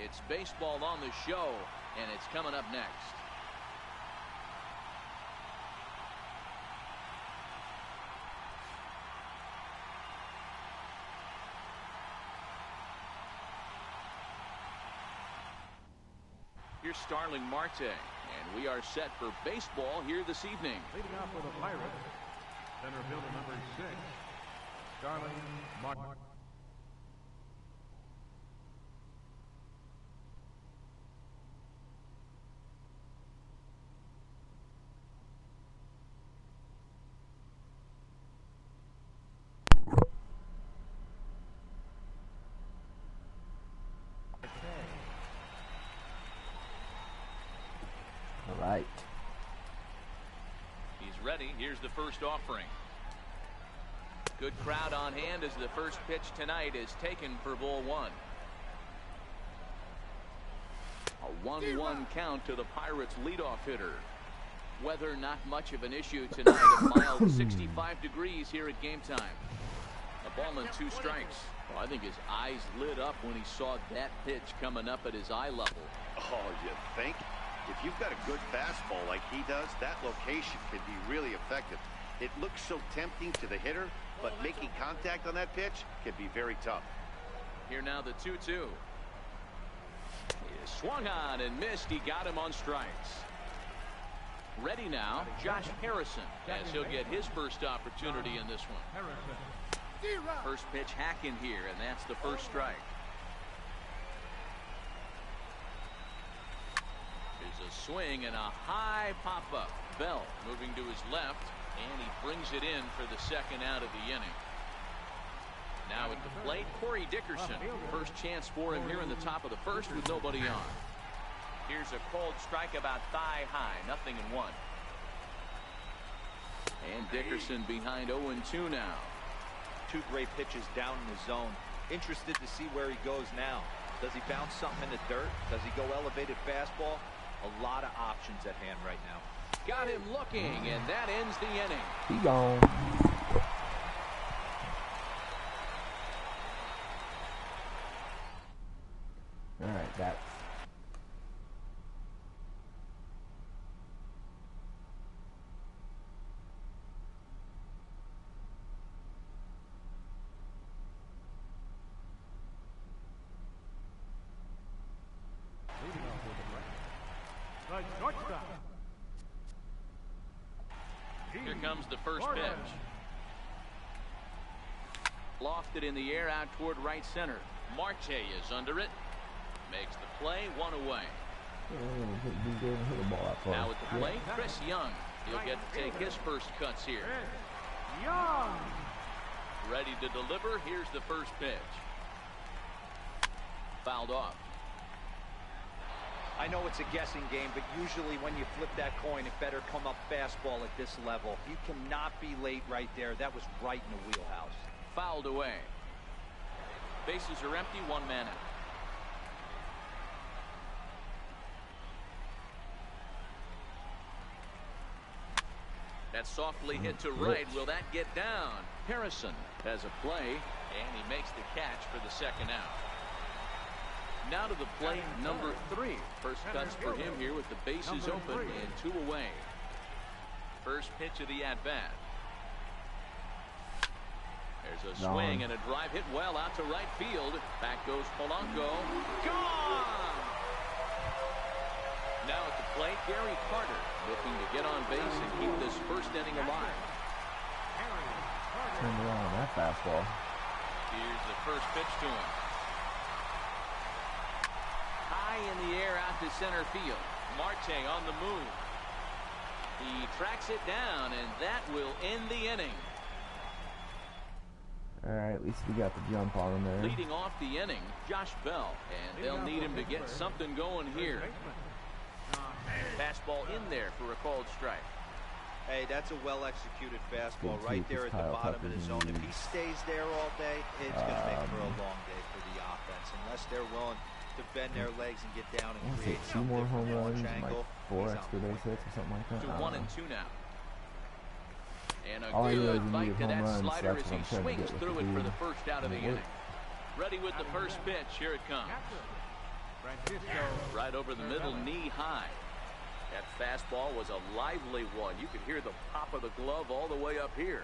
It's baseball on the show, and it's coming up next. Here's Starling Marte, and we are set for baseball here this evening. Leading off for the Pirates, center fielder number 6, Starling Marte. Right. He's ready. Here's the first offering. Good crowd on hand as the first pitch tonight is taken for ball 1. A 1-1 count to the Pirates leadoff hitter. Weather not much of an issue tonight. A mild 65 degrees here at game time. A ball and 2 strikes. Well, I think his eyes lit up when he saw that pitch coming up at his eye level. Oh, you think? If you've got a good fastball like he does, that location can be really effective. It looks so tempting to the hitter, but making contact on that pitch can be very tough. Here now the 2-2. He is swung on and missed. He got him on strikes. Ready now, Josh Harrison, as he'll get his first opportunity in this one. First pitch hacking here, and that's the first strike. There's a swing and a high pop-up. Bell moving to his left, and he brings it in for the second out of the inning. Now at the plate, Corey Dickerson. First chance for him here in the top of the first with nobody on. Here's a cold strike about thigh high, 0-1. And Dickerson behind 0-2 now. 2 great pitches down in the zone. Interested to see where he goes now. Does he bounce something in the dirt? Does he go elevated fastball? A lot of options at hand right now. Got him looking, and that ends the inning. He gone. All right, that's. Here comes the first pitch. Lofted in the air out toward right center. Marte is under it. Makes the play, 1 away. Now at the plate, Chris Young. He'll get to take his first cuts here. Young. Ready to deliver. Here's the first pitch. Fouled off. I know it's a guessing game, but usually when you flip that coin, it better come up fastball at this level. You cannot be late right there. That was right in the wheelhouse. Fouled away. Bases are empty, 1 man out. That's softly hit to right. Will that get down? Harrison has a play, and he makes the catch for the second out. Now to the plate, number 3. First cuts for him here with the bases open and 2 away. First pitch of the at-bat. There's a swing and a drive hit well out to right field. Back goes Polanco. Gone! Now at the plate, Gary Carter looking to get on base and keep this first inning alive. Turned around on that fastball. Here's the first pitch to him. High in the air out to center field. Marte on the move. He tracks it down, and that will end the inning. All right, at least we got the jump on him there. Leading off the inning, Josh Bell, and they'll need him to get something going here. Fastball in there for a called strike. Hey, that's a well-executed fastball right there at the bottom of the zone. If he stays there all day, it's going to make for a long day for the offense, unless they're willing to bend their legs and get down and create 2 more home runs, angle. like 4 extra base hits or something like that. To 1-2 now. And a all good really bite to that runs, slider so as he swings through it for the first out of the inning. Ready with the first pitch. Here it comes. Right over the middle, knee high. That fastball was a lively one. You could hear the pop of the glove all the way up here.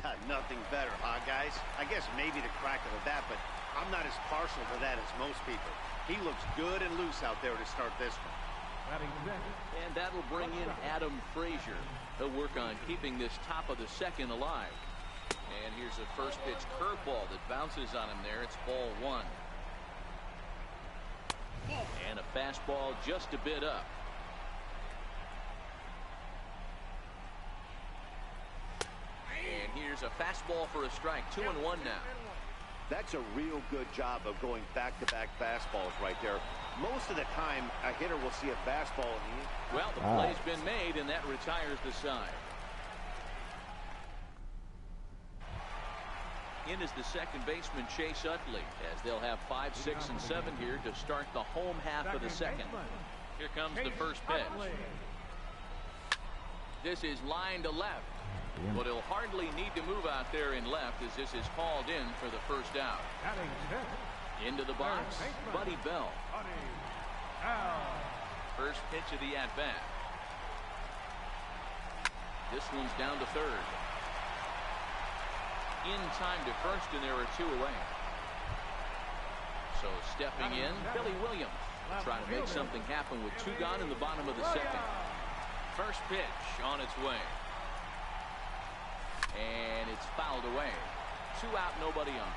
Yeah, nothing better, huh, guys? I guess maybe the crack of the bat, but I'm not as partial to that as most people. He looks good and loose out there to start this one. And that'll bring in Adam Frazier. He'll work on keeping this top of the second alive. And here's a first pitch curveball that bounces on him there. It's ball one. And a fastball just a bit up. And here's a fastball for a strike. 2-1 now. That's a real good job of going back-to-back fastballs right there. Most of the time, a hitter will see a fastball. Well, the play's been made, and that retires the side. In is the second baseman, Chase Utley, as they'll have 5, 6, and 7 here to start the home half of the second. Here comes the first pitch. This is line to left. But he'll hardly need to move out there in left as this is called in for the first out. Into the box, Buddy Bell. First pitch of the at-bat. This one's down to third. In time to first, and there are 2 away. So stepping in, Billy Williams. Trying to make something happen with 2 gone in the bottom of the second. First pitch on its way. And it's fouled away. 2 out, nobody on.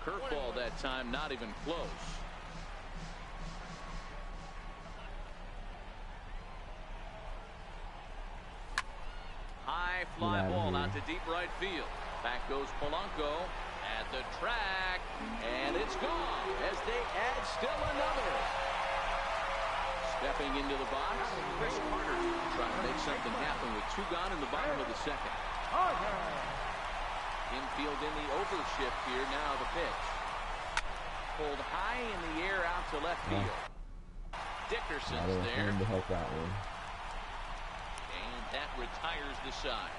Curveball that time, not even close. High fly ball out to deep right field. Back goes Polanco at the track, and it's gone as they add still another. Stepping into the box, Chris Carter trying to make something happen with 2 gone in the bottom of the second. Infield in the overshift here. Now the pitch. Pulled high in the air out to left field. Dickerson's there. To help that one. And that retires the side.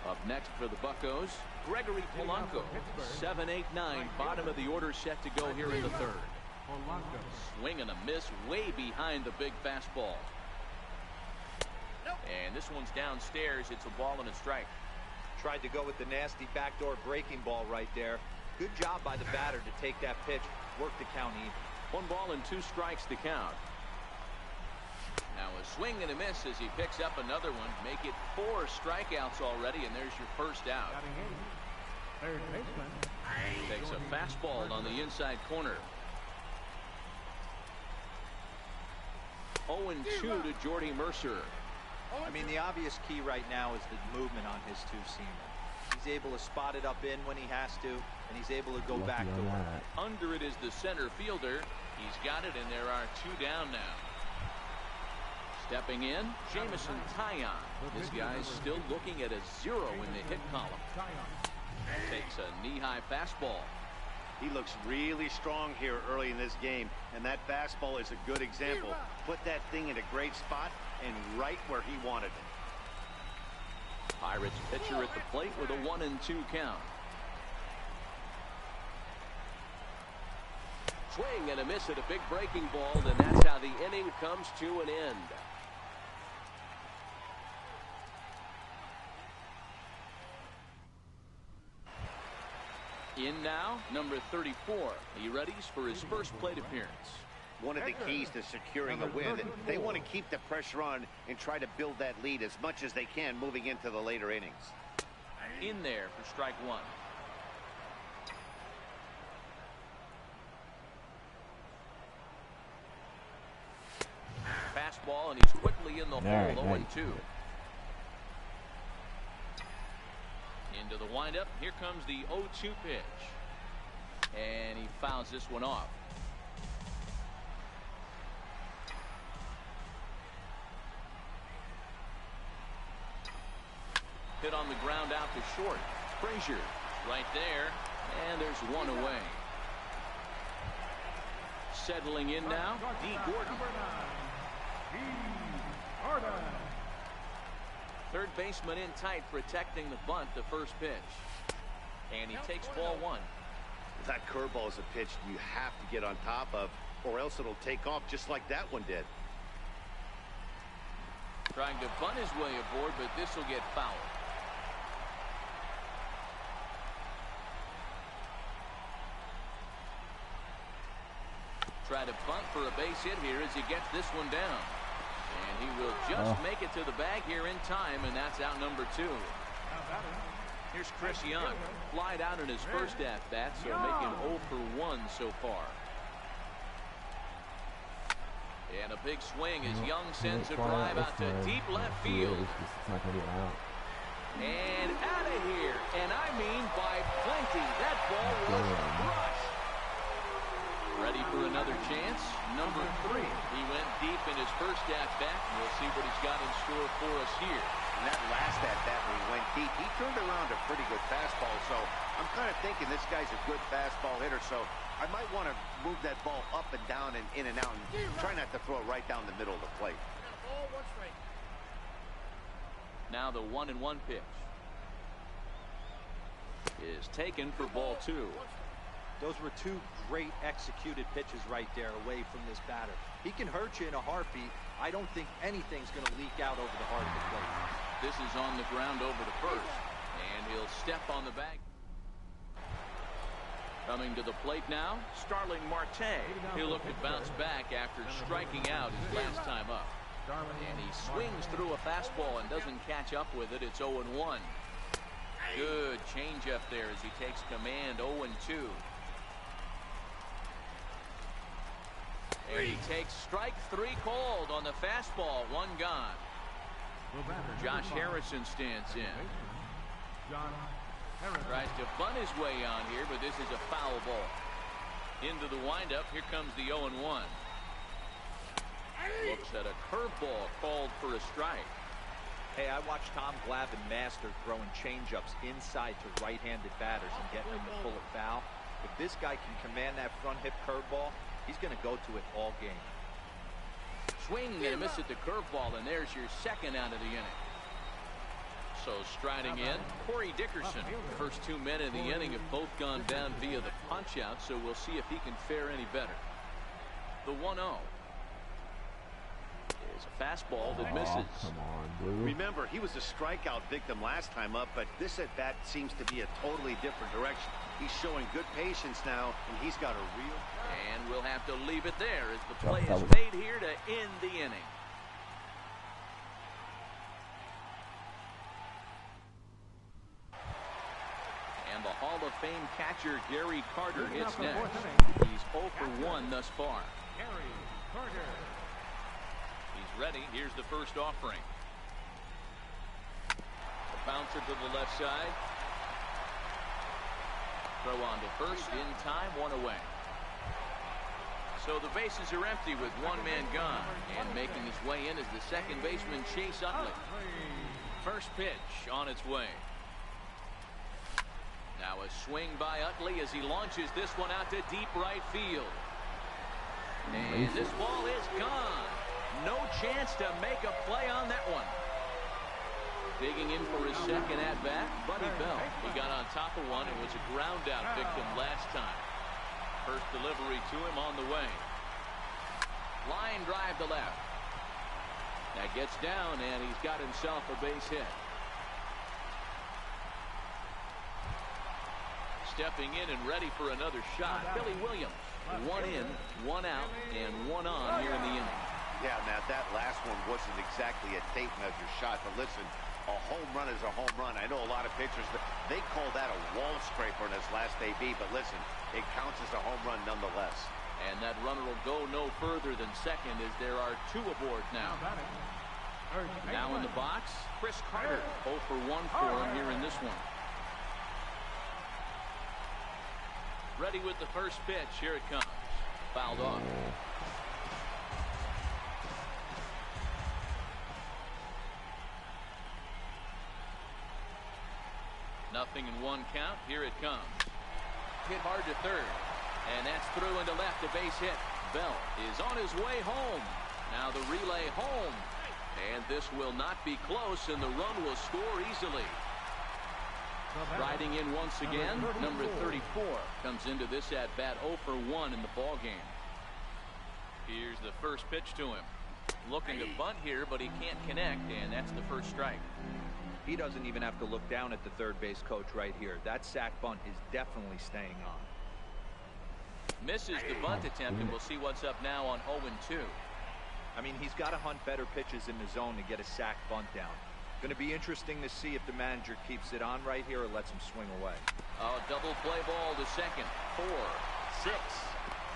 Up next for the Buccos, Gregory Polanco. 7, 8, 9. Bottom of the order set to go here in the third. Swing and a miss way behind the big fastball. And this one's downstairs. It's a ball and a strike. Tried to go with the nasty backdoor breaking ball right there. Good job by the batter to take that pitch. Work the count even. 1 ball and 2 strikes to count. Now a swing and a miss as he picks up another one. Make it 4 strikeouts already, and there's your first out. Takes a fastball on the inside corner. 0-2 to Jordy Mercer. I mean, the obvious key right now is the movement on his 2-seamer. He's able to spot it up in when he has to, and he's able to go back to it. Under it is the center fielder. He's got it, and there are 2 down now. Stepping in, Jamison Taillon. This guy's still looking at a 0 in the hit column. Takes a knee-high fastball. He looks really strong here early in this game, and that fastball is a good example. Put that thing in a great spot and right where he wanted it. Pirates pitcher at the plate with a 1-2 count. Swing and a miss at a big breaking ball, and that's how the inning comes to an end. In now, number 34. He readies for his first plate appearance. One of the keys to securing a win, they want to keep the pressure on and try to build that lead as much as they can moving into the later innings. In there for strike 1. Fastball, and he's quickly in the hole. 0-2. Into the windup. Here comes the 0-2 pitch. And he fouls this one off. Hit on the ground out to short. Frazier right there. And there's 1 away. Settling in now, D. Gordon. Third baseman in tight, protecting the bunt, the first pitch. And he takes ball one. That curveball is a pitch you have to get on top of, or else it'll take off just like that one did. Trying to bunt his way aboard, but this will get fouled. Try to bunt for a base hit here as he gets this one down. And he will just make it to the bag here in time, and that's out number 2. Here's Chris Young. Flied out in his first at-bat, so making 0 for 1 so far. And a big swing as Young sends a drive out to deep left field. It's not going to get out. And out of here. And I mean by plenty. That ball was crushed. Ready for another chance? Number 3. He went deep in his first at-bat. We'll see what he's got in store for us here. And that last at-bat when he went deep, he turned around a pretty good fastball. So I'm kind of thinking this guy's a good fastball hitter. So I might want to move that ball up and down and in and out and try not to throw it right down the middle of the plate. Now the 1-1 pitch is taken for ball 2. Those were 2 great executed pitches right there away from this batter. He can hurt you in a heartbeat. I don't think anything's going to leak out over the heart of the plate. This is on the ground over to first, and he'll step on the bag. Coming to the plate now, Starling Marte. He'll look to bounce back after striking out his last time up. And he swings through a fastball and doesn't catch up with it. It's 0-1. Good changeup there as he takes command. 0-2. And he takes strike 3 called on the fastball. 1 gone. Josh Harrison stands in. Tries to bunt his way on here, but this is a foul ball. Into the windup. Here comes the 0-1. Looks at a curveball called for a strike. Hey, I watched Tom Glavine master throwing changeups inside to right-handed batters and getting them to pull it foul. If this guy can command that front hip curveball, he's going to go to it all game. Swing and a miss at the curveball, and there's your second out of the inning. So striding in, Corey Dickerson. First 2 men in the inning have both gone down via the punch-out, so we'll see if he can fare any better. The 1-0 is a fastball that misses. Come on, Blue. Remember, he was a strikeout victim last time up, but this at-bat seems to be a totally different direction. He's showing good patience now, and he's got a real... And we'll have to leave it there as the play is made here to end the inning. And the Hall of Fame catcher Gary Carter hits next. He's 0 for 1 thus far. Gary Carter. He's ready. Here's the first offering. A bouncer to the left side. Throw on to first in time, 1 away. So the bases are empty with 1 man gone, and making his way in is the second baseman Chase Utley. First pitch on its way. Now a swing by Utley as he launches this one out to deep right field. And this ball is gone. No chance to make a play on that one. Digging in for his second at-bat, Buddy Bell. He got on top of one and was a ground-out victim last time. First delivery to him on the way. Line drive to left. That gets down, and he's got himself a base hit. Stepping in and ready for another shot, Billy Williams. 1 in, 1 out, and 1 on here in the inning. Yeah, Matt, that last one wasn't exactly a tape measure shot, but listen, a home run is a home run. I know a lot of pitchers, they call that a wall scraper in his last AB, but listen, it counts as a home run nonetheless. And that runner will go no further than second as there are 2 aboard now. Now in the box, Chris Carter. 0 for 1 for him here in this one. Ready with the first pitch. Here it comes. Fouled off. Nothing in 1 count. Here it comes. Hit hard to third. And that's through into left. A base hit. Bell is on his way home. Now the relay home. And this will not be close, and the run will score easily. Riding in once again, number 34 comes into this at bat 0 for 1 in the ball game. Here's the first pitch to him. Looking to bunt here, but he can't connect, and that's the first strike. He doesn't even have to look down at the third base coach right here. That sac bunt is definitely staying on. Misses the bunt attempt, and we'll see what's up now on 0-2. I mean, he's got to hunt better pitches in the zone to get a sac bunt down. Going to be interesting to see if the manager keeps it on right here or lets him swing away. Oh, double play ball to second. 4, 6,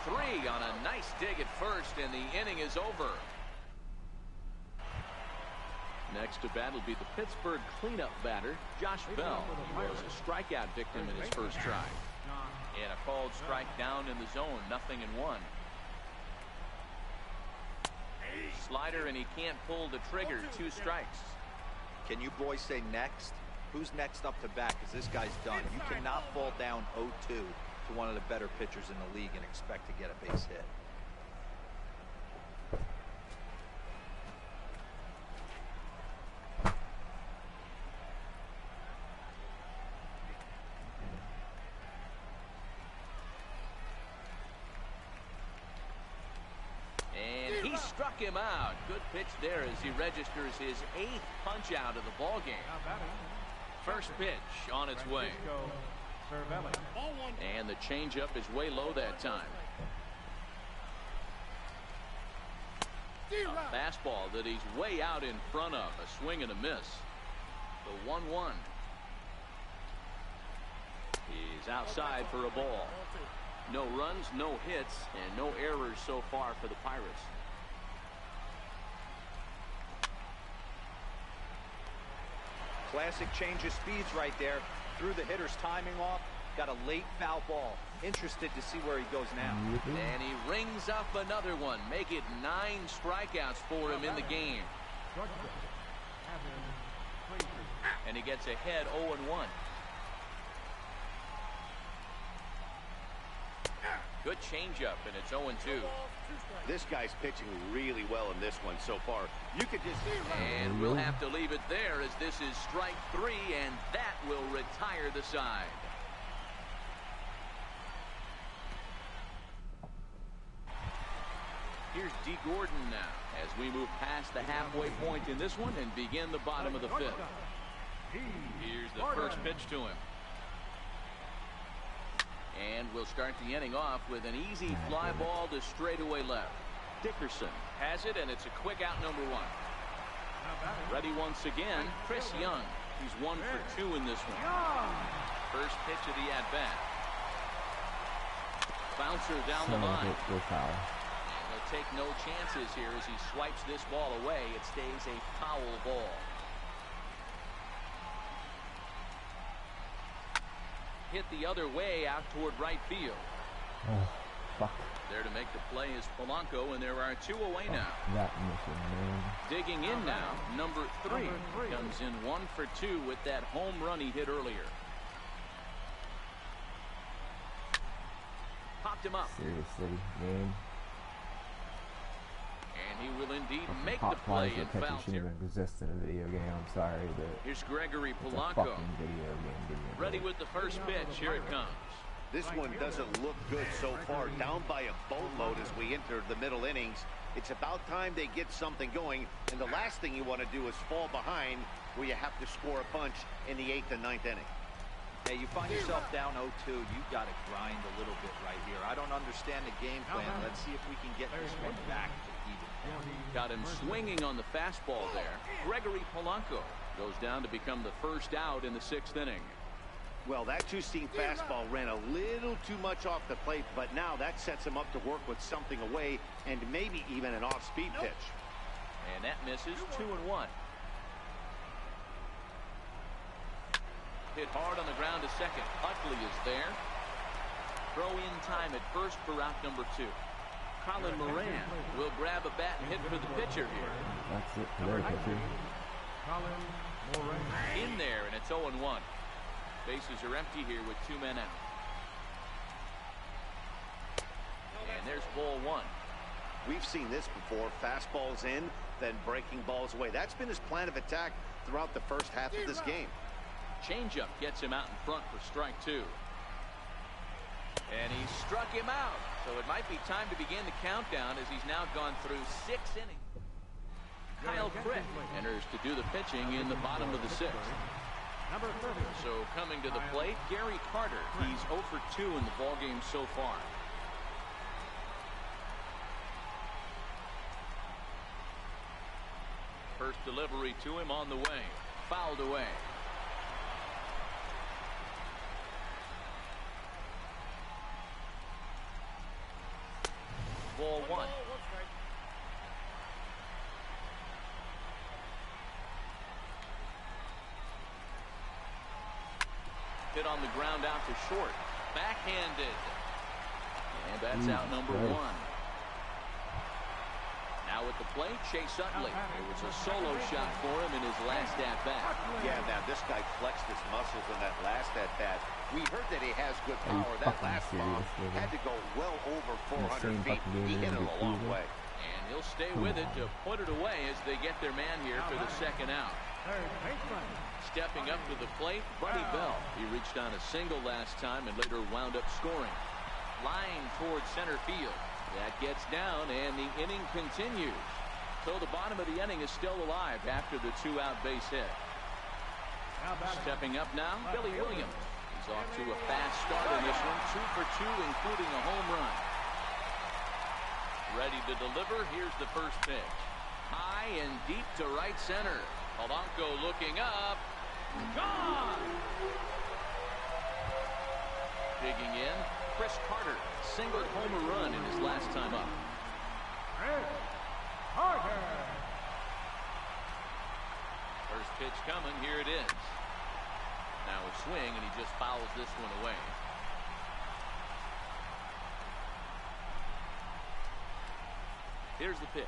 3 on a nice dig at first, and the inning is over. Next to bat will be the Pittsburgh cleanup batter, Josh Bell. He was a strikeout victim in his first try. And a called strike down in the zone, 0-1. Slider, and he can't pull the trigger, 2 strikes. Can you boys say next? Who's next up to bat? Because this guy's done. You cannot fall down 0-2 to one of the better pitchers in the league and expect to get a base hit. Struck him out. Good pitch there as he registers his 8th punch out of the ball game. First pitch on its way. And the changeup is way low that time. A fastball that he's way out in front of. A swing and a miss. The 1-1. He's outside for a ball. No runs, no hits, and no errors so far for the Pirates. Classic change of speeds right there. Threw the hitter's timing off. Got a late foul ball. Interested to see where he goes now. And he rings up another one. Make it 9 strikeouts for him in the game. And he gets ahead 0-1. Good changeup, and it's 0-2. This guy's pitching really well in this one so far. You could just... And we'll have to leave it there as this is strike 3, and that will retire the side. Here's D. Gordon now as we move past the halfway point in this one and begin the bottom of the 5th. Here's the first pitch to him. And we'll start the inning off with an easy fly ball to straightaway left. Dickerson has it, and it's a quick out, number 1. Ready once again, Chris Young. He's 1 for 2 in this one. First pitch of the at-bat. Bouncer down the line. He'll take no chances here as he swipes this ball away. It stays a foul ball. Hit the other way out toward right field. Oh, fuck. There to make the play is Polanco, and there are 2 away now. That mission, man. Digging in now, number 3 comes in 1 for 2 with that home run he hit earlier. Popped him up. Seriously, man. And he will indeed make the play in foul shouldn't even exist in a video game. I'm sorry, but here's Gregory it's a Polanco. fucking video game. Ready with the first pitch. Here it comes. This one doesn't look good so far. Down by a boatload as we enter the middle innings. It's about time they get something going. And the last thing you want to do is fall behind where you have to score a bunch in the 8th and 9th inning. Hey, you find yourself down 0-2, you got to grind a little bit right here. I don't understand the game plan. Let's see if we can get this one back to even. Got him swinging on the fastball there. Gregory Polanco goes down to become the first out in the 6th inning. Well, that 2-seam fastball ran a little too much off the plate, but now that sets him up to work with something away and maybe even an off-speed pitch. And that misses. 2-1. Hit hard on the ground to second. Utley is there. Throw in time at first for out number 2. Colin Moran will grab a bat and hit for the pitcher here. That's it for their pitcher. Colin Moran. In there, and it's 0-1. Bases are empty here with 2 men out. And there's ball 1. We've seen this before. Fastballs in, than breaking balls away. That's been his plan of attack throughout the first half of this game. Changeup gets him out in front for strike 2. And he struck him out. So it might be time to begin the countdown as he's now gone through 6 innings. Kyle Crick enters to do the pitching in the bottom of the 6th. So coming to the plate, Gary Carter. He's 0 for 2 in the ballgame so far. First delivery to him on the way. Fouled away. Ball 1. Hit on the ground out to short. Backhanded. And that's out number 1. Now at the plate, Chase Utley. It was a solo shot for him in his last at-bat. Yeah, now this guy flexed his muscles in that last at-bat. We heard that he has good power. That last bomb had to go well over 400 feet. He hit it a long way. And he'll stay with it to put it away as they get their man here for the second out. Stepping up to the plate, Buddy Bell. He reached on a single last time and later wound up scoring. Line towards center field. That gets down, and the inning continues. So the bottom of the inning is still alive after the 2-out base hit. Stepping up now, Billy Williams. He's off to a fast start in this one. 2 for 2, including a home run. Ready to deliver. Here's the first pitch. High and deep to right center. Polanco looking up. Gone! Digging in, Chris Carter singled home a run in his last time up. First pitch coming, here it is. Now a swing, and he just fouls this one away. Here's the pitch.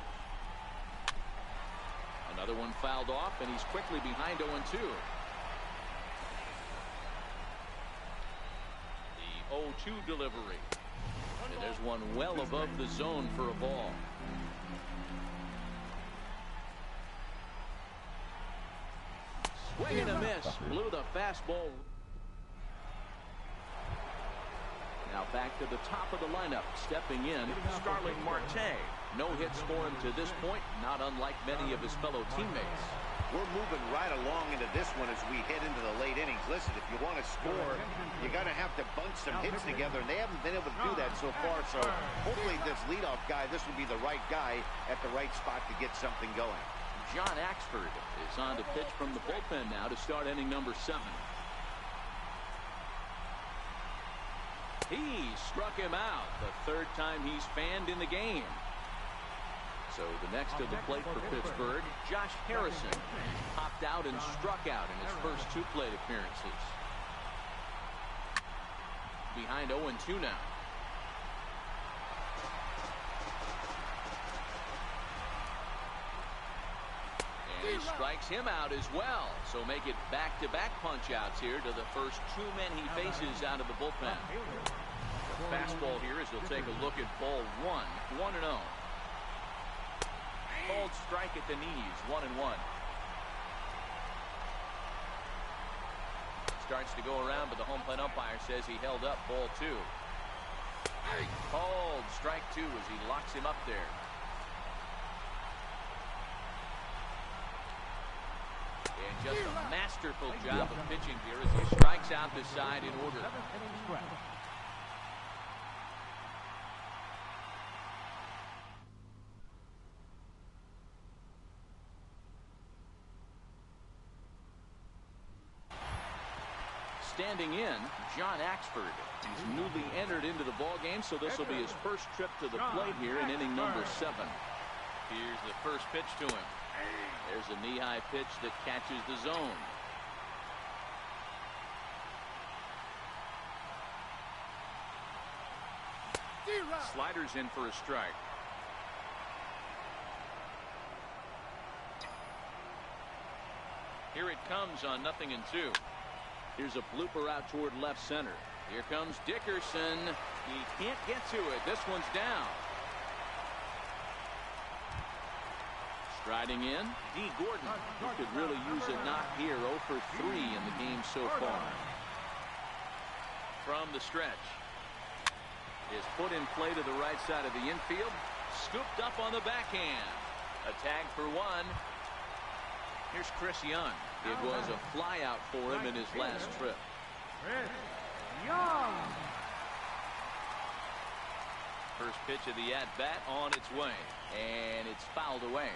Another one fouled off, and he's quickly behind 0-2. The 0-2 delivery. And there's one well above the zone for a ball. Swing and a miss. Blew the fastball. Now back to the top of the lineup. Stepping in, Starling Marte. No hits for him to this point, not unlike many of his fellow teammates. We're moving right along into this one as we head into the late innings. Listen, if you want to score, you got to have to bunch some hits together, and they haven't been able to do that so far. So hopefully this leadoff guy, this will be the right guy at the right spot to get something going. John Axford is on to pitch from the bullpen now to start inning number 7. He struck him out, the 3rd time he's fanned in the game. So the next to the plate for Pittsburgh, Josh Harrison. Popped out and struck out in his first 2 plate appearances. Behind 0-2 now. And he strikes him out as well. So make it back-to-back punch-outs here to the first 2 men he faces out of the bullpen. The fastball here as he'll take a look at ball 1. 1-0. Called strike at the knees. 1-1. Starts to go around, but the home plate umpire says he held up ball 2. Called strike 2 as he locks him up there. And just a masterful job of pitching here as he strikes out the side in order. Standing in, John Axford. He's newly entered into the ballgame, so this will be his first trip to the plate here in inning number 7. Here's the first pitch to him. There's a knee-high pitch that catches the zone. Sliders in for a strike. Here it comes on 0-2. Here's a blooper out toward left center. Here comes Dickerson. He can't get to it. This one's down. Striding in, D. Gordon, who could really use a knock here. 0 for 3 in the game so far. From the stretch. Is put in play to the right side of the infield. Scooped up on the backhand. A tag for 1. Here's Chris Young. It was a flyout for him in his last trip. Chris Young. First pitch of the at-bat on its way. And it's fouled away.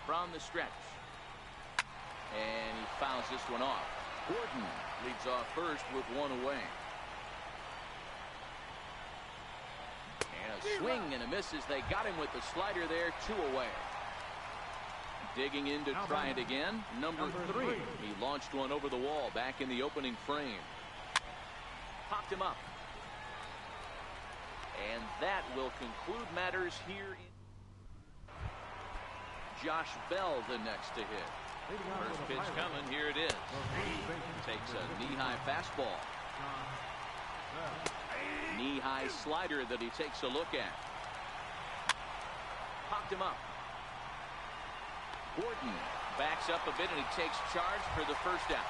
From the stretch. And he fouls this one off. Gordon leads off first with 1 away. And a swing and a miss as they got him with the slider there. 2 away. Digging in to try it again. Number 3. He launched one over the wall back in the opening frame. Popped him up. And that will conclude matters here. Josh Bell the next to hit. First pitch coming. Here it is. Takes a knee-high fastball. Knee-high slider that he takes a look at. Popped him up. Gordon backs up a bit and he takes charge for the first out.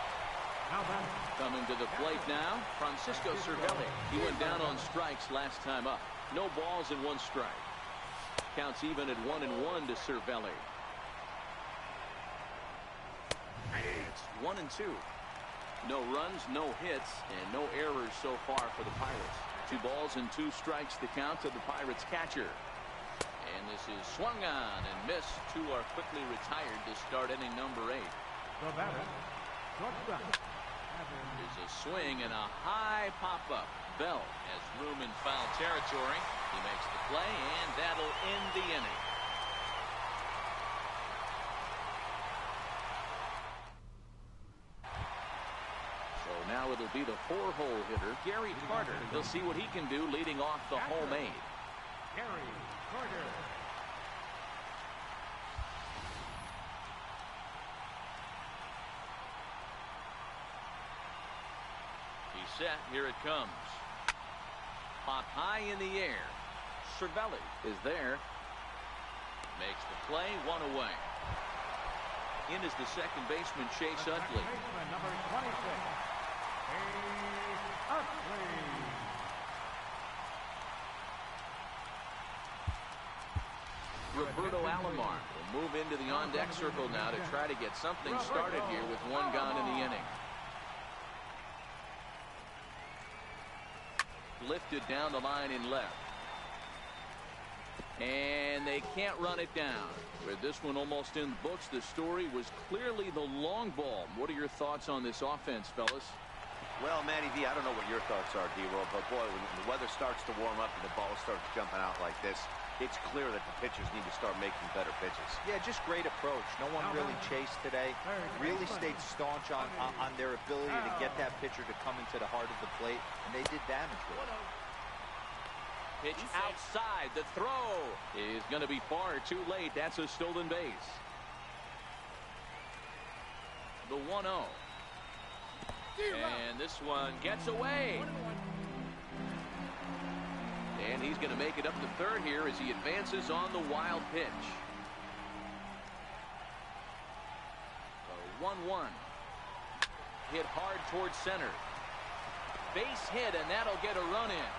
Coming to the plate now, Francisco Cervelli. He went down on strikes last time up. No balls and 1 strike. Counts even at 1-1 to Cervelli. It's 1-2. No runs, no hits, and no errors so far for the Pirates. 2 balls and 2 strikes the count to the Pirates catcher. And this is swung on and missed. 2 are quickly retired to start inning number 8. There's a swing and a high pop-up. Bell has room in foul territory. He makes the play, and that'll end the inning. Now it'll be the 4-hole hitter, Gary Carter. He'll see what he can do leading off the home 8. Gary Carter. He's set. Here it comes. Pop high in the air. Cervelli is there. Makes the play. 1 away. In is the second baseman, Chase Utley. Number 26. Roberto Alomar will move into the on-deck circle now to try to get something started here with 1 gone in the inning. Lifted down the line in left. And they can't run it down. With this one almost in the books, the story was clearly the long ball. What are your thoughts on this offense, fellas? Well, Matty V, I don't know what your thoughts are, D-Roll, but boy, when the weather starts to warm up and the ball starts jumping out like this, it's clear that the pitchers need to start making better pitches. Yeah, just great approach. No one really chased today. Really stayed staunch on their ability to get that pitcher to come into the heart of the plate, and they did damage with it. Pitch outside. The throw is going to be far too late. That's a stolen base. The 1-0. And this one gets away. And he's going to make it up to third here as he advances on the wild pitch. The 1-1. Hit hard towards center. Base hit, and that'll get a run in.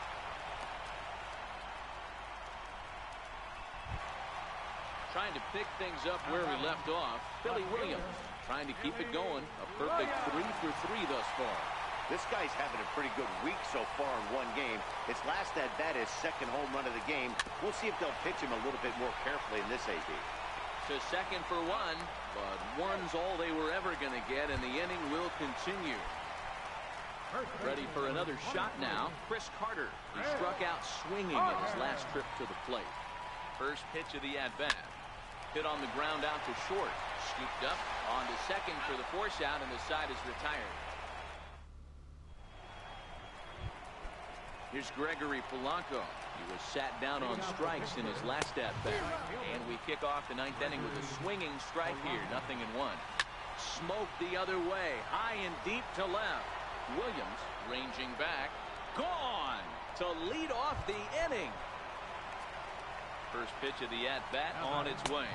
Trying to pick things up where we left off. Billy Williams trying to keep it going. A perfect 3 for 3 thus far. This guy's having a pretty good week so far in 1 game. His last at-bat is second home run of the game. We'll see if they'll pitch him a little bit more carefully in this AB. To second for 1, but 1's all they were ever going to get, and the inning will continue. Ready for another shot now. Chris Carter. He struck out swinging in his last trip to the plate. First pitch of the at-bat. Hit on the ground out to short. Scooped up on to second for the force out, and the side is retired. Here's Gregory Polanco. He was sat down on strikes in his last at-bat. And we kick off the ninth inning with a swinging strike here. 0-1. Smoked the other way. High and deep to left. Williams ranging back. Gone to lead off the inning. First pitch of the at-bat on its way.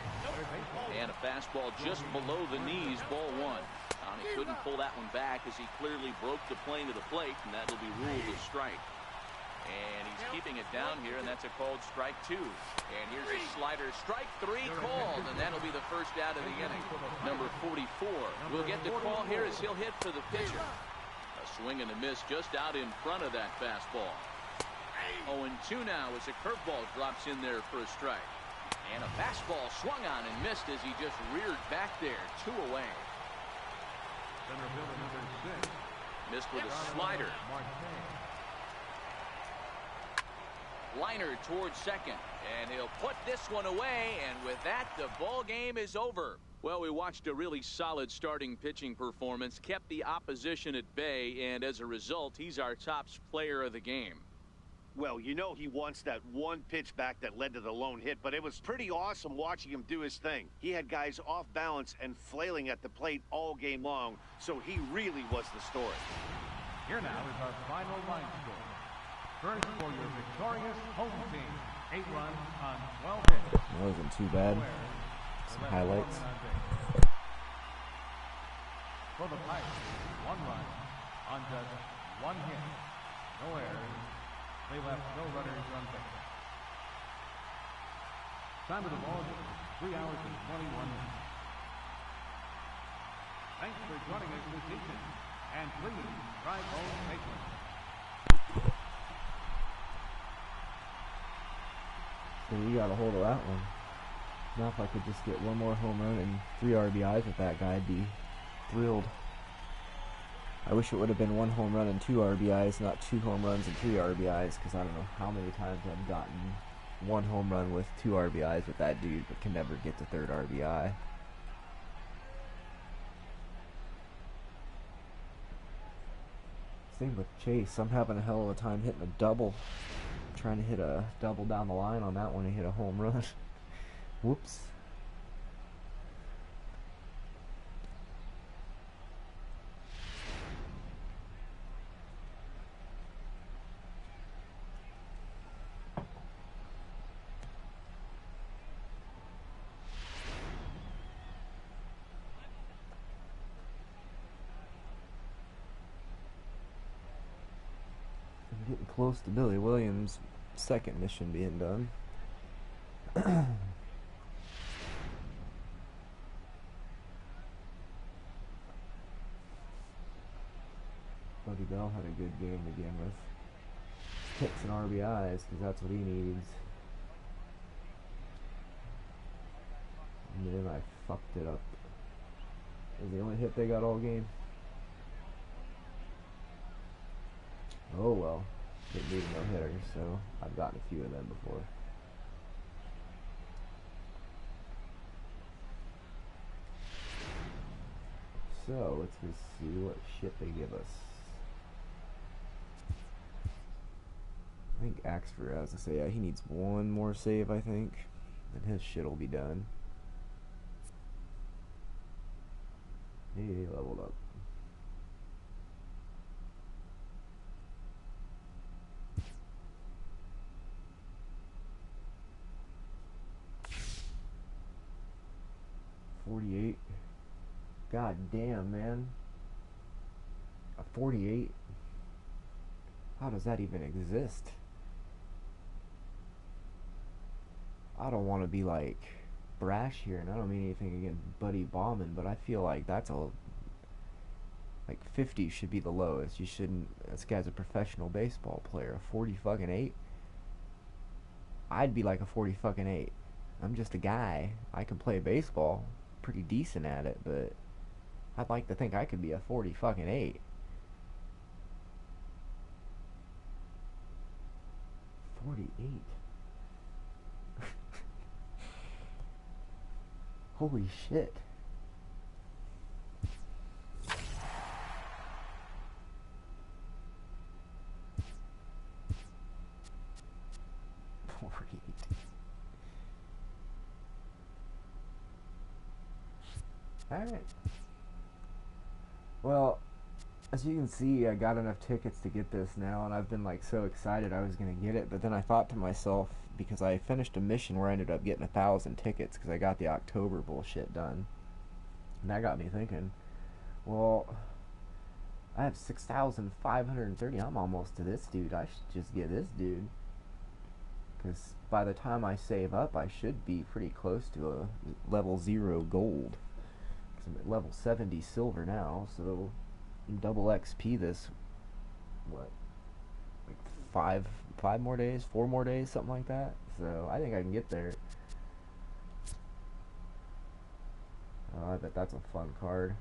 And a fastball just below the knees, ball one. He couldn't pull that one back as he clearly broke the plane to the plate, and that'll be ruled a strike. And he's keeping it down here, and that's a called strike two. And here's a slider, strike three called, and that'll be the first out of the inning. Number 44 will get the call here as he'll hit for the pitcher. A swing and a miss just out in front of that fastball. 0-2 now as a curveball drops in there for a strike. And a fastball swung on and missed as he just reared back there. 2 away. Center fielder number 6. Missed with a slider. Liner towards second, and he'll put this one away, and with that, the ball game is over. Well, we watched a really solid starting pitching performance, kept the opposition at bay, and as a result, he's our top player of the game. Well, you know he wants that one pitch back that led to the lone hit, but it was pretty awesome watching him do his thing. He had guys off balance and flailing at the plate all game long, so he really was the story. Here now is our final line score. First for your victorious home team, 8 runs on 12 hits. That wasn't too bad. Some highlights. For the Pirates, 1 run on just 1 hit. No errors. They left no runners on base. Time of the ball game, 3 hours and 21 minutes. Thanks for joining us this evening. And please drive home safely. So you got a hold of that one. Now if I could just get one more home run and 3 RBIs with that guy, I'd be thrilled. I wish it would have been 1 home run and 2 RBIs, not 2 home runs and 3 RBIs, because I don't know how many times I've gotten 1 home run with 2 RBIs with that dude, but can never get the 3rd RBI. Same with Chase. I'm having a hell of a time hitting a double. Trying to hit a double down the line on that one and hit a home run. Whoops. I'm getting close to Billy Williams' second mission being done. Buddy Bell had a good game to begin with. Hits and RBIs, because that's what he needs. And then I fucked it up. It was the only hit they got all game. Oh well. Didn't need a no-hitter, so I've gotten a few of them before. So, let's just see what shit they give us. I think Axford, as I say, yeah, he needs 1 more save, I think. And his shit will be done. He leveled up. .48. God damn, man. A 48? How does that even exist? I don't want to be like brash here, and I don't mean anything against Buddy Bauman, but I feel like that's a like 50 should be the lowest. You shouldn't. This guy's a professional baseball player. A 40 fucking 8. I'd be like a 40 fucking 8. I'm just a guy. I can play baseball, pretty decent at it, but I'd like to think I could be a 40 fucking 8. 48. Holy shit. Alright. Well, as you can see, I got enough tickets to get this now, and I've been like so excited I was going to get it, but then I thought to myself, because I finished a mission where I ended up getting 1,000 tickets because I got the October bullshit done. And that got me thinking, well, I have 6,530. I'm almost to this dude. I should just get this dude. Because by the time I save up, I should be pretty close to a level 0 gold. Because I'm at level 70 silver now, so double XP this, what, like 5 more days, 4 more days, something like that. So I think I can get there. Oh, I bet that's a fun card.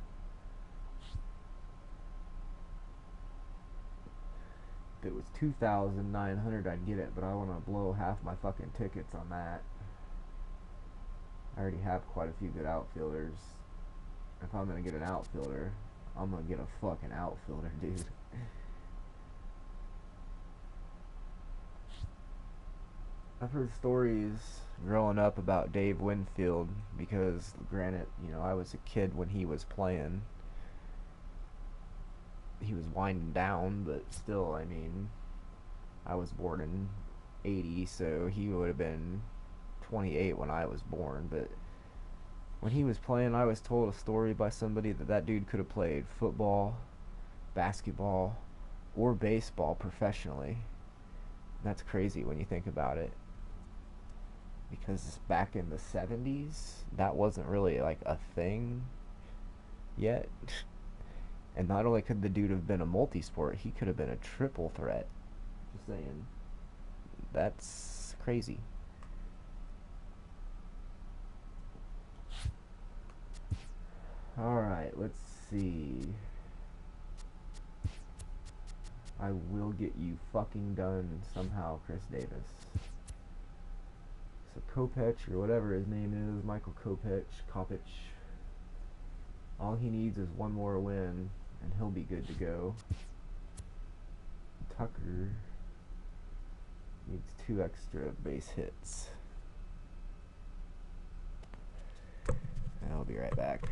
If it was 2,900, I'd get it, but I want to blow half my fucking tickets on that. I already have quite a few good outfielders. If I'm gonna get an outfielder, I'm gonna get a fucking outfielder, dude. I've heard stories growing up about Dave Winfield because, granted, you know, I was a kid when he was playing. He was winding down, but still, I mean, I was born in 80, so he would have been 28 when I was born. But when he was playing, I was told a story by somebody that dude could have played football, basketball, or baseball professionally. That's crazy when you think about it, because back in the 70s, that wasn't really like a thing yet. And not only could the dude have been a multi-sport, he could have been a triple threat. Just saying. That's crazy. Alright, let's see. I will get you fucking done somehow, Chris Davis. So Kopech, or whatever his name is, Michael Kopech. All he needs is one more win, and he'll be good to go. Tucker needs 2 extra base hits. And I'll be right back.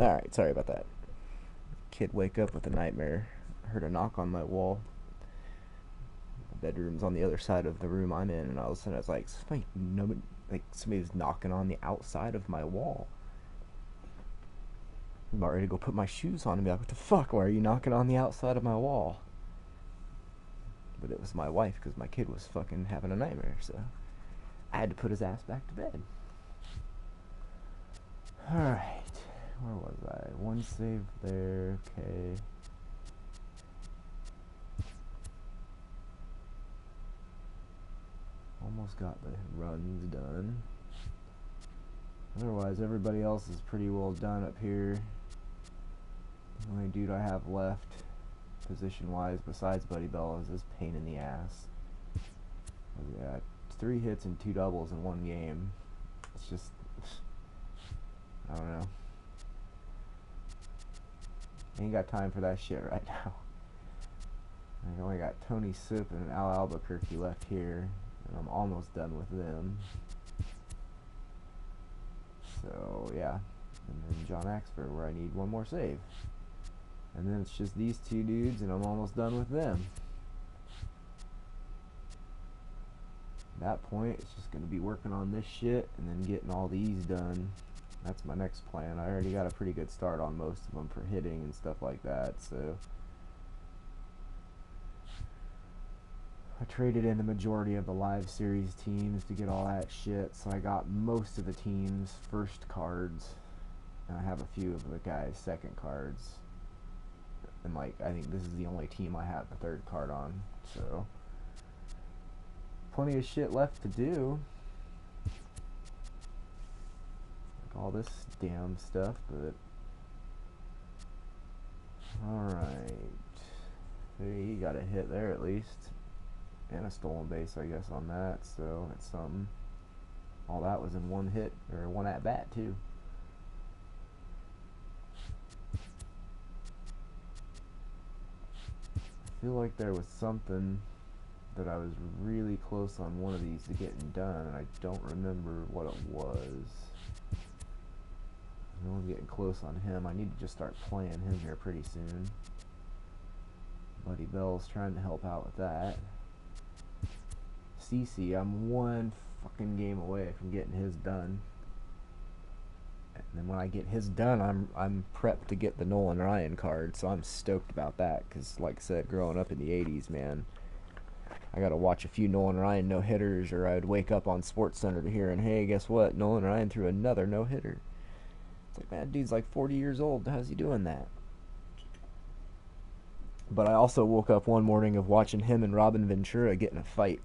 Alright, sorry about that. Kid wake up with a nightmare. Heard a knock on my wall. The bedroom's on the other side of the room I'm in, and all of a sudden I was like, somebody was knocking on the outside of my wall. I'm about ready to go put my shoes on and be like, what the fuck? Why are you knocking on the outside of my wall? But it was my wife, because my kid was fucking having a nightmare, so I had to put his ass back to bed. Alright. Where was I? One save there. Okay. Almost got the runs done. Otherwise, everybody else is pretty well done up here. The only dude I have left, position-wise, besides Buddy Bell, is this pain in the ass. Yeah, 3 hits and 2 doubles in one game. It's just, I don't know. Ain't got time for that shit right now. I only got Tony Sipp and Al Albuquerque left here, and I'm almost done with them. So, yeah. And then John Axford, where I need one more save. And then it's just these 2 dudes, and I'm almost done with them. At that point, it's just going to be working on this shit, and then getting all these done. That's my next plan. I already got a pretty good start on most of them for hitting and stuff like that, so I traded in the majority of the live series teams to get all that shit, so I got most of the teams' first cards, and I have a few of the guys' second cards, and like, I think this is the only team I have the third card on, so plenty of shit left to do. All this damn stuff, but alright. He got a hit there at least. And a stolen base, I guess, on that, so that's something. All that was in one hit, or one at bat, too. I feel like there was something that I was really close on one of these to getting done, and I don't remember what it was. I know I'm getting close on him. I need to just start playing him here pretty soon. Buddy Bell's trying to help out with that. CC, I'm one fucking game away from getting his done. And then when I get his done, I'm prepped to get the Nolan Ryan card, so I'm stoked about that. Because, like I said, growing up in the 80s, man, I got to watch a few Nolan Ryan no-hitters, or I'd wake up on SportsCenter to hear, and hey, guess what? Nolan Ryan threw another no-hitter. It's like, man, dude's like 40 years old. How's he doing that? But I also woke up one morning of watching him and Robin Ventura get in a fight.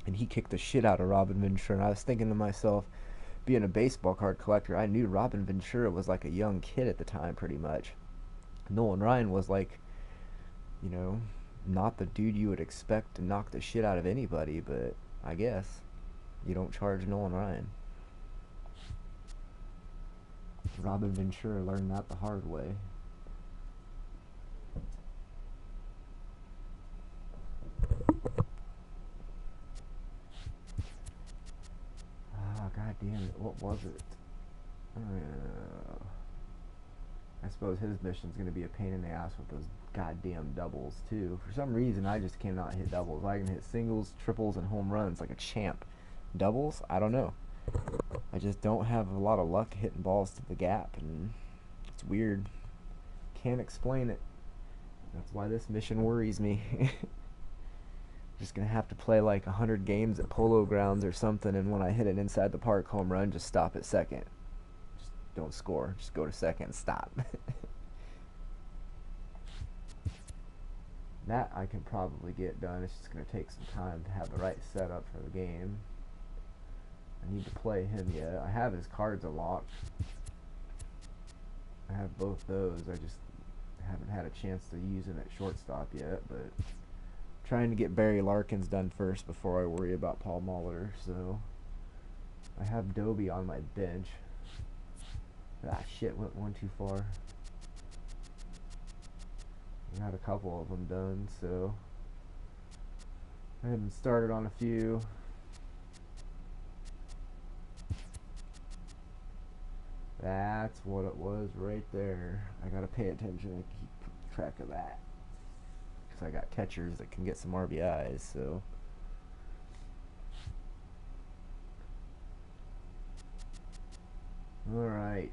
And he kicked the shit out of Robin Ventura. And I was thinking to myself, being a baseball card collector, I knew Robin Ventura was like a young kid at the time, pretty much. Nolan Ryan was like, you know, not the dude you would expect to knock the shit out of anybody. But I guess you don't charge Nolan Ryan. Robin Ventura learned that the hard way. Ah, god damn it. What was it? I suppose his mission's going to be a pain in the ass with those goddamn doubles, too. For some reason, I just cannot hit doubles. I can hit singles, triples, and home runs like a champ. Doubles? I don't know. I just don't have a lot of luck hitting balls to the gap, and it's weird. Can't explain it. That's why this mission worries me. Just gonna have to play like 100 games at Polo Grounds or something, and when I hit an inside the park home run, just stop at second. Just don't score. Just go to second and stop. That I can probably get done. It's just gonna take some time to have the right setup for the game. I need to play him yet. I have his cards unlocked. I have both those. I just haven't had a chance to use him at shortstop yet, but trying to get Barry Larkins done first before I worry about Paul Molitor. So I have Doby on my bench. Ah, shit, went one too far. I had a couple of them done, so I haven't started on a few. That's what it was right there. I gotta pay attention and keep track of that. Because I got catchers that can get some RBIs, so. Alright.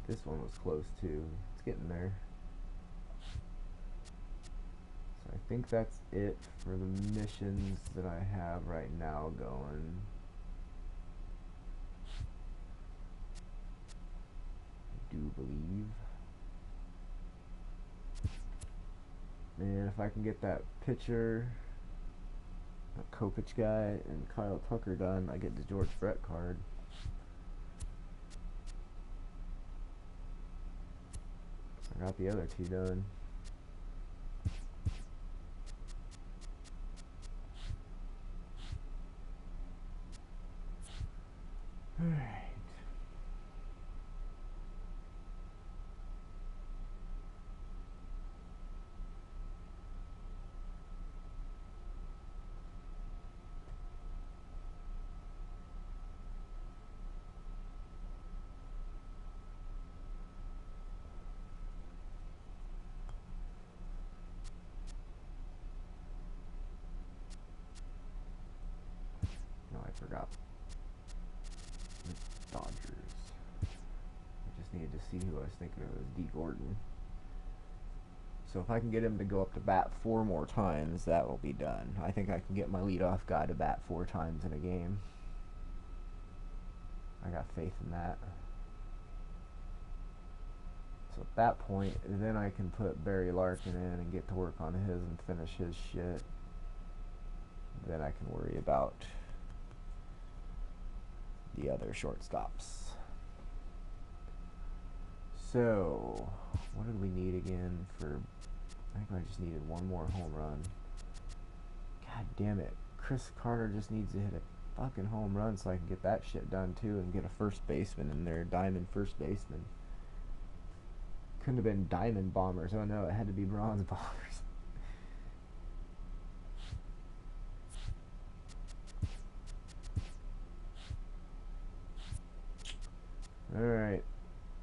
This one was close too. It's getting there. So I think that's it for the missions that I have right now going. I do believe. And if I can get that pitcher, that Kopech guy, and Kyle Tucker done, I get the George Brett card. I got the other two done. Alright. No, I forgot. The Dodgers. I just needed to see who I was thinking of as D. Gordon. So if I can get him to go up to bat 4 more times, that will be done. I think I can get my leadoff guy to bat 4 times in a game. I got faith in that. So at that point, then I can put Barry Larkin in and get to work on his and finish his shit. Then I can worry about the other shortstops. So, what did we need again for... I think I just needed 1 more home run. God damn it. Chris Carter just needs to hit a fucking home run so I can get that shit done too and get a first baseman in there. Diamond first baseman. Couldn't have been Diamond Bombers. Oh no, it had to be Bronze Bombers. Alright.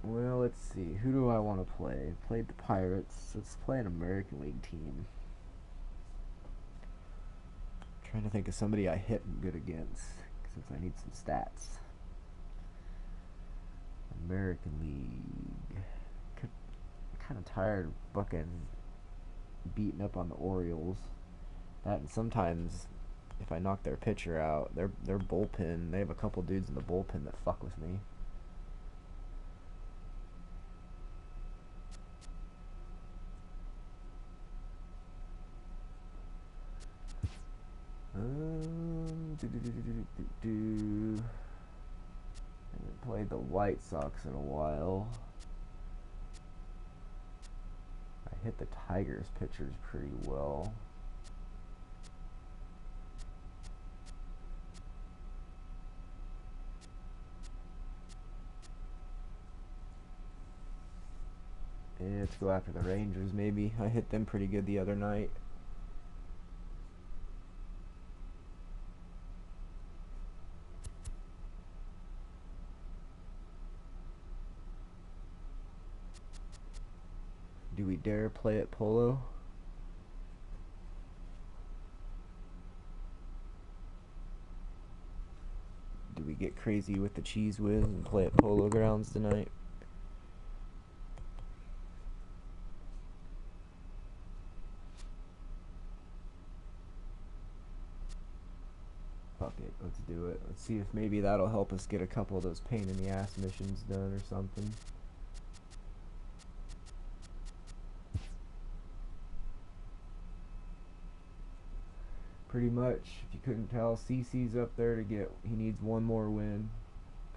Well, let's see. Who do I want to play? Played the Pirates. Let's play an American League team. Trying to think of somebody I hit good against, since I need some stats. American League. Kind of tired of fucking beating up on the Orioles. That, and sometimes if I knock their pitcher out, their bullpen, they have a couple dudes in the bullpen that fuck with me. I haven't played the White Sox in a while. I hit the Tigers pitchers pretty well. Yeah, let's go after the Rangers maybe. I hit them pretty good the other night. Do we dare play at Polo? Do we get crazy with the Cheese Whiz and play at Polo Grounds tonight? Fuck it, let's do it. Let's see if maybe that'll help us get a couple of those pain in the ass missions done or something. Pretty much, if you couldn't tell, CC's up there to get, he needs 1 more win.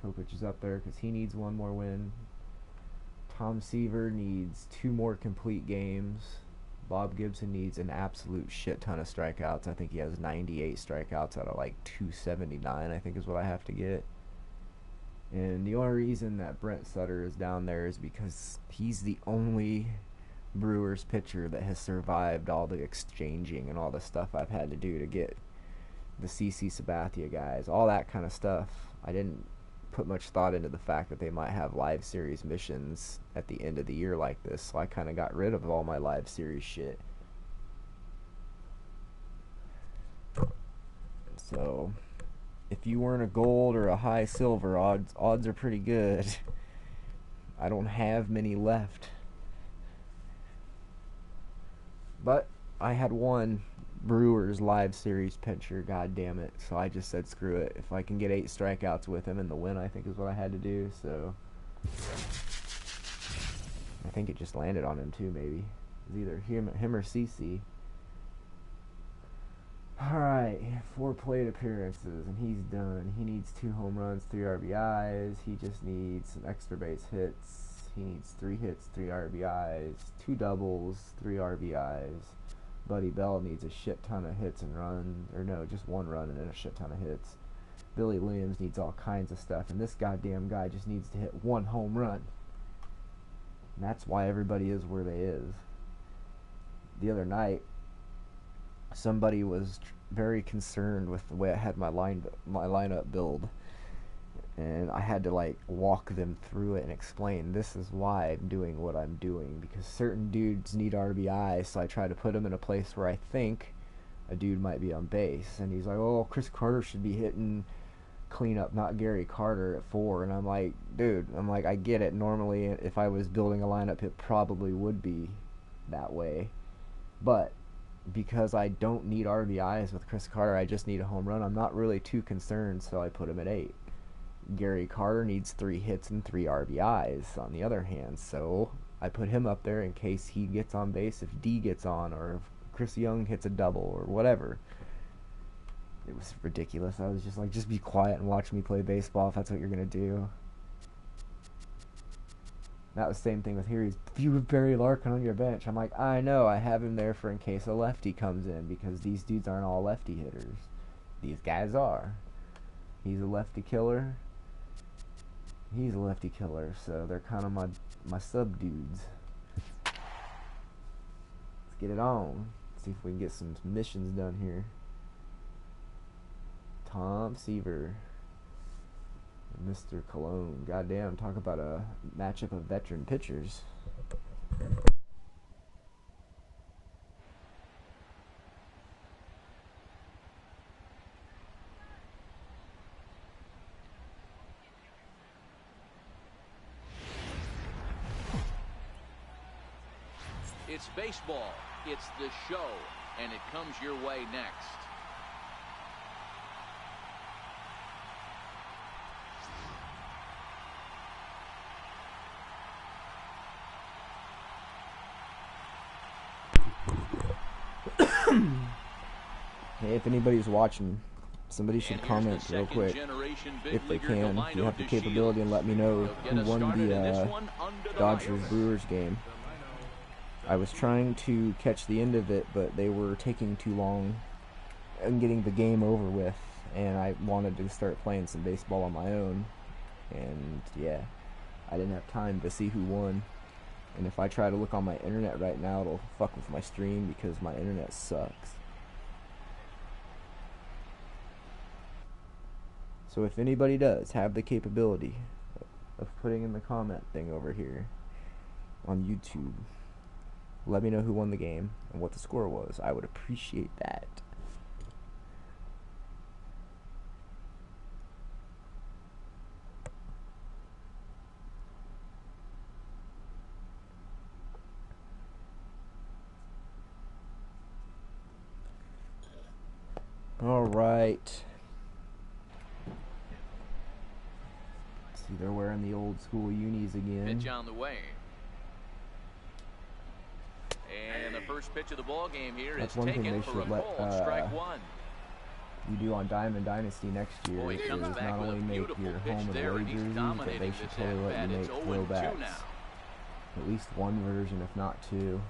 Kopech is up there because he needs 1 more win. Tom Seaver needs 2 more complete games. Bob Gibson needs an absolute shit ton of strikeouts. I think he has 98 strikeouts out of like 279, I think is what I have to get. And the only reason that Brent Sutter is down there is because he's the only Brewers pitcher that has survived all the exchanging and all the stuff I've had to do to get the CC Sabathia guys, all that kind of stuff. I didn't put much thought into the fact that they might have live series missions at the end of the year like this, so I kind of got rid of all my live series shit. So if you weren't a gold or a high silver, odds are pretty good. I don't have many left, but I had one Brewers live series pitcher, god damn it, so I just said screw it. If I can get 8 strikeouts with him in the win, I think is what I had to do. So I think it just landed on him too, maybe. It was either him or CC. Alright, 4 plate appearances, and he's done. He needs 2 home runs, 3 RBIs. He just needs some extra base hits. He needs 3 hits, 3 RBIs, 2 doubles, 3 RBIs. Buddy Bell needs a shit ton of hits and runs, or no, just 1 run and then a shit ton of hits. Billy Williams needs all kinds of stuff, and this goddamn guy just needs to hit 1 home run. And that's why everybody is where they is. The other night, somebody was very concerned with the way I had my lineup build, and I had to like walk them through it and explain this is why I'm doing what I'm doing, because certain dudes need RBI, so I try to put them in a place where I think a dude might be on base, and he's like, oh, Chris Carter should be hitting cleanup, not Gary Carter at 4, and I'm like, dude, I get it. Normally if I was building a lineup, it probably would be that way, but because I don't need RBIs with Chris Carter, I just need a home run, I'm not really too concerned, so I put him at 8. Gary Carter needs 3 hits and 3 RBIs on the other hand, so I put him up there in case he gets on base, if D gets on, or if Chris Young hits a double, or whatever. It was ridiculous. I was just like, just be quiet and watch me play baseball if that's what you're going to do. That was the same thing with here. You have Barry Larkin on your bench. I'm like, I know, I have him there for in case a lefty comes in, because these dudes aren't all lefty hitters. These guys are. He's a lefty killer. He's a lefty killer, so they're kind of my sub dudes. Let's get it on. See if we can get some missions done here. Tom Seaver, Mr. Cologne. Goddamn, talk about a matchup of veteran pitchers. It's baseball. It's the show, and it comes your way next. Hey, if anybody's watching, somebody should comment real quick, if they can, if you have the capability, and let me know who won the Dodgers-Brewers game. I was trying to catch the end of it, but they were taking too long and getting the game over with, and I wanted to start playing some baseball on my own, and yeah, I didn't have time to see who won. And if I try to look on my internet right now, it'll fuck with my stream because my internet sucks. So if anybody does have the capability of putting in the comment thing over here on YouTube, let me know who won the game and what the score was. I would appreciate that. All right. See, they're wearing the old school unis again. Pitch on the way. And the first pitch of the ball game here is taken for a ball. Strike 1. You do on Diamond Dynasty next year is not only make your home and away jerseys, but they should totally let you make throwbacks. At least one version, if not 2.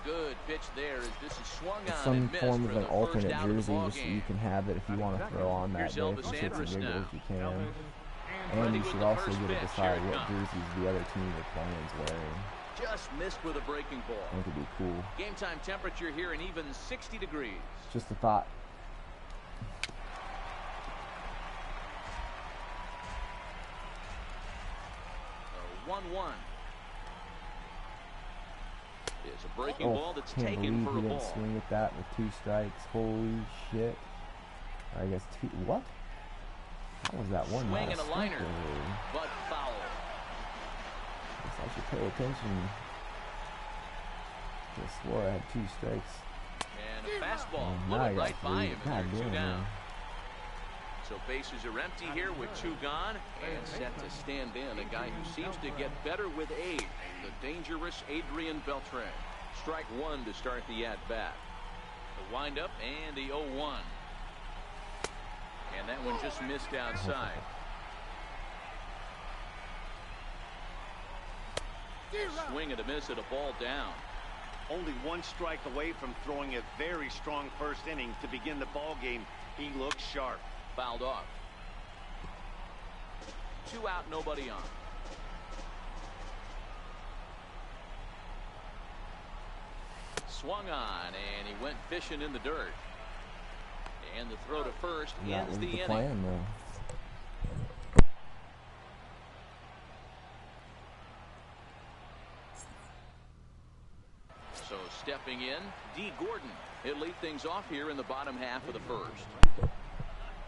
Good pitch there as this is swung on some and missed form of for an the alternate first out of the jersey, ball so game. you can have it if you want to throw on that day for shits and giggles, you can. And you should also get to decide what jerseys the other team you're playing is wearing. Just missed with a breaking ball. I think it'd be cool. Game time temperature here an even 60 degrees. Just a thought. 1-1. It's a breaking ball that's taken for a ball. Can't believe he didn't swing at that with 2 strikes. Holy shit. I guess 2. What? How was that one? Swing and a liner, but foul. Guess I should pay attention. I swore I had 2 strikes. And a fastball loaded right by him, and there's 2 down. So bases are empty here with 2 gone, and set to stand in a guy who seems to get better with age, the dangerous Adrian Beltre. Strike 1 to start the at-bat. The windup and the 0-1. And that one just missed outside. Swing and a miss at a ball down. Only 1 strike away from throwing a very strong first inning to begin the ball game. He looks sharp. Fouled off. 2 out, nobody on. Swung on, and he went fishing in the dirt. And the throw to first ends the inning. Plan, though. So stepping in, D. Gordon. He'll lead things off here in the bottom half of the first.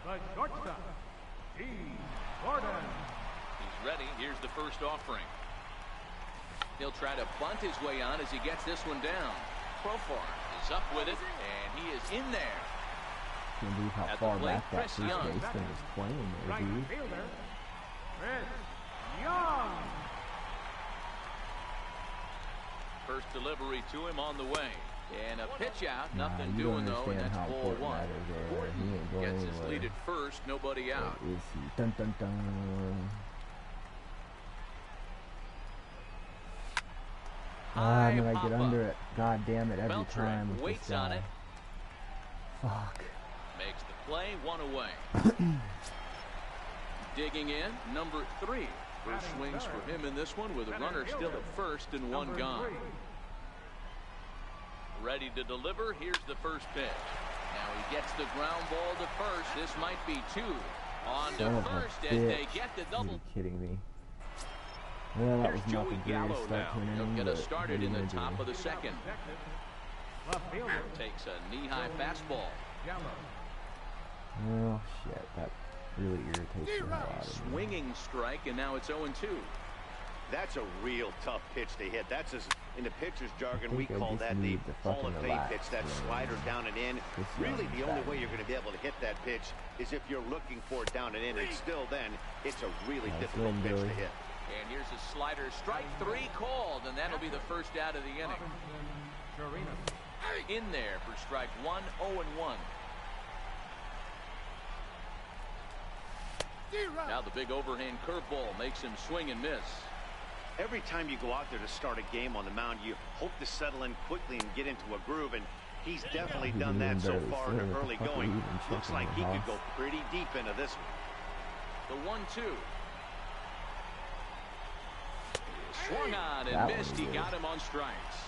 The shortstop, D. Gordon. He's ready. Here's the first offering. He'll try to bunt his way on as he gets this one down. Profar is up with it, and he is in there. Can't believe how At far the plate, back that Chris first Young. baseman is playing there, Right dude. fielder, Chris Young. First delivery to him on the way. And a pitch out. Nothing you doing, don't though, and understand that's how ball important 1. that is there. He Gordon ain't going gets his anywhere. lead at first. Nobody out. Where is he? Dun, dun, dun. High I'm gonna pop get up. under it. God damn it, every Beltre time with waits this on guy. it. Fuck. Makes the play, 1 away. Digging in, number 3. First swings for him in this one with a runner still at first and 1 gone. Ready to deliver. Here's the first pitch. Now he gets the ground ball to first. This might be 2. On Son to of a first as bitch. they get the double. Are you kidding me? Well, that was Here's not the Joey greatest Gallo start now. to an He'll inning, get us but started in the what are you top gonna of the second. Left fielder, Takes a knee-high fastball. Gallo. do? Oh shit, that really irritates the hell out of me. Swinging strike, and now it's 0-2. That's a real tough pitch to hit. That's in the pitcher's jargon, we think I call just that the need to Hall fucking of Fame relax, pitch, that man. slider down and in. This Really, young the only guy. way you're going to be able to hit that pitch is if you're looking for it down and in. And still then, it's a really Nice difficult win, pitch Billy. to hit. And here's a slider. Strike 3 called, and that'll be the first out of the inning. Robinson Chirino. In there for strike 1, 0-1. Now the big overhand curveball makes him swing and miss. Every time you go out there to start a game on the mound, you hope to settle in quickly and get into a groove, and he's definitely He done that didn't so barely far in swing. the What the early fuck are going. you even Looks checking like the he could house? go pretty deep into this one. The 1-2. Swung on and That one missed. was He good. got him on strikes.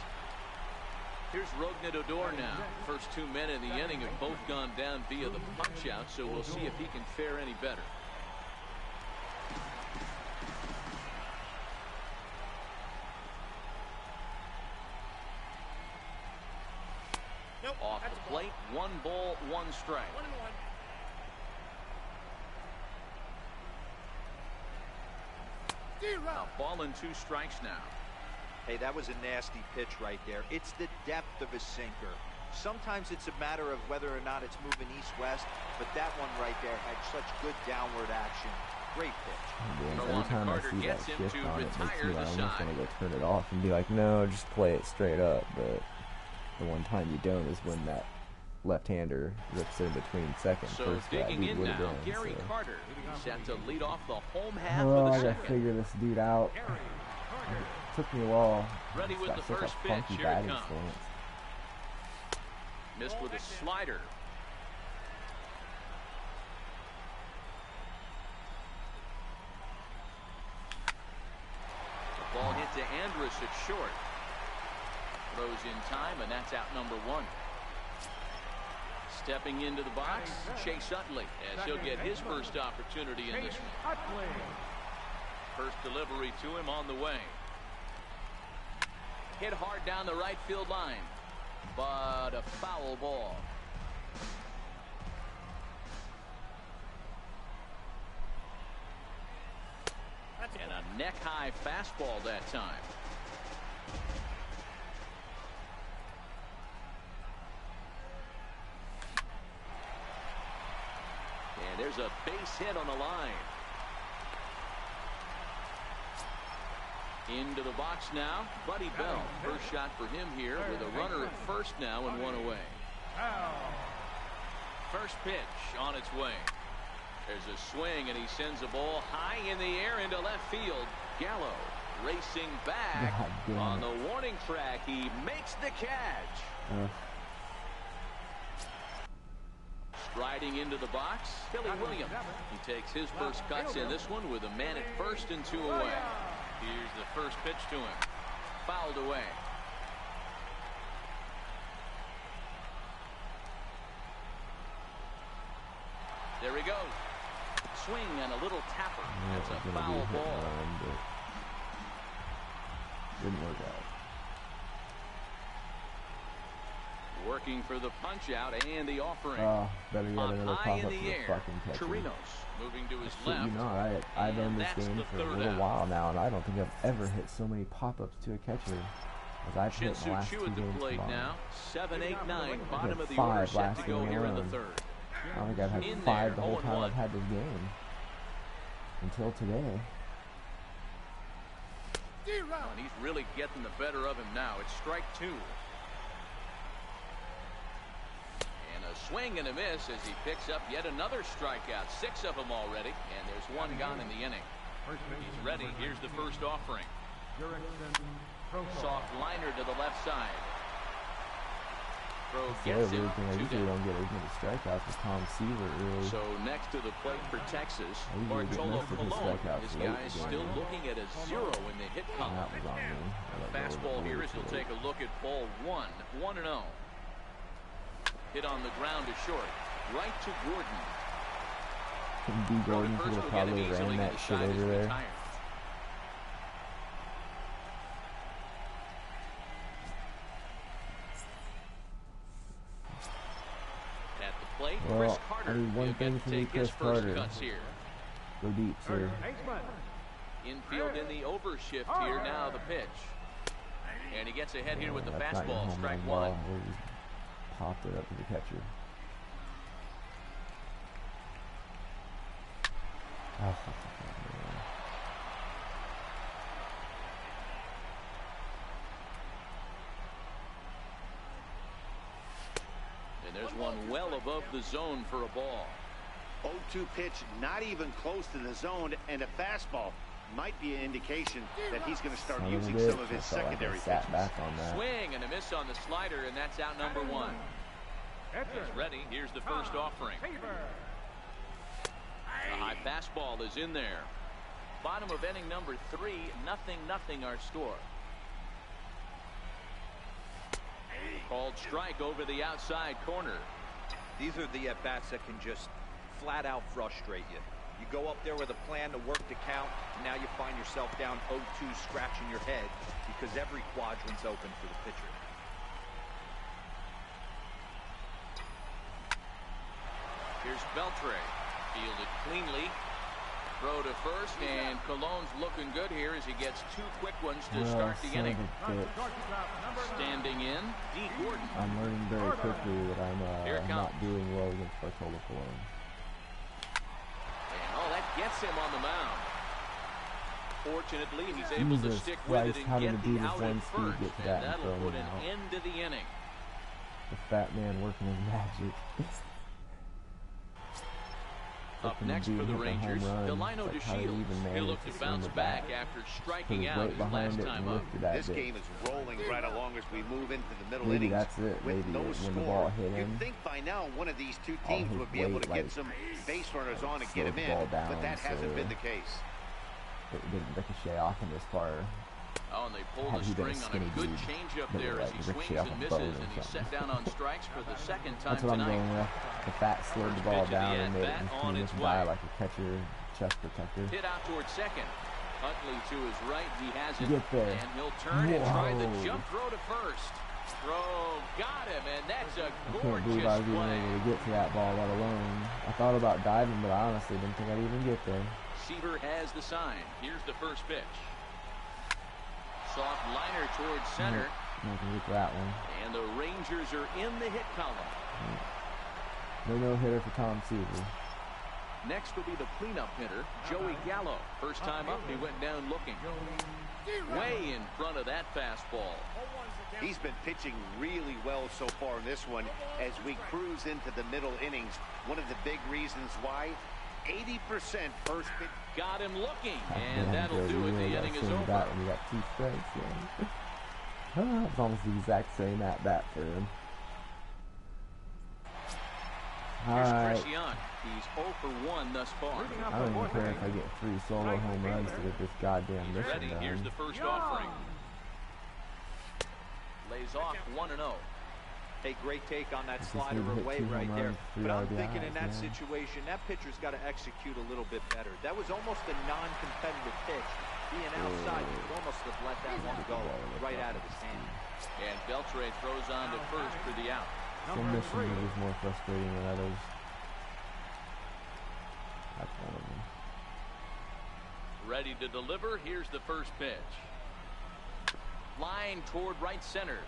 Here's Rognet Odor now. First 2 men in the inning have both gone down via the punch out, so we'll see if he can fare any better. Off the plate, 1 ball, 1 strike. A ball and 2 strikes now. Hey, that was a nasty pitch right there. It's the depth of a sinker. Sometimes it's a matter of whether or not it's moving east-west, but that one right there had such good downward action. Great pitch. Man, Rowan every time I Carter see that gets him shift to on it, makes retire me the almost side. want to go turn it off and be like, no, just play it straight up. But the one time you don't is when that left-hander rips in between second and So first. That digging dude in would have now, been. Gary So. Carter. He's set to lead off the home half Oh, of the I gotta second. figure this dude out. Took me a while. Ready He's with got the such first a pitch. funky Here it batting comes. stance. Missed with a slider. The ball hit to Andrus at short. Throws in time, and that's out number 1. Stepping into the box, Chase Utley, as he'll get his first opportunity in this one. First delivery to him on the way. Hit hard down the right field line, but a foul ball. And a neck-high fastball that time. And there's a base hit on the line. Into the box now, Buddy Bell. First shot for him here with a runner at first now and one away. First pitch on its way. There's a swing, and he sends a ball high in the air into left field. Gallo racing back on the warning track. He makes the catch. Striding into the box, Billy Williams. He takes his first cuts in this one with a man at first and two away. Here's the first pitch to him. Fouled away. There he goes. Swing and a little tapper. That's a foul ball. Didn't work out. Working for the punch out and the offering. Better get another high pop in up the to the air. fucking catcher. Chirinos moving to his Shit, left. you know, I've known this that's game the for a third little out. while now, and I don't think I've ever hit so many pop-ups to a catcher as I've hit in the Shin-Soo last Choo two at the games plate combined. now. 7, 8, 9. I've Bottom hit of the order 5 set last to go game here in the alone. third. I don't think I've had In 5 there, the whole time 0-1. I've had this game. Until today. And he's really getting the better of him now. It's strike 2. And a swing and a miss as he picks up yet another strikeout. 6 of them already. And there's one gone in the inning. He's ready. Here's the first offering. Soft liner to the left side. Throw That's gets the him weird thing. I 2 usually down. don't get as many strikeouts with Tom Seaver early. So next to the plate for Texas, I usually get Bartolo most of his Colon. strikeouts This late guy in is the still game. looking at a 0 in the hit And column. that was on me. I let go Fastball of it here way as he'll too late. take a look at ball 1, 1-0. Hit on the ground to short. Right to Gordon. And D. Gordon First could have will get him probably easily ran to that the shit side as over there. retired. At the plate, Chris Well, Carter. I need one He'll thing get to from you, take his Chris first Carter. cuts here. Go deep, sir. Infield in the overshift here now, the pitch. And he gets ahead here with the That's not your fastball, home strike run 1. ball. We just popped it up to the catcher. Oh, man. And there's one well above the zone for a ball. 0-2 pitch, not even close to the zone, and a fastball might be an indication that he's going to start Son of a using bitch. some of his I felt like I secondary sat pitches. back on that. Swing and a miss on the slider, and that's out number 1. He's ready. Here's the first offering. The high fastball is in there. Bottom of inning number 3, 0-0 our score. Called strike over the outside corner. These are the at-bats that can just flat out frustrate you. You go up there with a plan to work the count, and now you find yourself down 0-2 scratching your head because every quadrant's open for the pitcher. Here's Beltre. Fielded cleanly. Throw to first, and Colon's looking good here as he gets 2 quick ones to Well, start the son inning. of a bitch. Standing in, D. Gordon. I'm learning very quickly that Here it I'm comes. not doing well against Bartolo Colon. And that gets him on the mound. Fortunately, he's able to Jesus stick with Christ, it how and did get the the dude out with at one speed first, get to and that and that'll throw put him an out? end to the inning. The fat man working his magic. Up next for the Rangers, Delino DeShields. He'll look to bounce back after striking out his last time up. This game is rolling right along as we move into the middle Maybe innings. that's it. With Maybe no when score, the ball hit him, you'd think by now one of these two all teams his would be able to weight, get like, some base runners on and slowed get him the in, ball down, but that hasn't so been the case. it didn't ricochet off in this far. Oh, and they pulled Had the he been a string on a skinny good dude, changeup maybe there as like he ricochet swings off and a misses, bone or and he's set something. down on strikes for the second time That's what I'm tonight. going with. The fat slowed the ball pitch of the down and made it at-bat just on clean its this guy way. like a catcher chest protector. Hit out towards second. Utley to his right. He has it. Get there. And he'll turn and try the jump throw to first. Throw got him, and that's a I can't believe gorgeous I was even play. able to get to that ball, let alone. I thought about diving, but I honestly didn't think I'd even get there. Seaver has the sign. Here's the first pitch. Soft liner towards center. Not gonna get to that one. And the Rangers are in the hit column. No hitter for Tom Seaver. Next will be the cleanup hitter, Joey Gallo. First time up, he went down looking. Way in front of that fastball. He's been pitching really well so far in this one as we cruise into the middle innings. One of the big reasons why, 80% first pitch. Got him looking, and that'll do it. The inning is over. That when you got 2 strikes, yeah. It's almost the exact same at bat for him. Alright. Here's Chris Young. He's 0 for 1 thus far. I don't even care if I get 3 solo home runs to get this goddamn mission Ready. done. Here's the first offering. Lays off 1-0. Hey, great take on that Just slider need to hit away 2 right home there. runs, 3 But I'm RBIs, thinking in that man. situation, that pitcher's got to execute a little bit better. That was almost a non-competitive pitch. Being outside, he could almost have let that one go right out of his hand. And Beltre throws on to first for the out. Some missions are just more frustrating than others. That's one of them. Ready to deliver. Here's the first pitch. Line toward right center.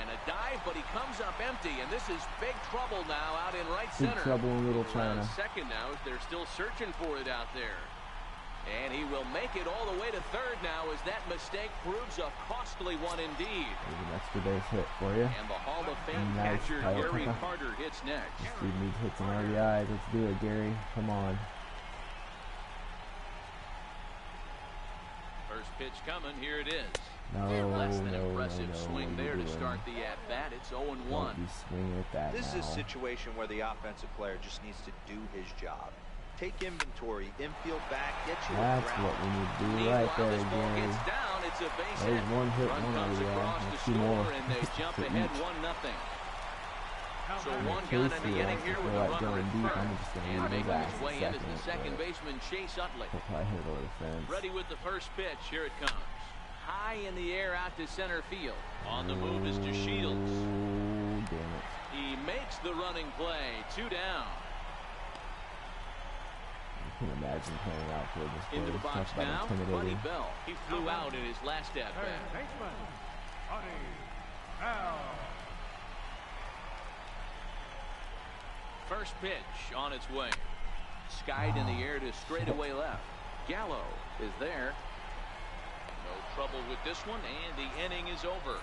And a dive, but he comes up empty. And this is big trouble now out in right Big center. trouble in Little China. Second now as they're still searching for it out there. And he will make it all the way to third now as that mistake proves a costly one indeed. There's an extra base hit for you. And the Hall of Fame Nice, catcher Kyle Gary Tucker. Carter hits next. This dude needs hits and RBIs. Let's do it, Gary. Come on. First pitch coming. Here it is. No, Less than no, impressive no, swing what are there you to doing? start the at-bat. It's 0-1. Don't be swinging at that This now. is a situation where the offensive player just needs to do his job. Take inventory, infield back, get you That's around. what we need to do Meanwhile, right there, this ball Gary. gets down. It's a base There's hit. one hit, Run one comes RBI. across Let's to see more. score, and they jump For ahead each. 1-0. So In one case gun in the we inning have here to with feel a like runner going at deep, first. I'm just going to And leave making his his ass way in in is the second but baseman, Chase Utley. he'll probably hit it over the fence. Ready with the first pitch. Here it comes. High in the air out to center field. On the move is to Shields. Oh, damn it. He makes the running play. 2 down. I can't imagine playing outfield this way. Into the box Talk about now, Buddy intimidating. Bell. He flew out in his last at Third bat. baseman, Buddy Bell. First pitch on its way. Skied in the air to straightaway left. Gallo is there. No trouble with this one, and the inning is over.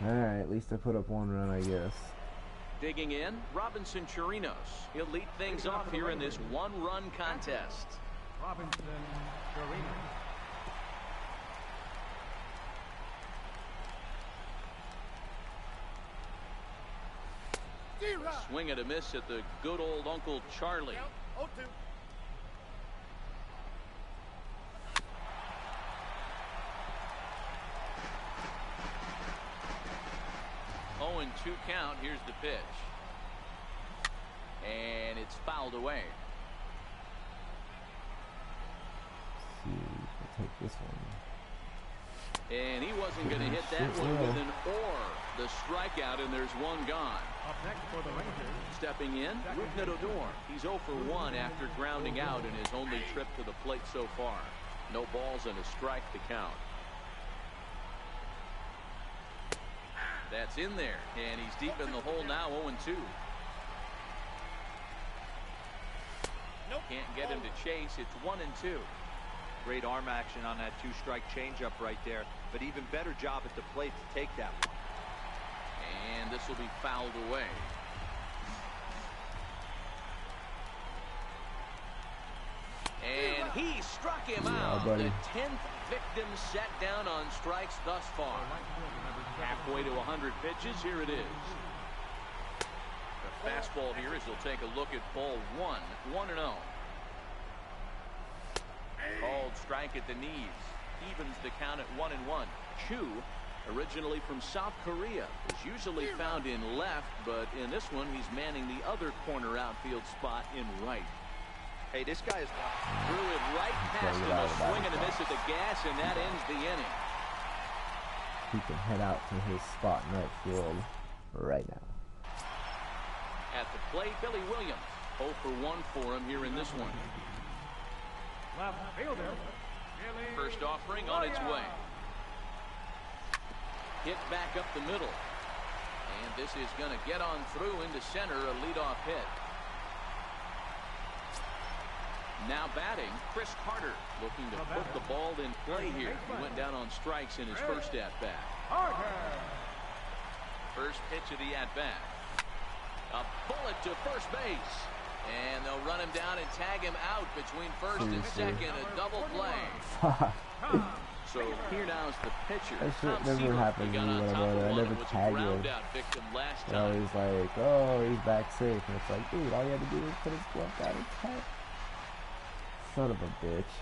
Alright, at least I put up 1 run, I guess. Digging in, Robinson Chirinos. He'll lead things off here in this 1-run contest. Robinson Chirinos. Swing and a miss at the good old Uncle Charlie. 0-2 count. Here's the pitch. And it's fouled away. Let's see, we'll take this one. And he wasn't going to hit that one with an or. The strikeout, and there's one gone. Up next for the Rangers. Stepping in, Rougned Odor. He's 0 for 1 after grounding out in his only trip to the plate so far. No balls and a strike to count. That's in there, and he's deep in the hole now, 0-2. Can't get him to chase. It's 1-2. Great arm action on that 2-strike changeup right there, but even better job at the plate to take that one. And this will be fouled away. And he struck him out. Buddy. The 10th victim set down on strikes thus far. Halfway to 100 pitches. Here it is. The fastball here as he'll take a look at ball 1. 1-0. Called strike at the knees. Evens the count at 1-1. Chu, originally from South Korea, is usually found in left, but in this one he's manning the other corner outfield spot in right. Hey, this guy is threw it right past him. A swing and a miss at the gas, and that ends the inning. He can head out to his spot in right field right now. At the plate, Billy Williams. 0 for 1 for him here in this one. Left fielder. First offering on its way. Hit back up the middle. And this is going to get on through into center, a leadoff hit. Now batting, Chris Carter, looking to put the ball in play here. He went down on strikes in his first at-bat. First pitch of the at-bat. A bullet to first base. And they'll run him down and tag him out between first and second. A double play. So here now's the pitcher. That shit never happened to me when I go there. I never tagged him. They're always like, oh, he's back safe. And it's like, dude, all you had to do was put his glove out and tag. Son of a bitch.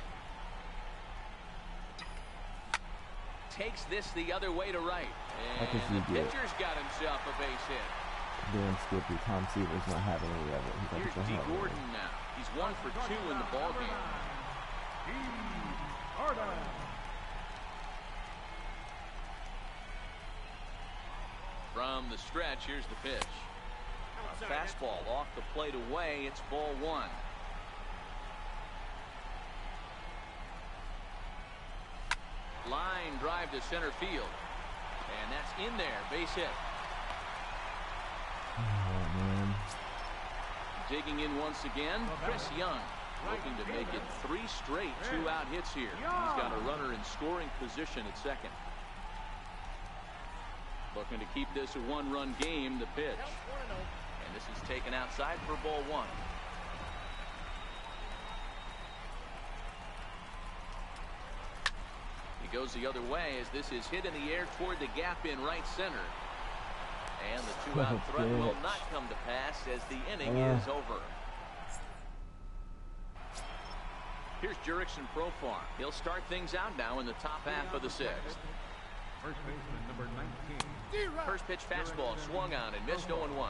Takes this the other way to right. And the pitcher's got himself a base hit. Damn Skippy. Tom Seaver's not having any of it. Here's D. Gordon now. He's 1 for 2 in the ballgame. From the stretch, here's the pitch. A fastball off the plate away. It's ball 1. Line drive to center field. And that's in there. Base hit. Oh, man. Digging in once again, Chris Young. Looking to make it 3 straight 2-out hits here. He's got a runner in scoring position at second. Looking to keep this a 1-run game, the pitch. And this is taken outside for ball 1. He goes the other way as this is hit in the air toward the gap in right center. And the 2-out threat will not come to pass as the inning is over. Here's Jurickson Profar. He'll start things out now in the top half of the 6th. First baseman, number 19. First pitch fastball swung on and missed 0-1.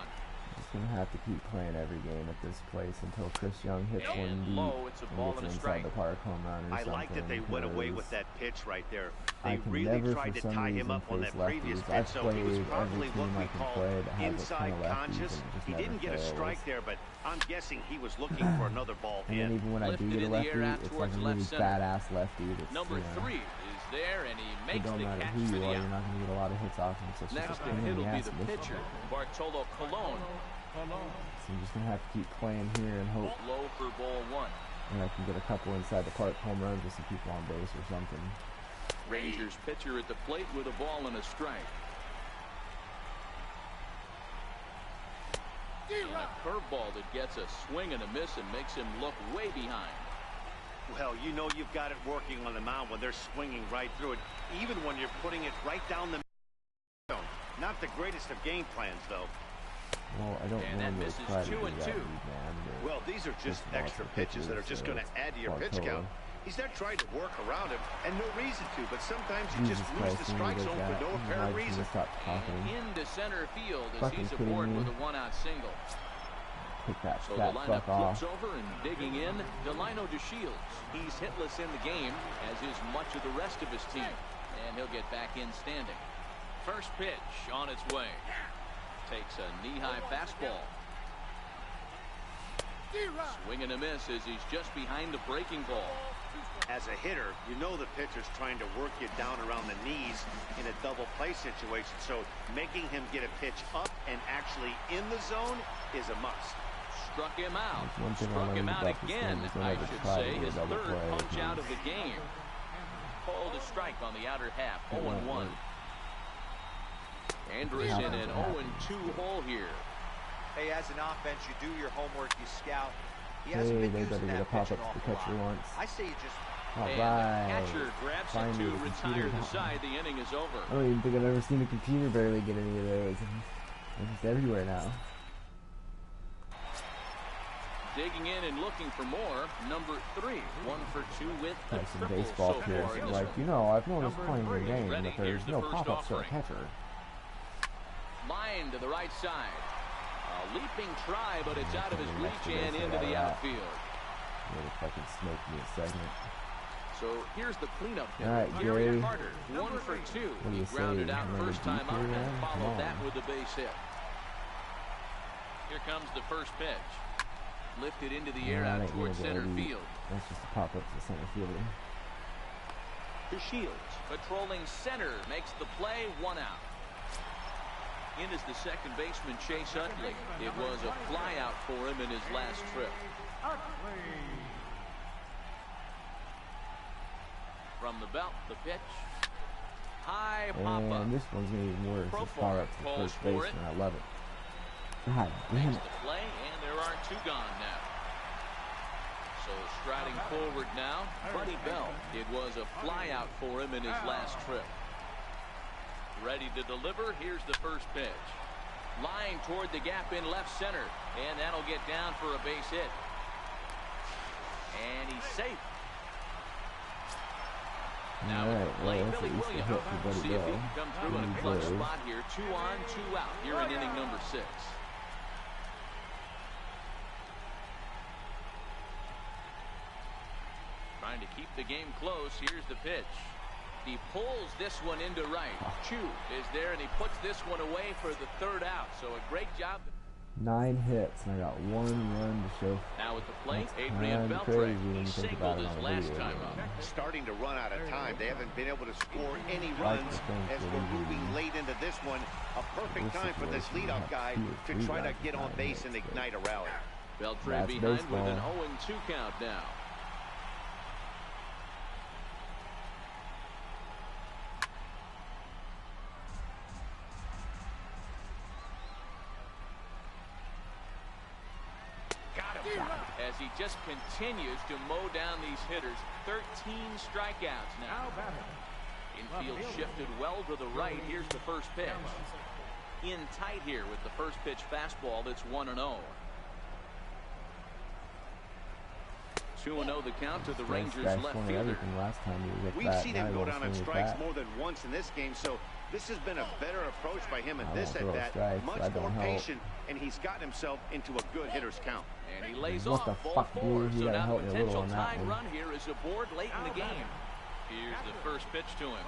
Just gonna have to keep playing every game at this place until Chris Young hits one deep low, it's a ball and a strike. inside the park home run or something. I like that they went away with that pitch right there. They I can really never tried for to some tie reason him up on face that previous lefties. pitch, I've so he was played probably every what team we I can call play that has a ton inside of lefties conscious. and it just He never didn't get a fails. strike there, but I'm guessing he was looking for another ball And then in. even when I do get a lefty, it's like a really badass lefty. That's, Number 3 is there, and he it makes don't the matter catch who for you the are, you're out. not going to get a lot of hits off him. So it's Next just a to pain in hit will the be ass the in this pitcher, one. Bartolo Colon. So I'm just going to have to keep playing here and hope Low for ball 1. and I can get a couple inside the park home runs with some people on base or something. Rangers pitcher at the plate with a ball and a strike. And a curveball that gets a swing and a miss and makes him look way behind. Well, you know you've got it working on the mound when they're swinging right through it, even when you're putting it right down the middle. Not the greatest of game plans, though. Well, I don't normally try to do that, man. Well, these are just extra pitches that are just going to add to your pitch count. He's not trying to work around him, and no reason to, but sometimes you just lose the strike zone for no apparent reason. Into center field as he's aboard with a 1-out single. Pick that So the lineup flips over and digging in, Delino DeShields. He's hitless in the game, as is much of the rest of his team. And he'll get back in standing. First pitch on its way. Takes a knee-high fastball. Swing and a miss as he's just behind the breaking ball. As a hitter, you know the pitcher's trying to work you down around the knees in a double play situation. So making him get a pitch up and actually in the zone is a must. Struck him out. Struck him out again, I should say. His 3rd punch out of the game. Called a strike on the outer half. 0-1. Andrus in an 0-2 hole here. Hey, as an offense, you do your homework, you scout. He Hey, hasn't been they better using get a that pitch pop-up an to the awful catcher lot. once. I say you just And the catcher grabs it to retire the side. The inning is over. I don't even think I've ever seen a computer barely get any of those. They're just everywhere now. Digging in and looking for more. Number 3, 1 for 2 with the Like some triple baseball so players far in are this like, one. you know, I've noticed Number playing the 3 game ready. that there's Here's the no first pop-ups for a offering. catcher. Line to the right side. A leaping try, but it's out of his reach and into the outfield. Really fucking smoked me a second. So here's the cleanup. All right, Gary Gary. Carter, 1 for 2. What do He you grounded say? out Another first time deeper up and round? Come followed on. that with a base hit. Here comes the first pitch. Lifted into the air That out ain't towards gonna center go deep. field. That's just a pop up to center fielder. To Shields, patrolling center, makes the play, 1 out. In is the second baseman, Chase Utley. It was a fly out for him in his last trip. From the belt, the pitch. High pop-up. And this one's gonna be even worse. It's far up to the Calls first for baseman. it. I love it. God damn Makes it. the play, and there are 2 gone now. So striding forward now, Buddy Bell. It was a fly out for him in his last trip. Ready to deliver. Here's the first pitch. Lying toward the gap in left center, and that'll get down for a base hit. And he's safe. Now All at right, the well, plate, that's Billy at least a Williams. hit for Buddy See if he Bell. can come through in a He clutch does. spot here. 2 on, 2 out here in inning number 6. Trying to keep the game close. Here's the pitch. He pulls this one into right. Chu is there, and he puts this one away for the 3rd out. So a great job. 9 hits, and I got 1 run to show. Now at the plate, That's Adrian kinda Beltre. crazy when He you think singled about it his on a last video time game. up. Starting to run out of time. They haven't been able to score any Like runs the thing as for we're the moving lead. late into this one. A perfect This time for this situation, leadoff you guy have 2 or to 3 try to guys get with on 9 base hits, and but ignite a rally. Beltre That's behind with an baseball. 0-2 count now. As he just continues to mow down these hitters. 13 strikeouts now. Infield shifted well to the right. Here's the first pitch. In tight here with the first pitch fastball. That's 1-0. 2-0 the count to the Rangers left fielder. Everything last time he was at We've bat. seen Now him he go wants down to on swing at strikes bat. more than once in this game, so this has been a better approach by him in I this won't throw at-bat. strikes, Much that more don't help. patient, and he's gotten himself into a good hitter's count. And he lays What off the ball fuck, 4. dude? You So gotta now help the me a little potential on that tying one. run here is aboard late in the game. Here's the first pitch to him.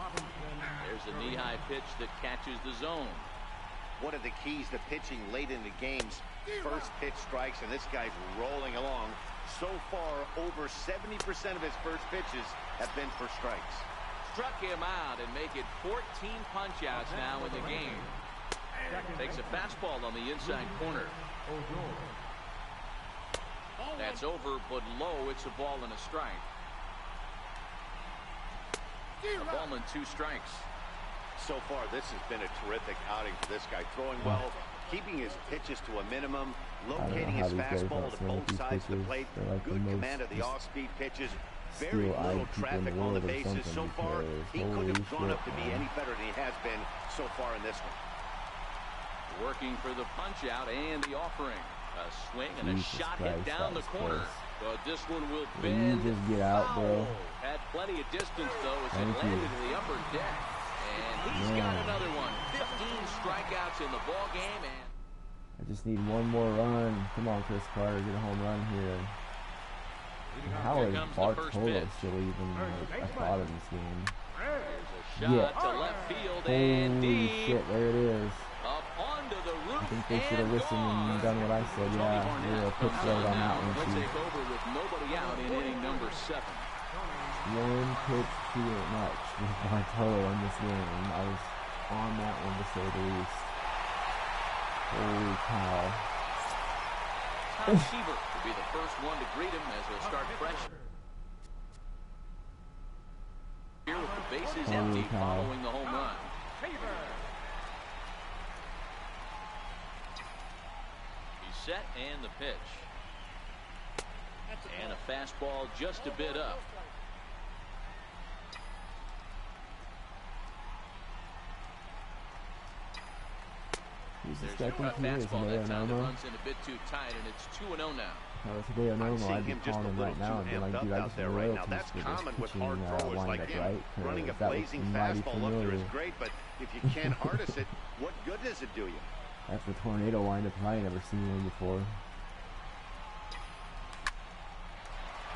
There's a knee-high pitch that catches the zone. One of the keys to pitching late in the games, first pitch strikes, and this guy's rolling along. So far, over 70% of his first pitches have been for strikes. Struck him out and make it 14 punch-outs now in the game. Takes a fastball on the inside corner. That's over, but low. It's a ball and a strike. A ball and 2 strikes. So far, this has been a terrific outing for this guy. Throwing well, keeping his pitches to a minimum, locating his fastball to both sides of the plate, good command of the off-speed pitches, very little traffic on the bases. So far, he couldn't have gone up to be any better than he has been so far in this one. Working for the punch-out and the offering. A swing and a Jesus shot Christ, hit down the that was corner. close. But this one will Will you bend. just get out, bro? Foul. Had plenty of distance, though, as Thank it you. landed in the upper deck. And he's got another one. 15 strikeouts in the ball game. And I just need 1 more run. Come on, Chris Carter, get a home run here. How Here is comes the first Bartolo pitch. still even like, a thought in this game? shot Yeah. to left field and Holy deep. shit, there it is. Up onto the roof. I think they should have listened and done what I said. Yeah, we were a pitch load on that one, We'll too. take over with nobody out in inning number 7. 1 pitch too much with Bartolo in this game. I was on that one to say the least. Holy cow. Tom Seaver will be the first one to greet him as he'll start fresh. Here with the bases empty following the home run. He's set and the pitch. And a fastball just a bit up. Who's There's the second a here? Is it fastball that time that Leonomo? runs in a bit too tight, and it's 2-0 now. No, it's Leonomo. seeing I'd be him just calling a him little right now and too be like, amped dude, up I out just there need right now. royalties That's for this common with pitching hard throwers lineup, like him. right? Running a That looks blazing mighty fastball up there familiar. is great, but if you can't harness it, what good does it do you? That's the tornado windup. I ain't never seen one before.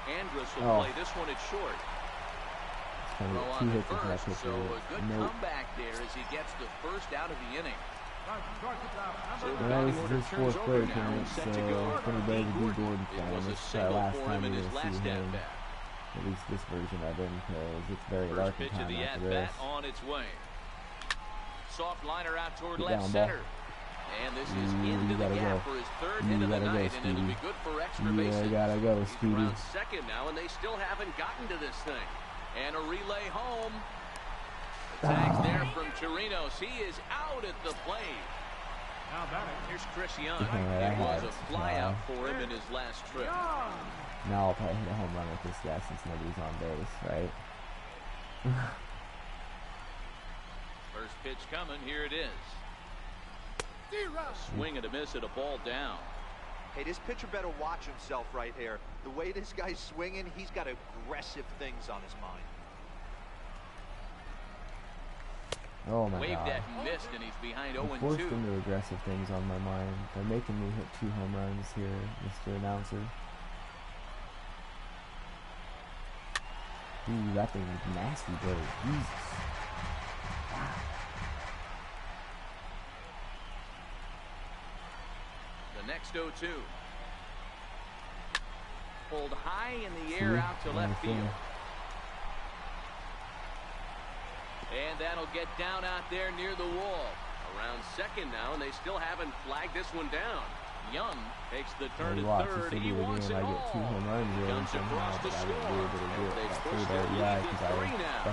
Andrus will play this one at short. Throw on the first, so a good comeback there as he gets the first out of the inning. So the batting order turns over now and set to go. It was a single for him in his last at-bat. At least this version of him, because it's very First pitch of the at-bat on its way. Soft liner out toward left center. And this is into the gap for his third hit of the night, and it'll be good for extra bases. You gotta go, He's around second now, and they still haven't gotten to this thing. And a relay home. The tag's there from Chirinos. He is out at the plate. Here's Chris Young. It was a flyout for him in his last trip. Now I'll probably hit a home run with this guy since nobody's on base, right? First pitch coming. Here it is. A swing and a miss at a ball down. Hey, this pitcher better watch himself right here. The way this guy's swinging, he's got aggressive things on his mind. Oh my Waved God. that and missed, and he's behind 0-2. Forced into aggressive things on my mind. They're making me hit 2 home runs here, Mr. Announcer. Ooh, that thing is nasty, bro. Jesus. Wow. The next 0-2. Pulled high in the air out to left field. And that'll get down out there near the wall. Around second now, and they still haven't flagged this one down. Young takes the turn to third. He wants it all. Comes across the score. They've pushed their lead to 3 now.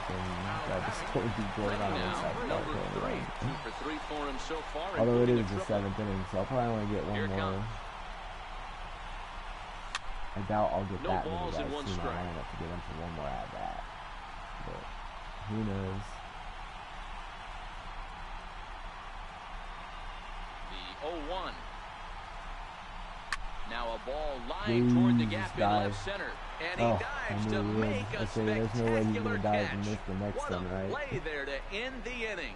Number 3. 2 for 3 for him so far. Although it is the 7th inning, so I'll probably only get one more. I doubt I'll get that many guys through my lineup to get him for one more at bat. But who knows? The 0-1. Now a ball lined toward the gap in left center. And he dives to make a spectacular catch. What a play there to end the inning.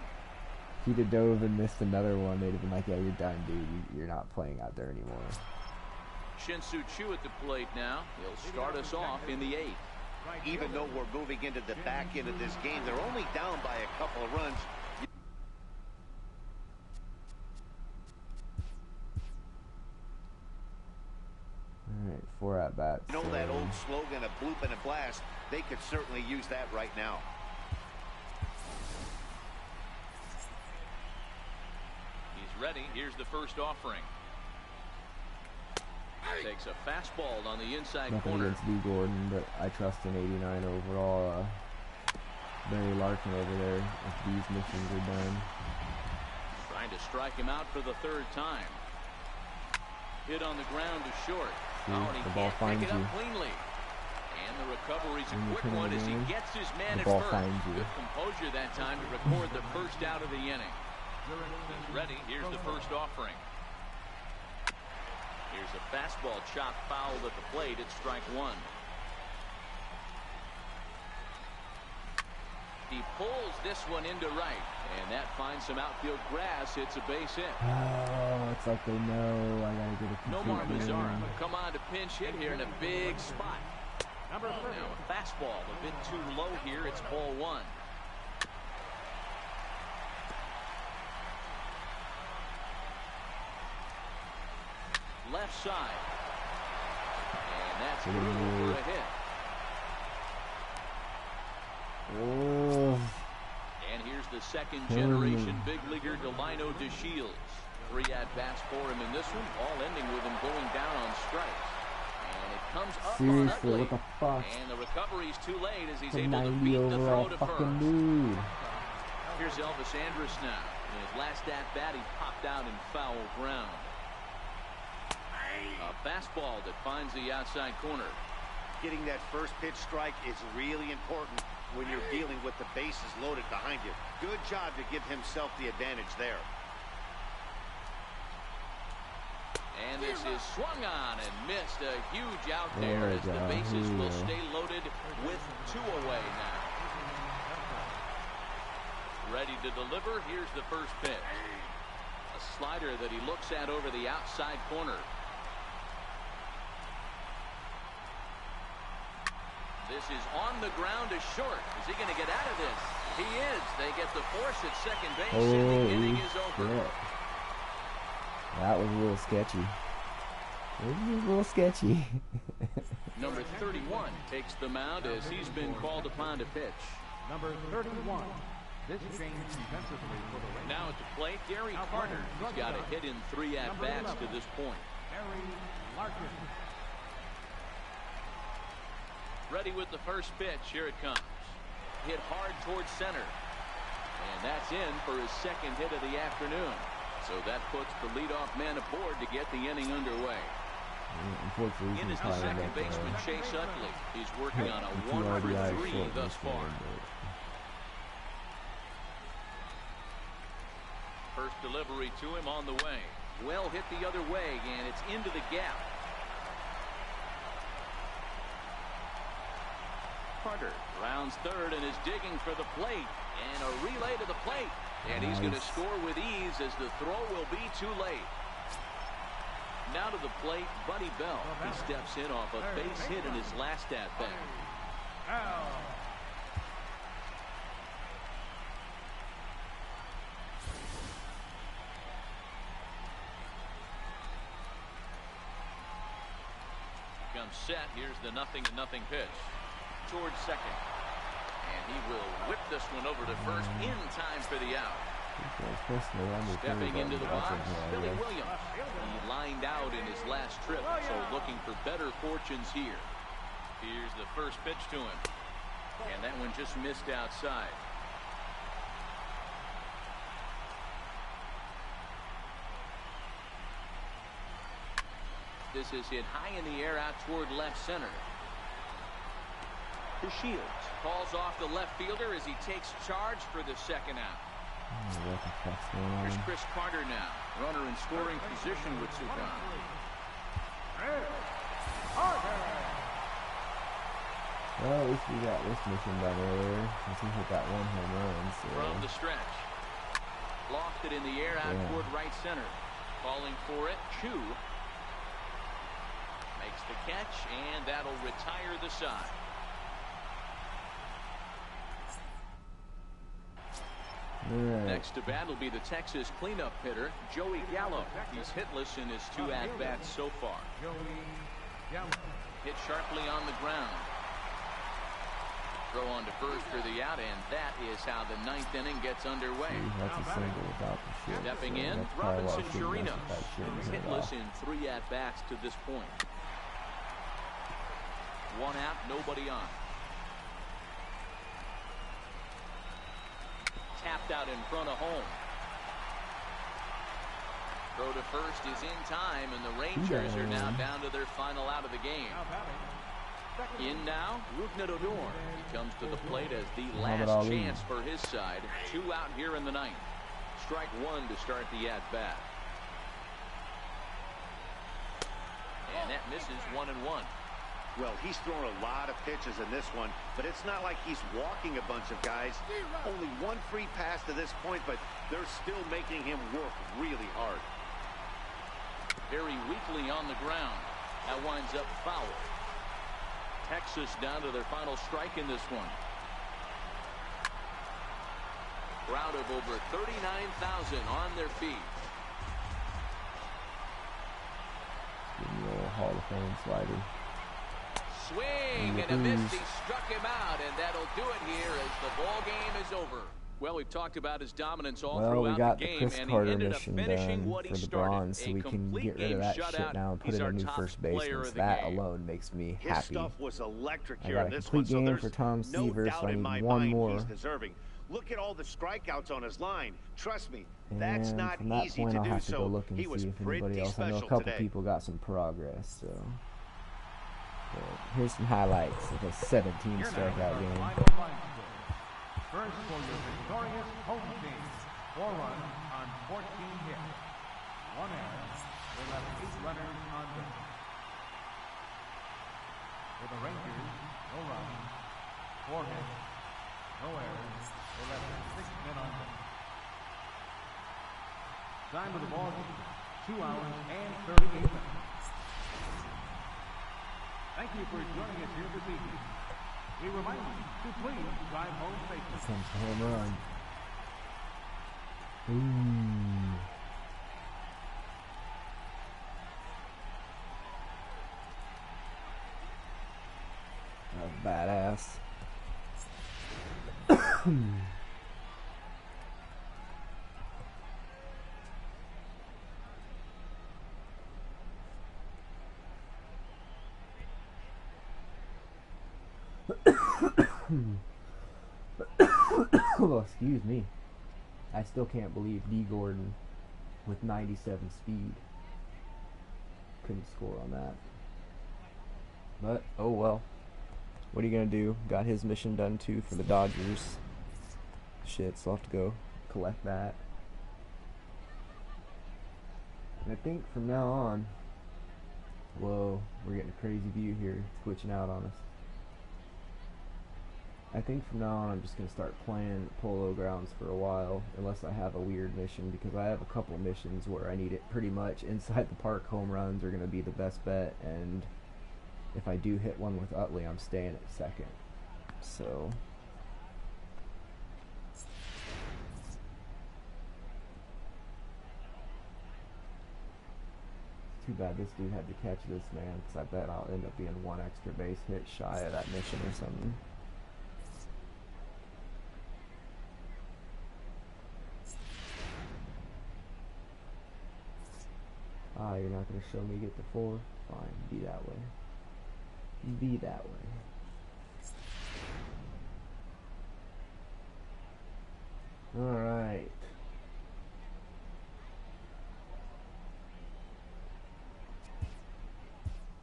If he'd have dove and missed another one, they'd have been like, yeah, you're done, dude. You're not playing out there anymore. Shin-Soo Choo at the plate now. He'll start us off in the 8th. Even though we're moving into the back end of this game, they're only down by a couple of runs. Alright, 4 at-bats. You know that old slogan, a bloop and a blast? They could certainly use that right now. He's ready. Here's the first offering. Takes a fastball on the inside Nothing corner. against D. Gordon, but I trust an 89 overall. Barry Larkin over there if these missions are done. Trying to strike him out for the 3rd time. Hit on the ground to short. See, and he the ball can't pick finds it up you. cleanly. And the recovery's a When you quick pin one it as he in, gets his man the at ball first. finds you. Good composure that time to record the first out of the inning. He's ready. Here's the first offering. Here's a fastball chopped foul at the plate. It's strike 1. He pulls this one into right, and that finds some outfield grass. It's a base hit. Oh, it's like they know I gotta get a complete Nomar game. Mazara come on to pinch hit here in a big spot. Now a fastball a bit too low here. It's ball 1. Left side. And that's through for a hit. Oh. And here's the second generation big leaguer Delino DeShields. 3 at-bats for him in this one, all ending with him going down on strikes. And it comes up on ugly. What the fuck? And the recovery's too late as he's It's a able to 90 beat the overall throw to fucking first. dude. Here's Elvis Andrus now. In his last at-bat, he popped out in foul ground. A fastball that finds the outside corner. Getting that first pitch strike is really important when you're dealing with the bases loaded behind you. Good job to give himself the advantage there. And this is swung on and missed. A huge out there as the bases will stay loaded with 2 away now. Ready to deliver. Here's the first pitch. A slider that he looks at over the outside corner. This is on the ground to short. Is he going to get out of this? He is. They get the force at second base, and the inning is over. Shit. That was a little sketchy. It was a little sketchy. Number 31 takes the mound as he's been called upon to pitch. Number 31. This change defensively for the Rangers. Now at the plate, Gary Carter has got a hit in 3 at-bats to this point. Gary Larkin. Ready with the first pitch. Here it comes. Hit hard towards center. And that's in for his second hit of the afternoon. So that puts the leadoff man aboard to get the inning underway. Unfortunately, in is the second baseman, Chase Utley. He's working on a 1-for-3 thus far. First delivery to him on the way. Well hit the other way, and it's into the gap. Carter rounds third and is digging for the plate. And a relay to the plate. And he's going to score with ease as the throw will be too late. Now to the plate, Buddy Bell. He steps in off a base hit in his last at-bat. Comes set. Here's the 0-0 pitch. Towards second. And he will whip this one over to first in time for the out. Stepping into the box, Billy Williams. He lined out in his last trip, so looking for better fortunes here. Here's the first pitch to him. And that one just missed outside. This is hit high in the air out toward left center. To Shields. Calls off the left fielder as he takes charge for the second out. Here's Chris Carter now. Runner in scoring position with Sukan. Well, at least we got this mission done earlier since he hit that 1 home run. So. From the stretch. Lofted in the air out toward right center. Calling for it. Chu. Makes the catch, and that'll retire the side. Right. Next to bat will be the Texas cleanup hitter, Joey Gallo. He's hitless in his 2 at-bats so far. Hit sharply on the ground. Throw on to first for the out, and that is how the 9th inning gets underway. That's a single without the shield. Stepping in, Robinson Chirinos. He's hitless in 3 at-bats to this point. 1 out, nobody on. Tapped out in front of home. Throw to first is in time, and the Rangers are now down to their final out of the game. In now, Rougned Odor. He comes to the plate as the last chance for his side. 2 out here in the 9th. Strike 1 to start the at-bat. And that misses 1-1. Well, he's thrown a lot of pitches in this one, but it's not like he's walking a bunch of guys. Only 1 free pass to this point, but they're still making him work really hard. Very weakly on the ground. That winds up foul. Texas down to their final strike in this one. Crowd of over 39,000 on their feet. Give me a little Hall of Fame slider. Swing and a miss. He struck him out, and that'll do it here as the ball game is over. Well, we've talked about his dominance all throughout the game, and he ended up finishing what he started. So we can get rid of that shit now and put in a new first baseman. That alone makes me happy. His stuff was electric here in this one, so there's no doubt in my mind he's deserving. Look at all the strikeouts on his line. Trust me, that's not from that easy point, to I'll do. have to go So look and he was see if anybody else. I know a couple people got some progress. So here's some highlights of a 17 strikeout game. First for your victorious home team. 4 runs on 14 hits. 1 error. They left 8 runners on base. For the Rangers, no runs, 4 hits, no errors. They left 6 men on base. Time of the ball game, 2 hours and 38 minutes. Thank you for joining us here this evening. We remind you to please drive home safely. Comes the home run. Ooh. Badass. Oh, excuse me. I still can't believe D. Gordon with 97 speed couldn't score on that. But, oh well. What are you gonna do? Got his mission done too for the Dodgers. Shit, so I'll have to go collect that. And I think from now on, whoa, we're getting a crazy view here. It's glitching out on us. I think from now on I'm just going to start playing Polo Grounds for a while, unless I have a weird mission, because I have a couple missions where I need it pretty much inside the park. Home runs are going to be the best bet, and if I do hit one with Utley, I'm staying at second. So too bad this dude had to catch this, man, because I bet I'll end up being one extra base hit shy of that mission or something. Ah, you're not going to show me get to 4? Fine, be that way. Be that way. Alright.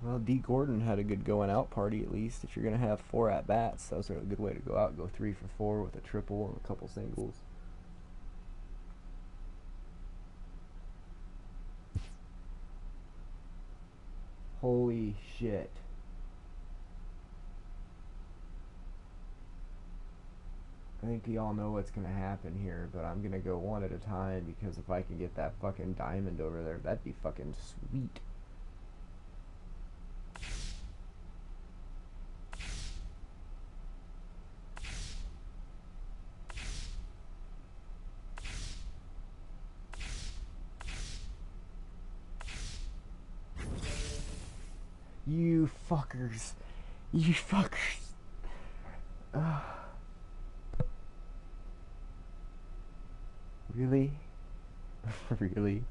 Well, D. Gordon had a good going out party, at least. If you're going to have 4 at-bats, that was a good way to go out. Go 3 for 4 with a triple and a couple singles. Holy shit. I think you all know what's going to happen here, but I'm going to go one at a time, because if I can get that fucking diamond over there, that'd be fucking sweet. You fuckers. You fuckers. Really? Really?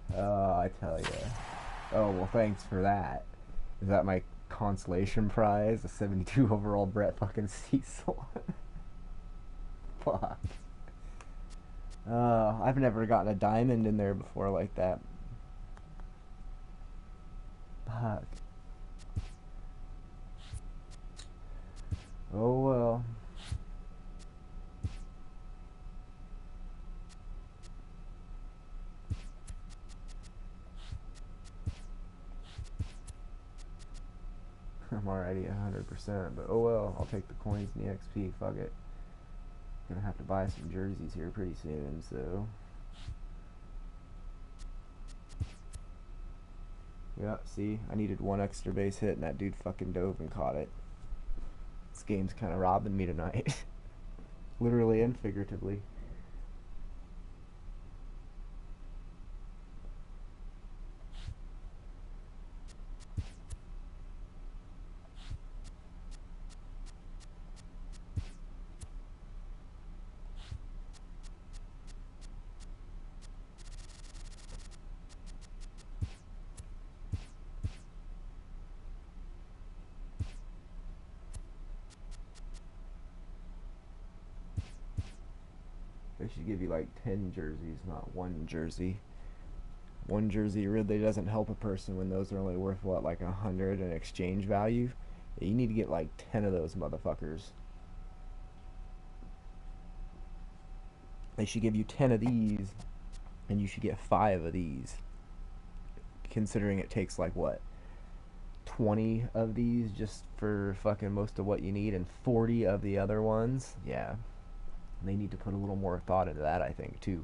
I tell ya. Oh, well, thanks for that. Is that my consolation prize? A 72 overall Brett fucking Cecil? Fuck. I've never gotten a diamond in there before like that. Fuck. Oh well. I'm already 100%, but oh well. I'll take the coins and the XP. Fuck it. Gonna have to buy some jerseys here pretty soon, so. Yeah, see, I needed one extra base hit, and that dude fucking dove and caught it. This game's kind of robbing me tonight. Literally and figuratively. They should give you like 10 jerseys, not one jersey. One jersey really doesn't help a person when those are only worth, what, like 100 in exchange value? Yeah, you need to get like 10 of those motherfuckers. They should give you 10 of these, and you should get 5 of these. Considering it takes like, what, 20 of these just for fucking most of what you need, and 40 of the other ones? Yeah. They need to put a little more thought into that, I think, too.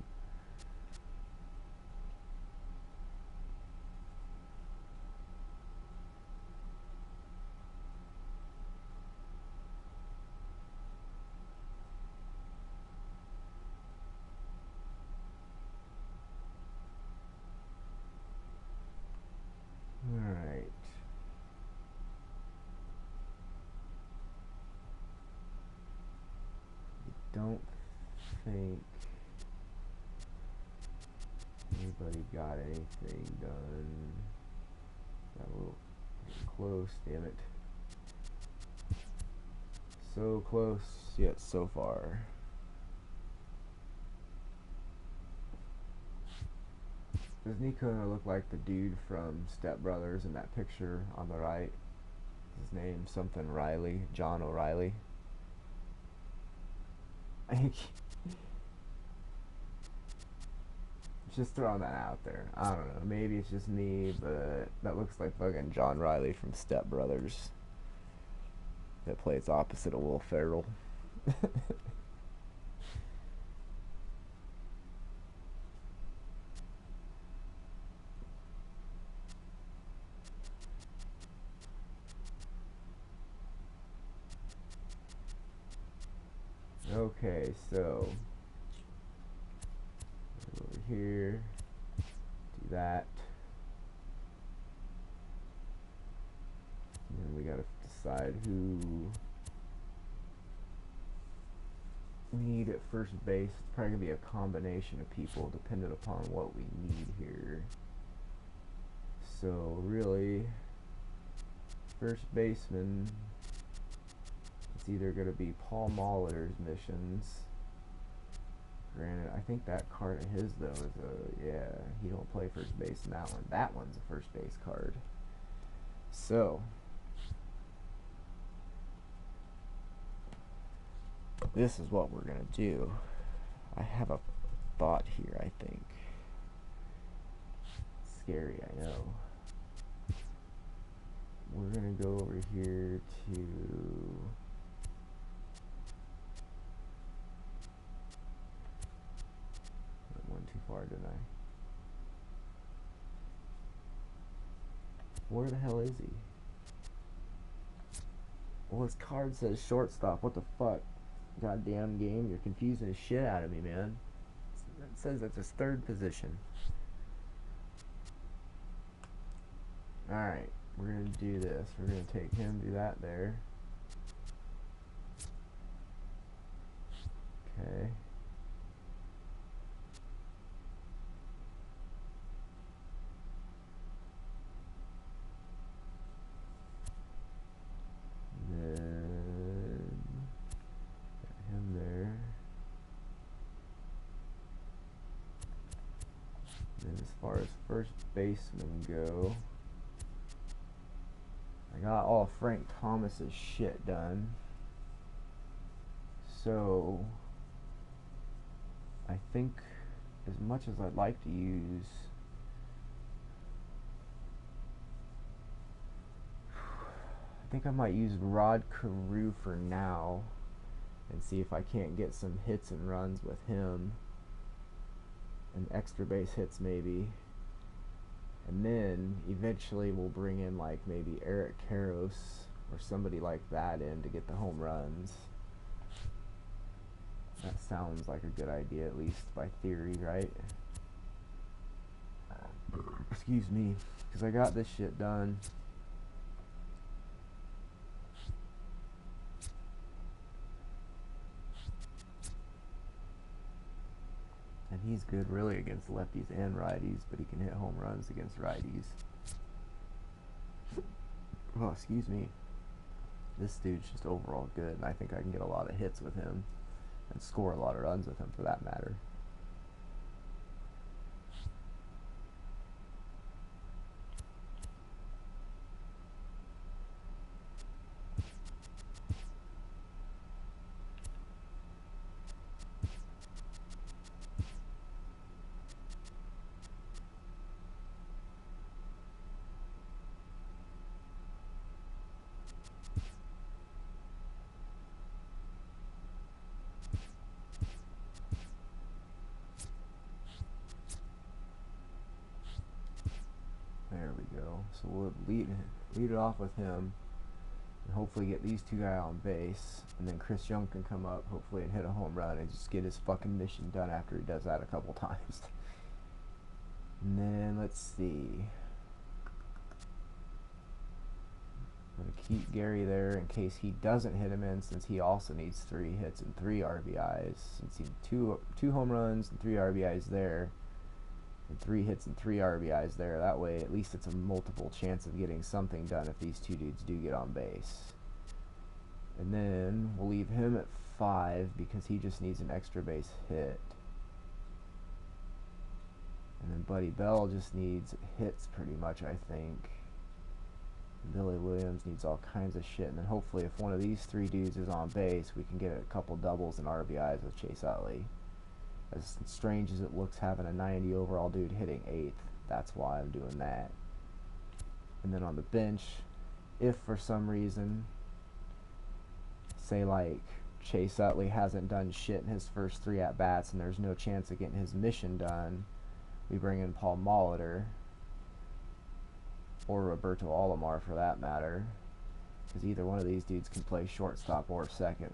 don't think anybody got anything done. Got a little close, damn it. So close, yet so far. Doesn't he kind of look like the dude from Step Brothers in that picture on the right? His name something Riley, John O'Reilly. I think just throwing that out there. I don't know. Maybe it's just me, but that looks like fucking John Riley from Step Brothers. That plays opposite of Will Ferrell. Okay, so over here, do that. And then we gotta decide who we need at first base. It's probably gonna be a combination of people depending upon what we need here. So really, first baseman, it's either gonna be Paul Molitor's missions. Granted, I think that card of his though is a, yeah, he don't play first base in that one. That one's a first base card. So this is what we're gonna do. I have a thought here, I think. Scary, I know. We're gonna go over here to went too far, didn't I? Where the hell is he? Well, his card says shortstop. What the fuck? Goddamn game, you're confusing the shit out of me, man. It says that's his third position. Alright, we're gonna do this. We're gonna take him, do that there. Okay. As far as first baseman go, I got all Frank Thomas's shit done. So I think as much as I'd like to use I think I might use Rod Carew for now and see if I can't get some hits and runs with him. And extra base hits maybe, and then eventually we'll bring in like maybe Eric Karros or somebody like that in to get the home runs. That sounds like a good idea, at least by theory, right? Excuse me, because I got this shit done. And he's good really against lefties and righties, but he can hit home runs against righties. Oh, excuse me. This dude's just overall good, and I think I can get a lot of hits with him and score a lot of runs with him for that matter. There we go. So we'll lead it off with him, and hopefully get these two guys on base, and then Chris Young can come up hopefully and hit a home run and just get his fucking mission done after he does that a couple times. And then let's see. I'm going to keep Gary there in case he doesn't hit him in, since he also needs 3 hits and 3 RBIs. Since he two home runs and 3 RBIs there, and 3 hits and 3 RBIs there. That way, at least it's a multiple chance of getting something done if these two dudes do get on base. And then we'll leave him at 5 because he just needs an extra base hit. And then Buddy Bell just needs hits pretty much, I think. Billy Williams needs all kinds of shit. And then hopefully if one of these 3 dudes is on base, we can get a couple doubles and RBIs with Chase Utley. As strange as it looks having a 90 overall dude hitting 8th, that's why I'm doing that. And then on the bench, if for some reason, say like Chase Utley hasn't done shit in his first 3 at-bats and there's no chance of getting his mission done, we bring in Paul Molitor, or Roberto Alomar for that matter, because either one of these dudes can play shortstop or second.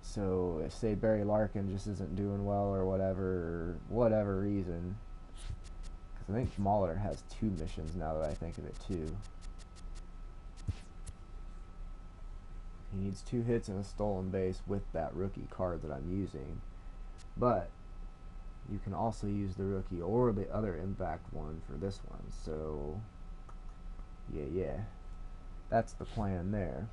So if say Barry Larkin just isn't doing well or whatever reason, because I think Molitor has 2 missions now that I think of it too. He needs 2 hits and a stolen base with that rookie card that I'm using, but you can also use the rookie or the other impact one for this one. So yeah, that's the plan there.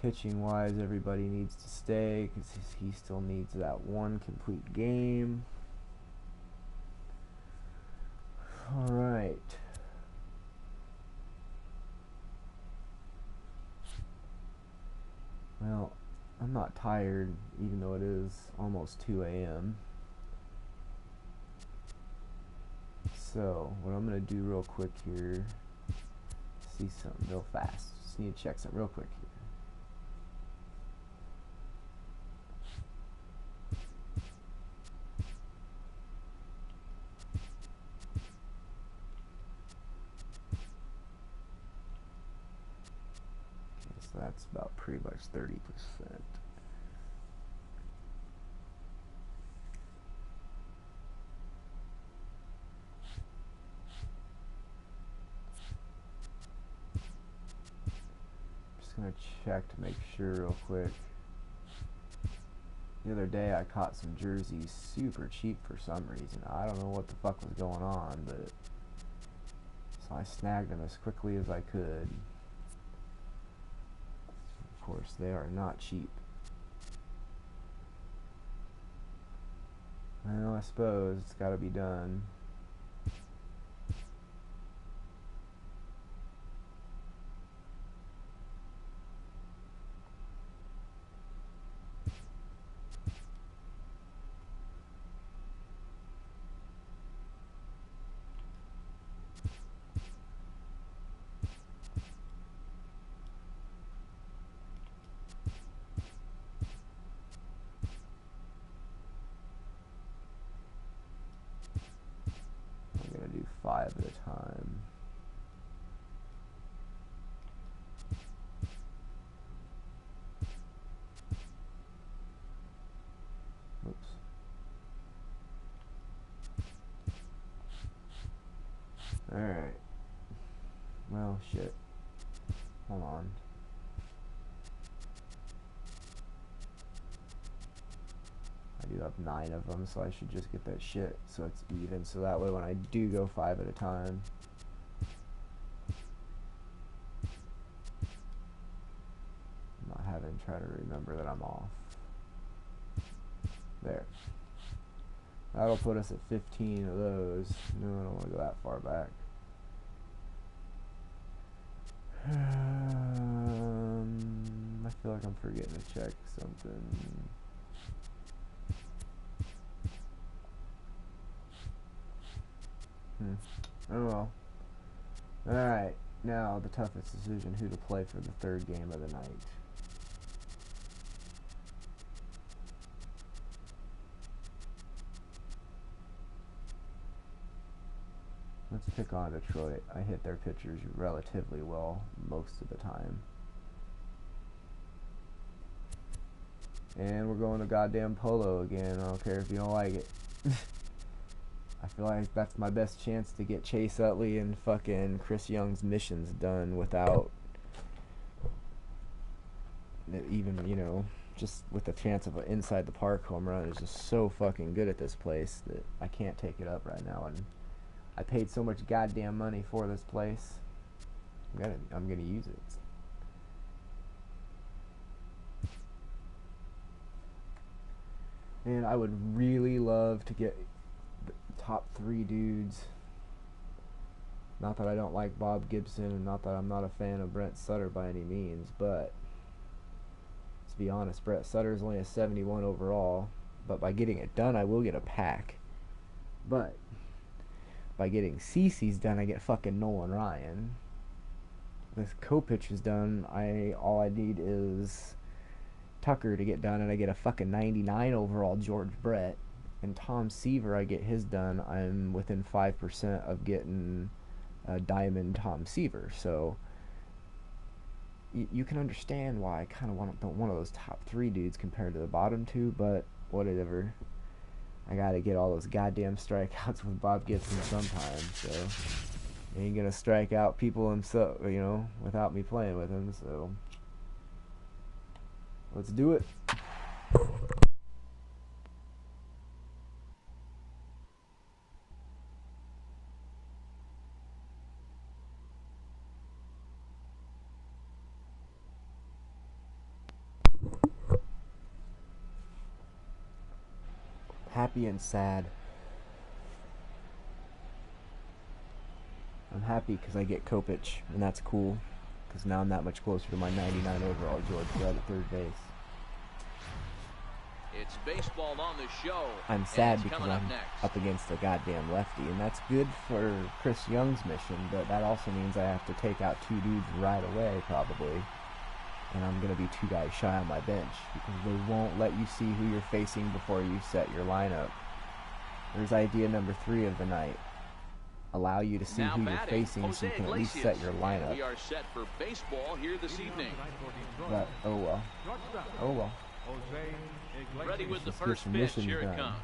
Pitching wise, everybody needs to stay because he still needs that 1 complete game. Alright. Well, I'm not tired, even though it is almost 2 a.m. So, what I'm going to do real quick here, see something real fast. Just need to check something real quick here. Okay, so that's about pretty much 30%. Gonna check to make sure real quick. The other day I caught some jerseys super cheap for some reason. I don't know what the fuck was going on, but so I snagged them as quickly as I could. Of course, they are not cheap. Well, I suppose it's got to be done. I'm going to do 5 at a time. Oops. Alright. Well, shit. Hold on. I do have 9 of them, so I should just get that shit so it's even, so that way when I do go 5 at a time, I'm not having to try to remember that I'm off. There. That'll put us at 15 of those. No, I don't want to go that far back. I feel like I'm forgetting to check something. Oh well. Alright, now the toughest decision, who to play for the 3rd game of the night. Let's pick on Detroit. I hit their pitchers relatively well most of the time. And we're going to goddamn Polo again. I don't care if you don't like it. I feel like that's my best chance to get Chase Utley and fucking Chris Young's missions done without even, you know, just with the chance of an inside the park home run. Is just so fucking good at this place that I can't take it up right now. And I paid so much goddamn money for this place. I'm gonna use it. And I would really love to get the top 3 dudes. Not that I don't like Bob Gibson, and not that I'm not a fan of Brent Sutter by any means, but let's be honest, Brent Sutter is only a 71 overall, but by getting it done, I will get a pack. But by getting CC's done, I get fucking Nolan Ryan. This co-pitch is done, all I need is Tucker to get done, and I get a fucking 99 overall George Brett. And Tom Seaver, I get his done, I'm within 5% of getting a Diamond Tom Seaver. So you can understand why I kind of want one of those top 3 dudes compared to the bottom 2, but whatever. I gotta get all those goddamn strikeouts with Bob Gibson sometime, so he ain't gonna strike out people himself, you know, without me playing with him, so let's do it. Happy and sad. I'm happy because I get Kopech, and that's cool, because now I'm that much closer to my 99 overall George Brett at third base. It's baseball on the show. I'm sad because I'm up against a goddamn lefty, and that's good for Chris Young's mission, but that also means I have to take out 2 dudes right away, probably. And I'm going to be 2 guys shy on my bench, because they won't let you see who you're facing before you set your lineup. There's idea number 3 of the night. Allow you to see who you're facing so you can at least set your lineup. We are set for baseball here this evening. But, oh well. Oh well. Ready with the first pitch. Here it comes.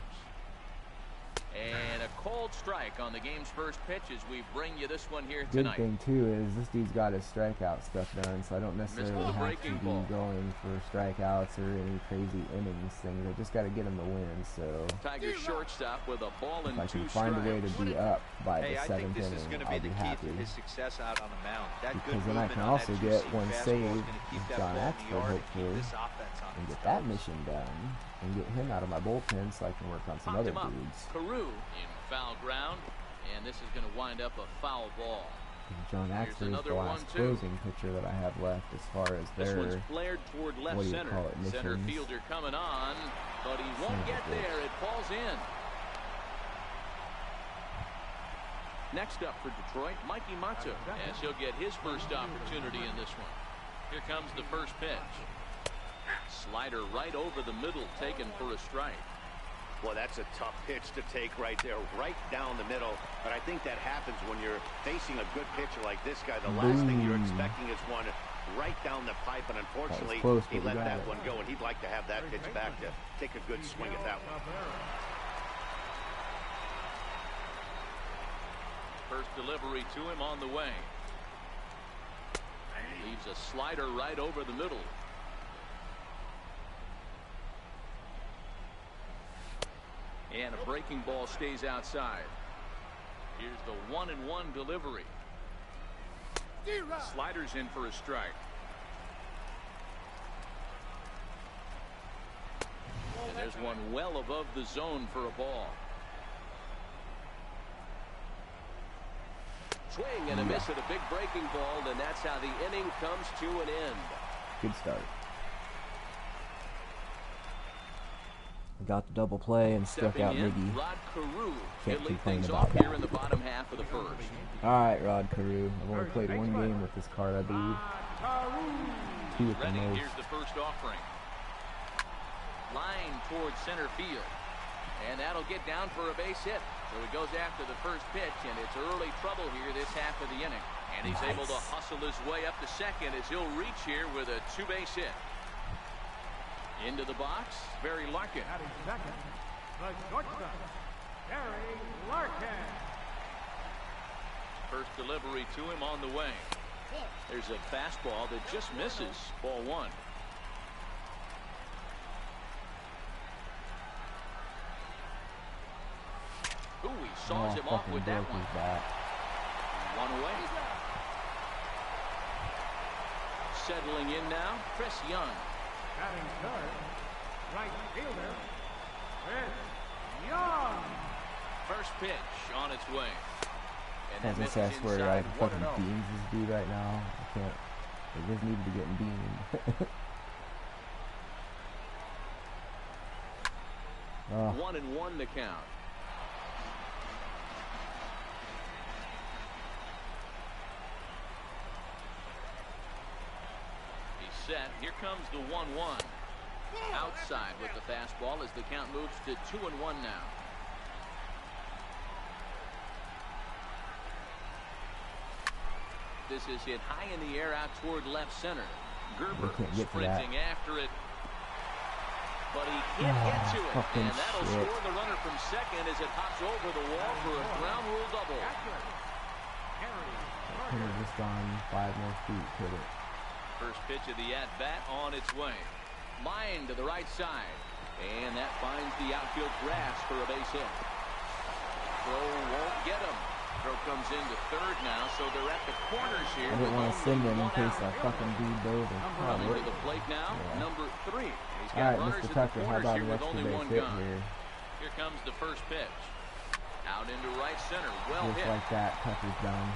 And a cold strike on the game's first pitch as we bring you this one here tonight. Good thing, too, is this dude's got his strikeout stuff done, so I don't necessarily have to be going for strikeouts or any crazy innings things. I just got to get him to win, so Tiger shortstop with a ball and 2 strikes. If I can find a way to be up by the 7th inning, I'll be happy. His success out on the mound. Because then I can also get one save with John Axford, hopefully, and get that mission done, and get him out of my bullpen so I can work on some other dudes. Carew in foul ground, and this is going to wind up a foul ball. John Axford is the last closing pitcher that I have left as far as their, this one's flared toward left center. Center fielder coming on, but he won't get there. It falls in. Next up for Detroit, Mikey Matsu, as he'll get his first opportunity in this one. Here comes the first pitch. Slider right over the middle, taken for a strike. Well, that's a tough pitch to take right there, right down the middle. But I think that happens when you're facing a good pitcher like this guy. The last thing you're expecting is one right down the pipe, and unfortunately, he let that one go, and he'd like to have that pitch back to take a good swing at that one. First delivery to him on the way. Leaves a slider right over the middle. And a breaking ball stays outside. Here's the 1-1 delivery. Sliders in for a strike. And there's one well above the zone for a ball. Swing and a miss at a big breaking ball, and that's how the inning comes to an end. Good start. Got the double play and struck out Miggy. Rod Carew. Can't complain about that. Here in the bottom half of the first. All right, Rod Carew. I've only played 1 game with this card, I believe. 2 at the most. Here's the first offering. Line towards center field, and that'll get down for a base hit. So he goes after the first pitch, and it's early trouble here this half of the inning. And he's able to hustle his way up to second as he'll reach here with a 2-base hit. Into the box, Barry Larkin. Gary Larkin. First delivery to him on the way. There's a fastball that just misses. Ball 1. Ooh, he saws him off with that one. One away. Settling in now, Chris Young. Batting third, right fielder, Chris Young. First pitch on its way. And I swear I fucking beams this dude right now. I can't. It just needed to be getting beamed. 1-1 the count. He's set. Here comes the 1-1. Outside with the fastball as the count moves to 2-1 now. This is hit high in the air out toward left center. Gerber sprinting after it. But he can't get to it. And that'll score the runner from second as it hops over the wall for a ground rule double. Could have just gone 5 more feet, could it? First pitch of the at-bat on its way. Line to the right side. And that finds the outfield grass for a base hit. Throw won't get him. Throw comes into third now, so they're at the corners here. I didn't want to send him in case I fucking dude dove and coming to the plate now, number 3. He's Alright, got runners Mr. Tucker, how about here an with extra only base one hit gun. here? Here comes the first pitch. Out into right center. Well just hit. Like that, Tucker's done.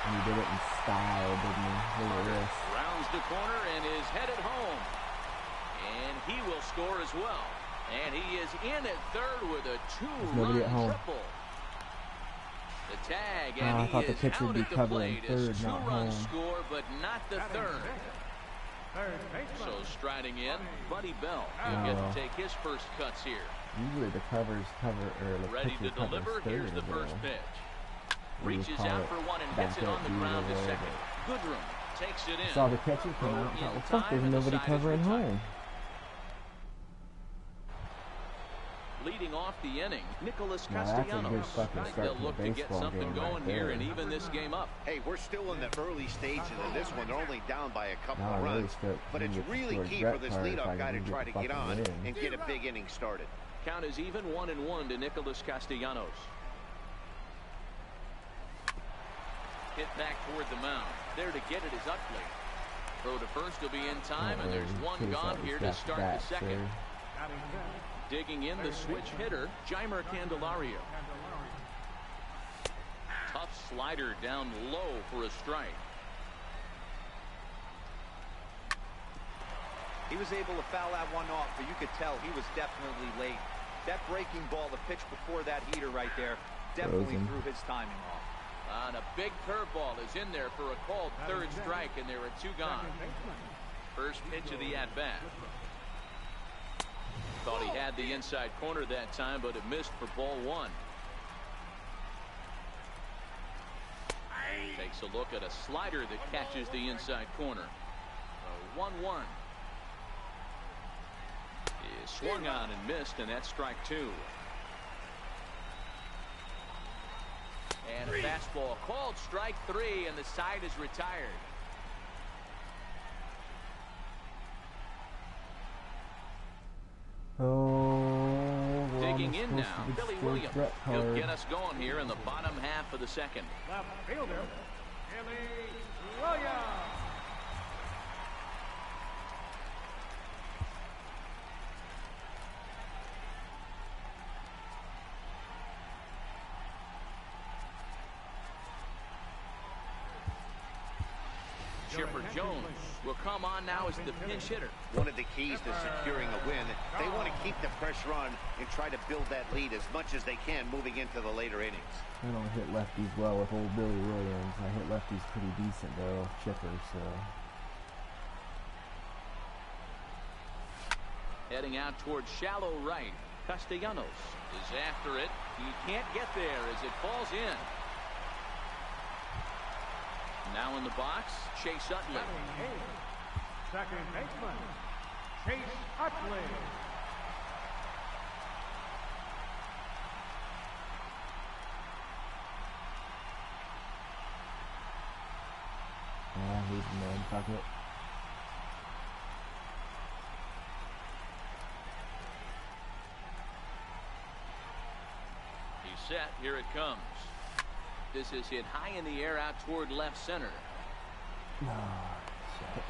And he did it in style, didn't he? Look at this. Rounds the corner and is headed home. And he will score as well. And he is in at third with a 2-run triple. The tag, and I thought he the pitcher would be covering third, is not home. 2-run score, but not the third. So striding in, Buddy Bell will get to take his first cuts here. Usually the covers cover, or the ready to pitcher deliver. covers Here's third the first pitch. We Reaches call out it for one and back hits it on the up ground to either way, second. Goodrum takes it in. Saw the catcher come out and thought, well, fuck, there's nobody covering home. Leading off the inning, Nicholas Now that's a Castellanos. good fucking start They'll to look a to get baseball something game going right here there. and even this game up. Hey, we're still in the early stages of this one. They're only down by a couple of Really runs. But it's really key for this leadoff guy to try to get on and get a big inning started. Count is even 1-1 to Nicholas Castellanos. Hit back toward the mound. There to get it is Utley. Throw to first will be in time, and there's one gone here to start the second. Digging in the switch hitter, Jeimer Candelario. Tough slider down low for a strike. He was able to foul that one off, but you could tell he was definitely late. That breaking ball, the pitch before that heater right there, definitely threw his timing off. And a big curveball is in there for a called third strike, and there are 2 gone. First pitch of the at-bat. Thought he had the inside corner that time, but it missed for ball 1. Takes a look at a slider that catches the inside corner. 1-1. Is swung on and missed, and that's strike 2. And a fastball called strike 3, and the side is retired. Oh, digging in now, Billy Williams. He'll get us going here in the bottom half of the second. Left fielder, Billy Williams. Chipper Jones will come on now as the pinch hitter. One of the keys to securing a win, they want to keep the pressure on and try to build that lead as much as they can moving into the later innings. I don't hit lefties well with old Billy Williams. I hit lefties pretty decent though, Chipper, so. Heading out towards shallow right. Castellanos is after it. He can't get there as it falls in. Now in the box, Chase Utley. Second baseman, Chase Utley. Nantucket. He's set. Here it comes. This is hit high in the air out toward left center.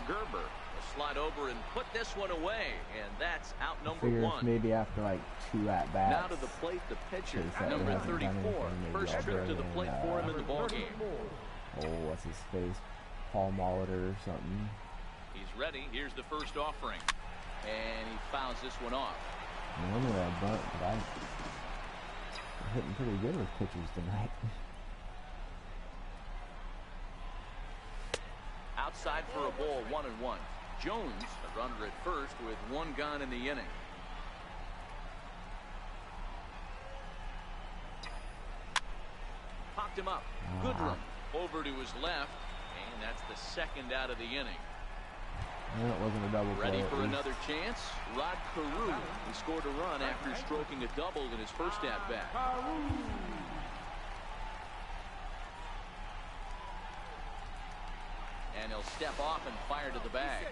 Gerber will slide over and put this one away, and that's out number one. Maybe after like 2 at-bats. Now to the plate, the pitcher, number 34. First trip to the plate for him in the ballgame. Oh, what's his face? Paul Molitor or something. He's ready. Here's the first offering. And he fouls this one off. Normally I bunt, but I'm hitting pretty good with pitchers tonight. Outside for a ball, 1-1. Jones, a runner at first with 1 gone in the inning. Popped him up. Good run. Over to his left, and that's the second out of the inning. That wasn't a double play. Ready for another chance? Rod Carew. He scored a run after stroking a double in his first at-bat. And he'll step off and fire to the bag.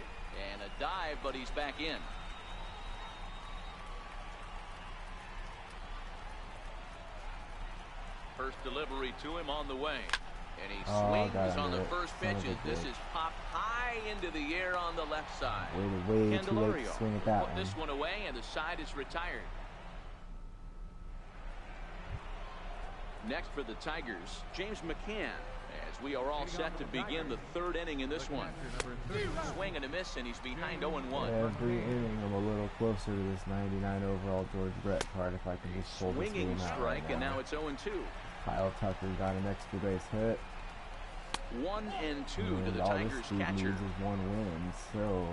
And a dive, but he's back in. First delivery to him on the way. And he swings on the first pitch. This is popped high into the air on the left side. Way too late to swing at that put this one away, and the side is retired. Next for the Tigers, James McCann, as we are all set to begin the 3rd inning in this one. Swing and a miss, and he's behind 0-1. Every inning I'm a little closer to this 99 overall George Brett card if I can just pull this game out. Swinging strike, and now it's 0-2. Kyle Tucker got an extra base hit. 1-2 to the Tigers catcher. Needs is 1 win, so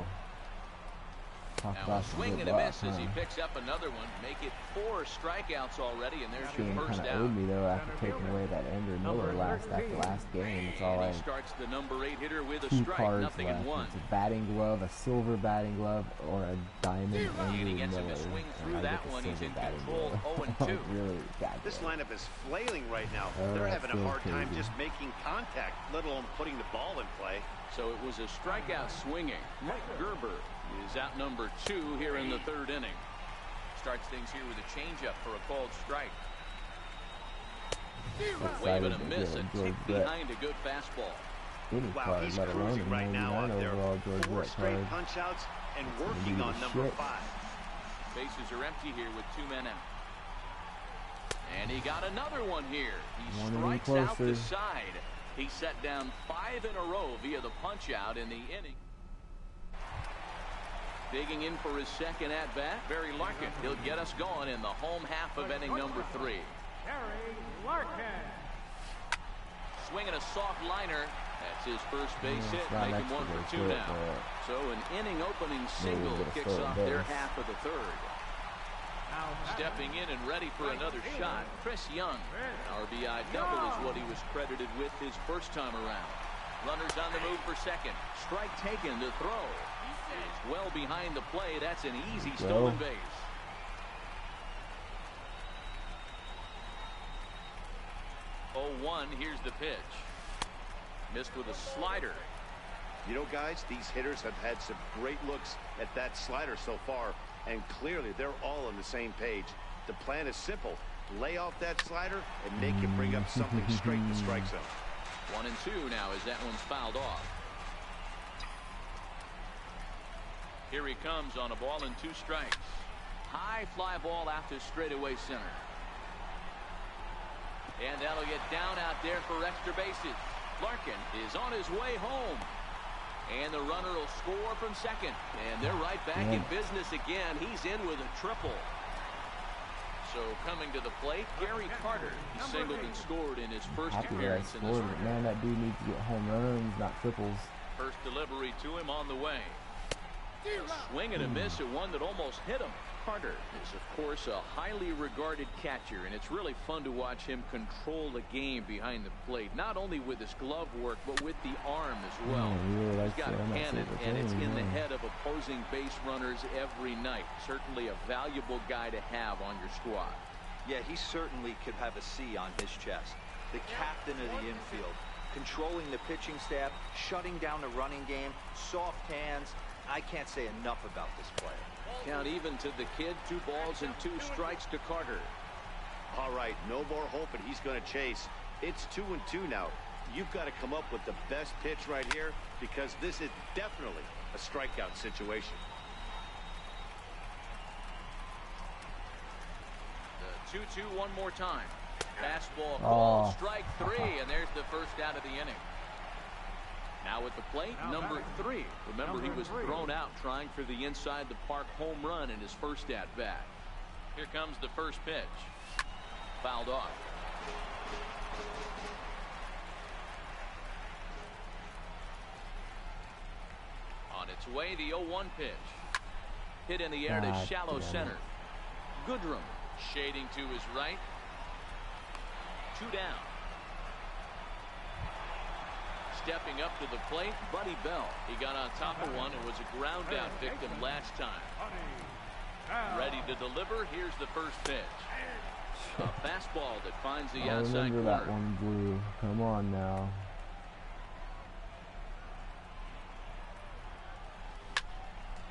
now a swing and a miss as he picks up another one. Make it 4 strikeouts already, and there's your first out. Owed me though after taking away that Ender Miller after last game. It's all he starts the number 8 hitter with a 2 strike, cards nothing left. in 1. It's a batting glove, a silver batting glove, or a diamond Ender Miller. And he gets him to swing through that one. He's in control. 0-2. Really this lineup is flailing right now. They're having a hard time just making contact, let alone putting the ball in play. So it was a strikeout swinging. Mike Gerber is out number 2 here in the 3rd inning. Starts things here with a changeup for a called strike. Wave and a miss, a tick behind a good fastball. Wow, he's cruising right now on there. 4 straight punch outs and working on number 5. Bases are empty here with 2 men out. And he got another one here. He strikes out the side. He set down 5 in a row via the punch out in the inning. Digging in for his second at-bat, Barry Larkin. He'll get us going in the home half of inning number 3. Barry Larkin. Swinging a soft liner. That's his first base hit, making 1 for 2 now. So an inning-opening single kicks off their half of the 3rd. Stepping in and ready for another shot, Chris Young. An RBI double is what he was credited with his first time around. Runners on the move for second. Strike taken to throw. He's well behind the play. That's an easy stolen base. Oh, 1. Here's the pitch. Missed with a slider. You know, guys, these hitters have had some great looks at that slider so far, and clearly they're all on the same page. The plan is simple. Lay off that slider and make him bring up something straight in the strike zone. 1-2 now as that one's fouled off. Here he comes on a ball and 2 strikes. High fly ball out to straightaway center. And that'll get down out there for extra bases. Larkin is on his way home. And the runner will score from second. And they're right back in business again. He's in with a triple. So coming to the plate, Gary Carter. He singled and scored in his first appearance in this one. Man, that dude needs to get home runs, not triples. First delivery to him on the way. Swing and a miss at one that almost hit him. Carter is, of course, a highly regarded catcher, and it's really fun to watch him control the game behind the plate, not only with his glove work, but with the arm as well. He's got cannon, and it's in the head of opposing base runners every night. Certainly a valuable guy to have on your squad. Yeah, he certainly could have a C on his chest. The captain of the infield. controlling the pitching staff, shutting down the running game, soft hands. I can't say enough about this player. Count even to the kid. 2 balls and 2 strikes to Carter. All right, no more hoping he's going to chase. It's 2-2 now. You've got to come up with the best pitch right here because this is definitely a strikeout situation. The 2-2 one more time. Fastball called, strike 3, and there's the first out of the inning. Now at the plate, number 3. Remember, he was thrown out trying for the inside the park home run in his first at bat. Here comes the first pitch. Fouled off. On its way, the 0-1 pitch. Hit in the air to shallow center. Goodrum shading to his right. 2 down. Stepping up to the plate, Buddy Bell. He got on top of one and was a ground out victim last time. Ready to deliver. Here's the first pitch. A fastball that finds the outside corner. That one, Blue. Come on now.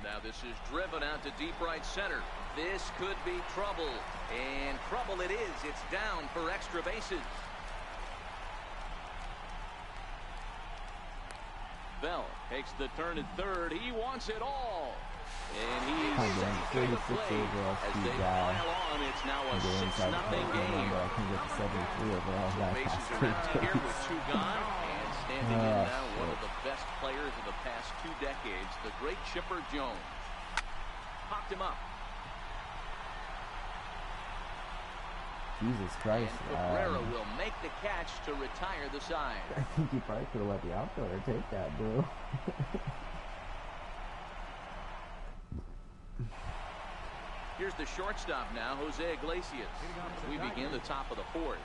Now this is driven out to deep right center. This could be trouble. And trouble it is. It's down for extra bases. Bell takes the turn at third. He wants it all. And he's safe at the plate as they pile on. It's now a 6-0 game. I can get to 73 overall. Bases are empty here with 2 gone. And standing in now, one of the best players of the past 2 decades, the great Chipper Jones. Popped him up. Jesus Christ. And Cabrera will make the catch to retire the side. I think you probably could have let the outfielder take that, bro. Here's the shortstop now, Jose Iglesias. We begin the top of the 4th.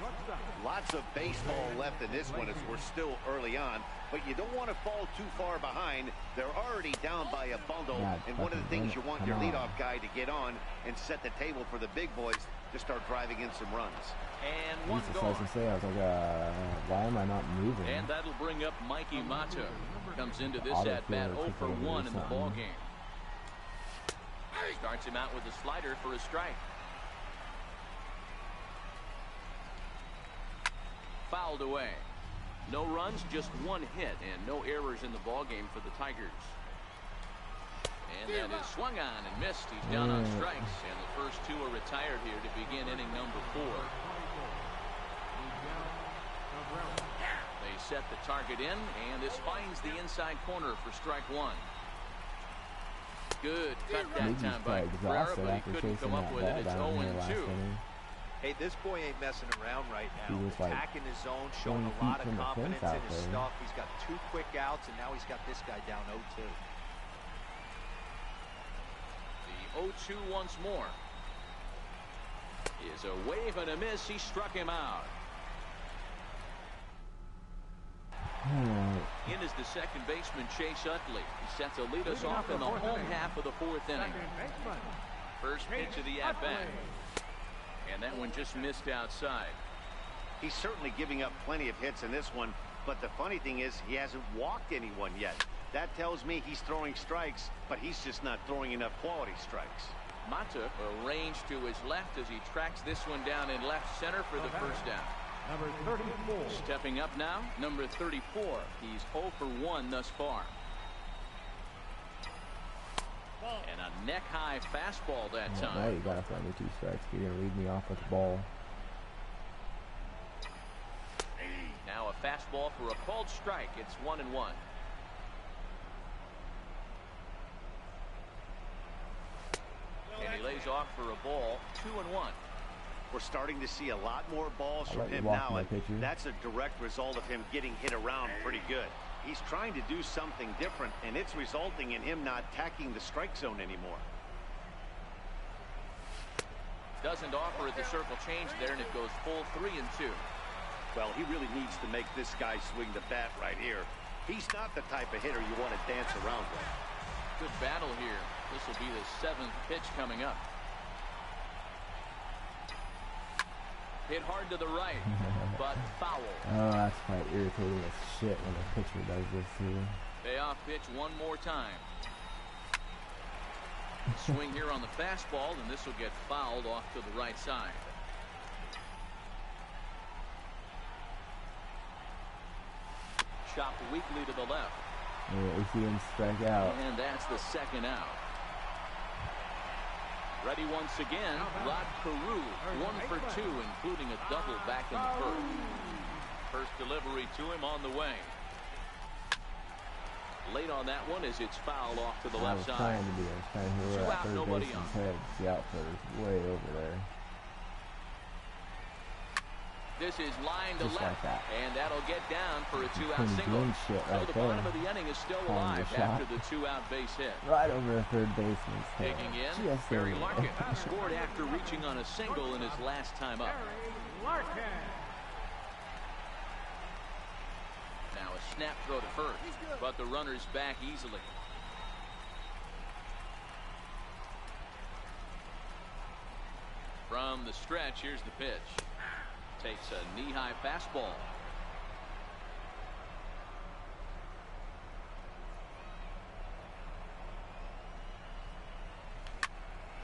Lots of baseball left in this one as we're still early on, but you don't want to fall too far behind. They're already down by a bundle, and one of the things you want your leadoff guy to get on and set the table for the big boys to start driving in some runs. And one Jesus, I was going to say, I was like, why am I not moving? And that'll bring up Mikey Mata. Comes into this at-bat 0 for 1 in the ballgame. Starts him out with a slider for a strike. Fouled away. No runs, just 1 hit, and no errors in the ballgame for the Tigers. And that is swung on and missed. He's down on strikes, and the first 2 are retired here to begin inning number 4. They set the target in, and this finds the inside corner for strike 1. Good cut that time by Cabrera, but he couldn't come up with it. It's 0-2. Hey, this boy ain't messing around right now. He was like attacking his zone, showing a lot of confidence in his stuff. He's got 2 quick outs, and now he's got this guy down 0-2. The 0-2 once more. Is a wave and a miss. He struck him out. In is the second baseman, Chase Utley. He's set to lead us off in the home half of the 4th inning. First pitch of the at-bat. And that one just missed outside. He's certainly giving up plenty of hits in this one, but the funny thing is he hasn't walked anyone yet. That tells me he's throwing strikes, but he's just not throwing enough quality strikes. Mata arranged to his left as he tracks this one down in left center for the first down. Number 34. Stepping up now, number 34. He's 0 for 1 thus far. And a neck-high fastball that time. Now you got to find me 2 strikes. You're going to lead me off with the ball. Now a fastball for a called strike. It's 1-1. And he lays off for a ball. 2-1. We're starting to see a lot more balls from him now, and that's a direct result of him getting hit around pretty good. He's trying to do something different, and it's resulting in him not attacking the strike zone anymore. Doesn't offer at the circle change there, and it goes full 3-2. Well, he really needs to make this guy swing the bat right here. He's not the type of hitter you want to dance around with. Good battle here. This will be the 7th pitch coming up. Hit hard to the right, but foul. Oh, that's quite irritating as shit when a pitcher does this too. Payoff pitch one more time. Swing here on the fastball, and this will get fouled off to the right side. Chopped weakly to the left. Yeah, at least he didn't strike out. And that's the second out. Ready once again, Rod Carew, 1 for 2, including a double back in the first. First delivery to him on the way. Late on that one as it's fouled off to the left side. I was trying to hit that third baseman's head. The outfielder's way over there. This is line to Just left, like that. and that'll get down for a 2-out single. Doing shit So right the there. bottom of the inning is still Calling alive the shot. after the 2-out base hit. Right over a third baseman's head. Taking in, Just Barry over Larkin there. scored after reaching on a single in his last time up. Larkin. Now a snap throw to first, but the runner's back easily. From the stretch, here's the pitch. Takes a knee-high fastball.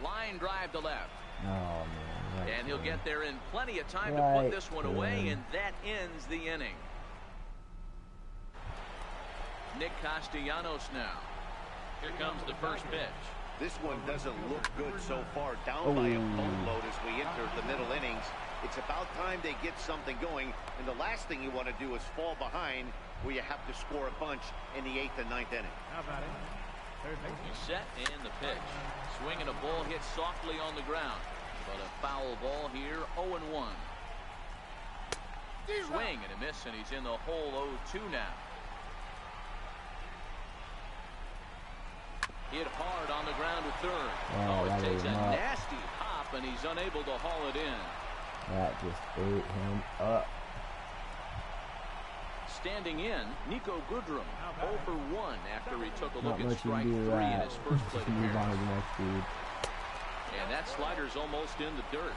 Line drive to left. Oh, man. Right And he'll there. get there in plenty of time to Right put this one away, there. and that ends the inning. Nick Castellanos now. Here comes the first pitch. This one doesn't look good so far. Down by a boatload as we enter the middle innings. It's about time they get something going, and the last thing you want to do is fall behind where you have to score a bunch in the 8th and 9th inning. How about it? Third base. He's set and the pitch. Swinging a ball hit softly on the ground. But a foul ball here, 0-1. Swing and a miss, and he's in the hole 0-2 now. Hit hard on the ground to third. Oh, It that takes is a not- nasty hop, and he's unable to haul it in. That just ate him up. Standing in, Nico Goodrum, 0 for 1 after he took a look Not at much you strike can do 3 in that. his first plate Just move on to appearance. the next dude. And that slider's almost in the dirt.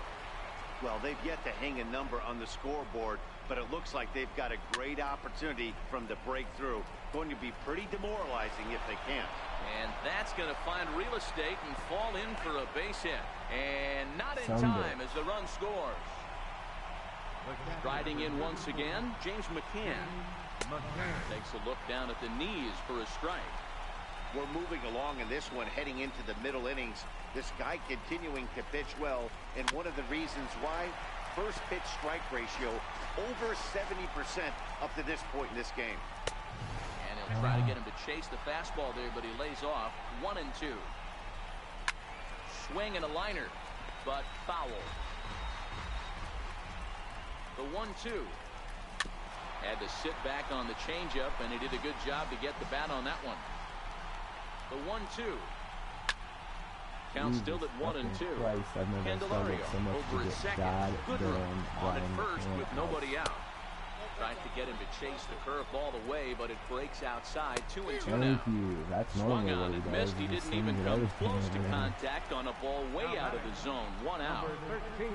Well, they've yet to hang a number on the scoreboard, but it looks like they've got a great opportunity from the breakthrough. Going to be pretty demoralizing if they can't. And that's going to find real estate and fall in for a base hit. And not in Someday. time as the run scores. Riding in once again, James McCann takes a look down at the knees for a strike. We're moving along in this one, heading into the middle innings. This guy continuing to pitch well, and one of the reasons why, first pitch strike ratio over 70% up to this point in this game. And he'll try to get him to chase the fastball there, but he lays off 1-2. Swing and a liner, but foul. The 1-2. Had to sit back on the changeup, and he did a good job to get the bat on that one. The 1-2. Count still at 1-2. Christ, I've never struggled so much over to at get second. Goodrum goddamn on at blind first with and nobody out. Tried to get him to chase the curveball away, but it breaks outside. 2-2 now. Thank you. That's Swung normally on what he and does. missed. He He just didn't even swings at come everything close to over there. contact on a ball way out of the zone. 1 out. Number 13.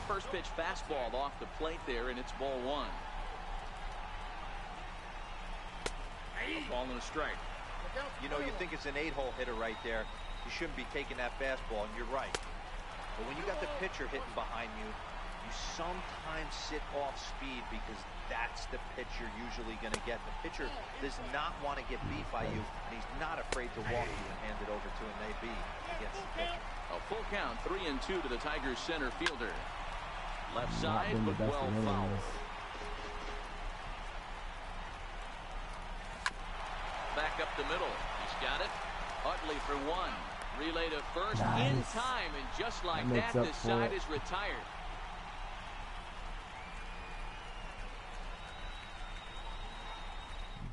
First pitch fastball off the plate there, and it's ball 1. A ball and a strike. You know, you think it's an 8-hole hitter right there. You shouldn't be taking that fastball, and you're right. But when you got the pitcher hitting behind you, you sometimes sit off speed because that's the pitch you're usually going to get. The pitcher does not want to get beat by you, and he's not afraid to walk you and hand it over to him. Maybe he gets the pitcher. A full count, 3-2 to the Tigers center fielder. Left Not side, been the but best well of fouled. innings. Back up the middle. He's got it. Utley for 1. Relay to first in Nice. time, and just like That makes that, up this for side it. is retired.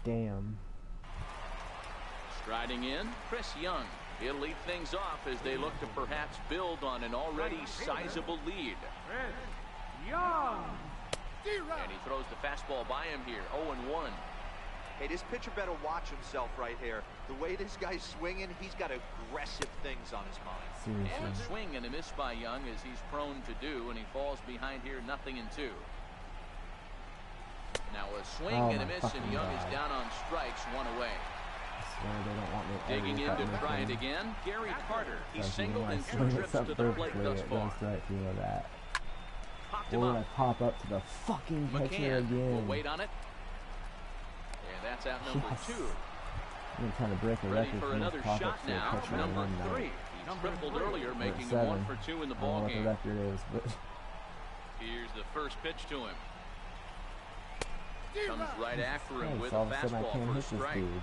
Damn. Striding in, Chris Young. He'll lead things off as they look to perhaps build on an already sizable lead. Chris Young. And he throws the fastball by him here, 0-1. Hey, this pitcher better watch himself right here. The way this guy's swinging, he's got aggressive things on his mind. Seriously. And a swing and a miss by Young, as he's prone to do, and he falls behind here 0-2. Now a swing and a miss, and Young is down on strikes, 1 away. I swear they don't want me Digging in to try it again, Gary Carter. He's singled in 2 trips to the plate thus far. Right through that. Popped him Or I up. pop up to the fucking catcher McCann again. will wait on it. And that's out number 2. I'm trying to break a Ready record for for another most pop-ups shot to a now, catcher in number one night. 3. He tripled earlier, making him 7. 1 for 2 in the I don't know ball what the game. record is, but Here's the first pitch to him. Comes right after him nice. with All a of a sudden I fastball can't for a hit this strike. dude.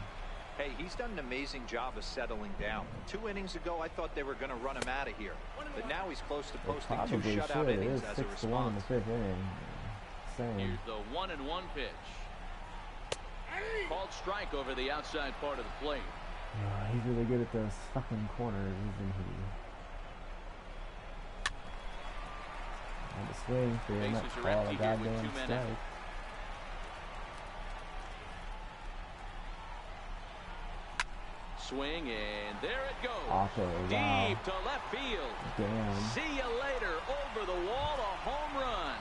Hey, he's done an amazing job of settling down. 2 innings ago, I thought they were going to run him out of here. But now he's close to They posting 2 probably shutout should. It innings is as a 6-1 in the response. 5th inning. Same. Here's the 1-1 pitch. Called strike over the outside part of the plate. He's really good at those fucking corners, isn't he? And the swing for him, Bases that's are all empty a here with goddamn 2 men out. strike. Swing, and there it goes. Auto, wow. Deep to left field. Damn. See you later. Over the wall, a home run.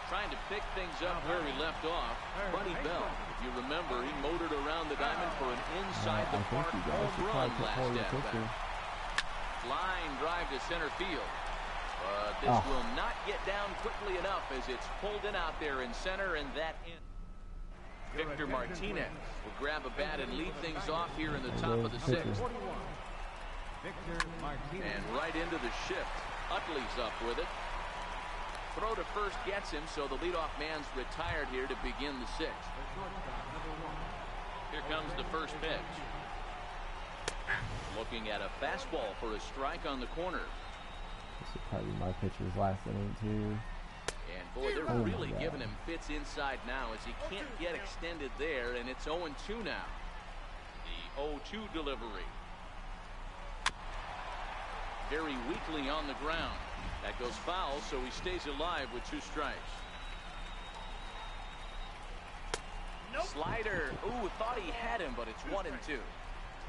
Trying to pick things up where he left off. Buddy Bell, if you remember, he motored around the diamond for an inside the park home run last at-bat. Line drive to center field. But this will not get down quickly enough as it's pulled in out there in center, and that in. Victor Martinez will grab a bat and lead things off here in the top of the 6th. And right into the shift. Utley's up with it. Throw to first gets him, so the leadoff man's retired here to begin the 6th. Here comes the first pitch. Looking at a fastball for a strike on the corner. This would probably be my pitcher's last inning, too. And boy, they're really giving him fits inside now as he can't get extended there, and it's 0-2 now. The 0-2 delivery. Very weakly on the ground. That goes foul, so he stays alive with 2 strikes. Slider. Ooh, thought he had him, but it's 1-2.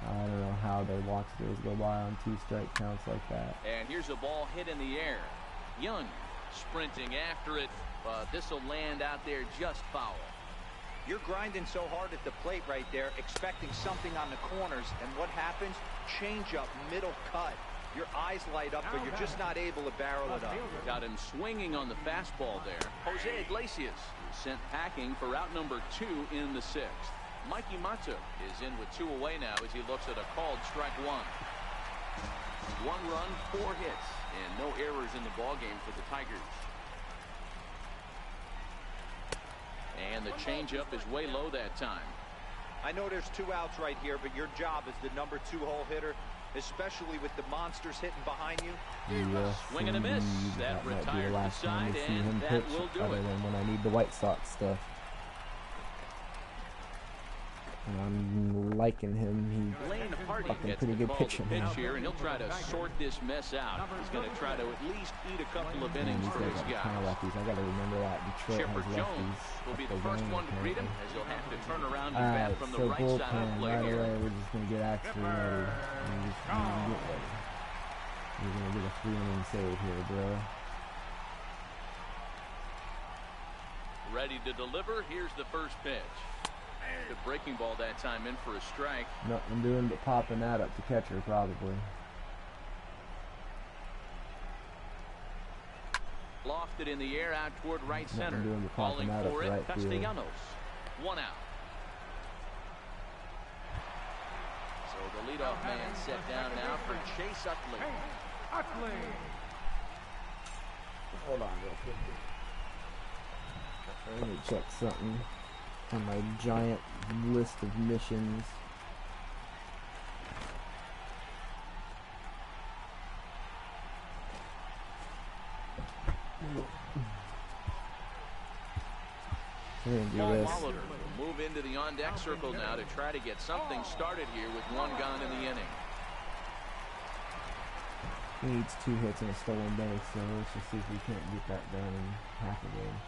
I don't know how they watch those go by on 2 strike counts like that. And here's a ball hit in the air. Young sprinting after it, but this will land out there just foul. You're grinding so hard at the plate right there, expecting something on the corners, and what happens? Change up, middle cut. Your eyes light up, but you're just not able to barrel it up. Got him swinging on the fastball there. Jose Iglesias is sent packing for out number 2 in the 6th. Mikey Mata is in with 2 away now as he looks at a called strike 1. 1 run, 4 hits, and no errors in the ballgame for the Tigers. And the changeup is way low that time. I know there's 2 outs right here, but your job as the number 2 hole hitter, especially with the monsters hitting behind you. Swing and a miss. That might be the retired the last time side, to see and him that pitch, will do other it. than when I need the White Sox stuff. And I'm liking him. Lane Hardy fucking gets pretty the good call pitcher to pitch now. here, and he'll try to sort this mess out. He's going to try to at least eat a couple of Man, innings these for guys his are kind of guys. lefties. I got to remember that Detroit Chipper has Jones lefties. will be up the first one to greet him, apparently. as he'll have to turn around and All bat right, from so the right side of the bullpen plate right here. away. We're just gonna get Axel ready. We're just gonna get ready. We're gonna get a 3-inning save here, bro. Ready to deliver. Here's the first pitch. Good breaking ball that time, in for a strike. Nothing doing but popping that up to catcher, probably. Lofted in the air out toward right Nothing center. doing but popping Calling that up for to it, right field. Castellanos. 1 out. So the leadoff man set down now for Chase Utley. Hold on real quick. Let me check something on my giant list of missions. We're gonna do Paul this. Molitor will move into the on-deck circle now to try to get something started here with 1 gone in the inning. He needs 2 hits and a stolen base, so let's just see if we can't get that done in half a game.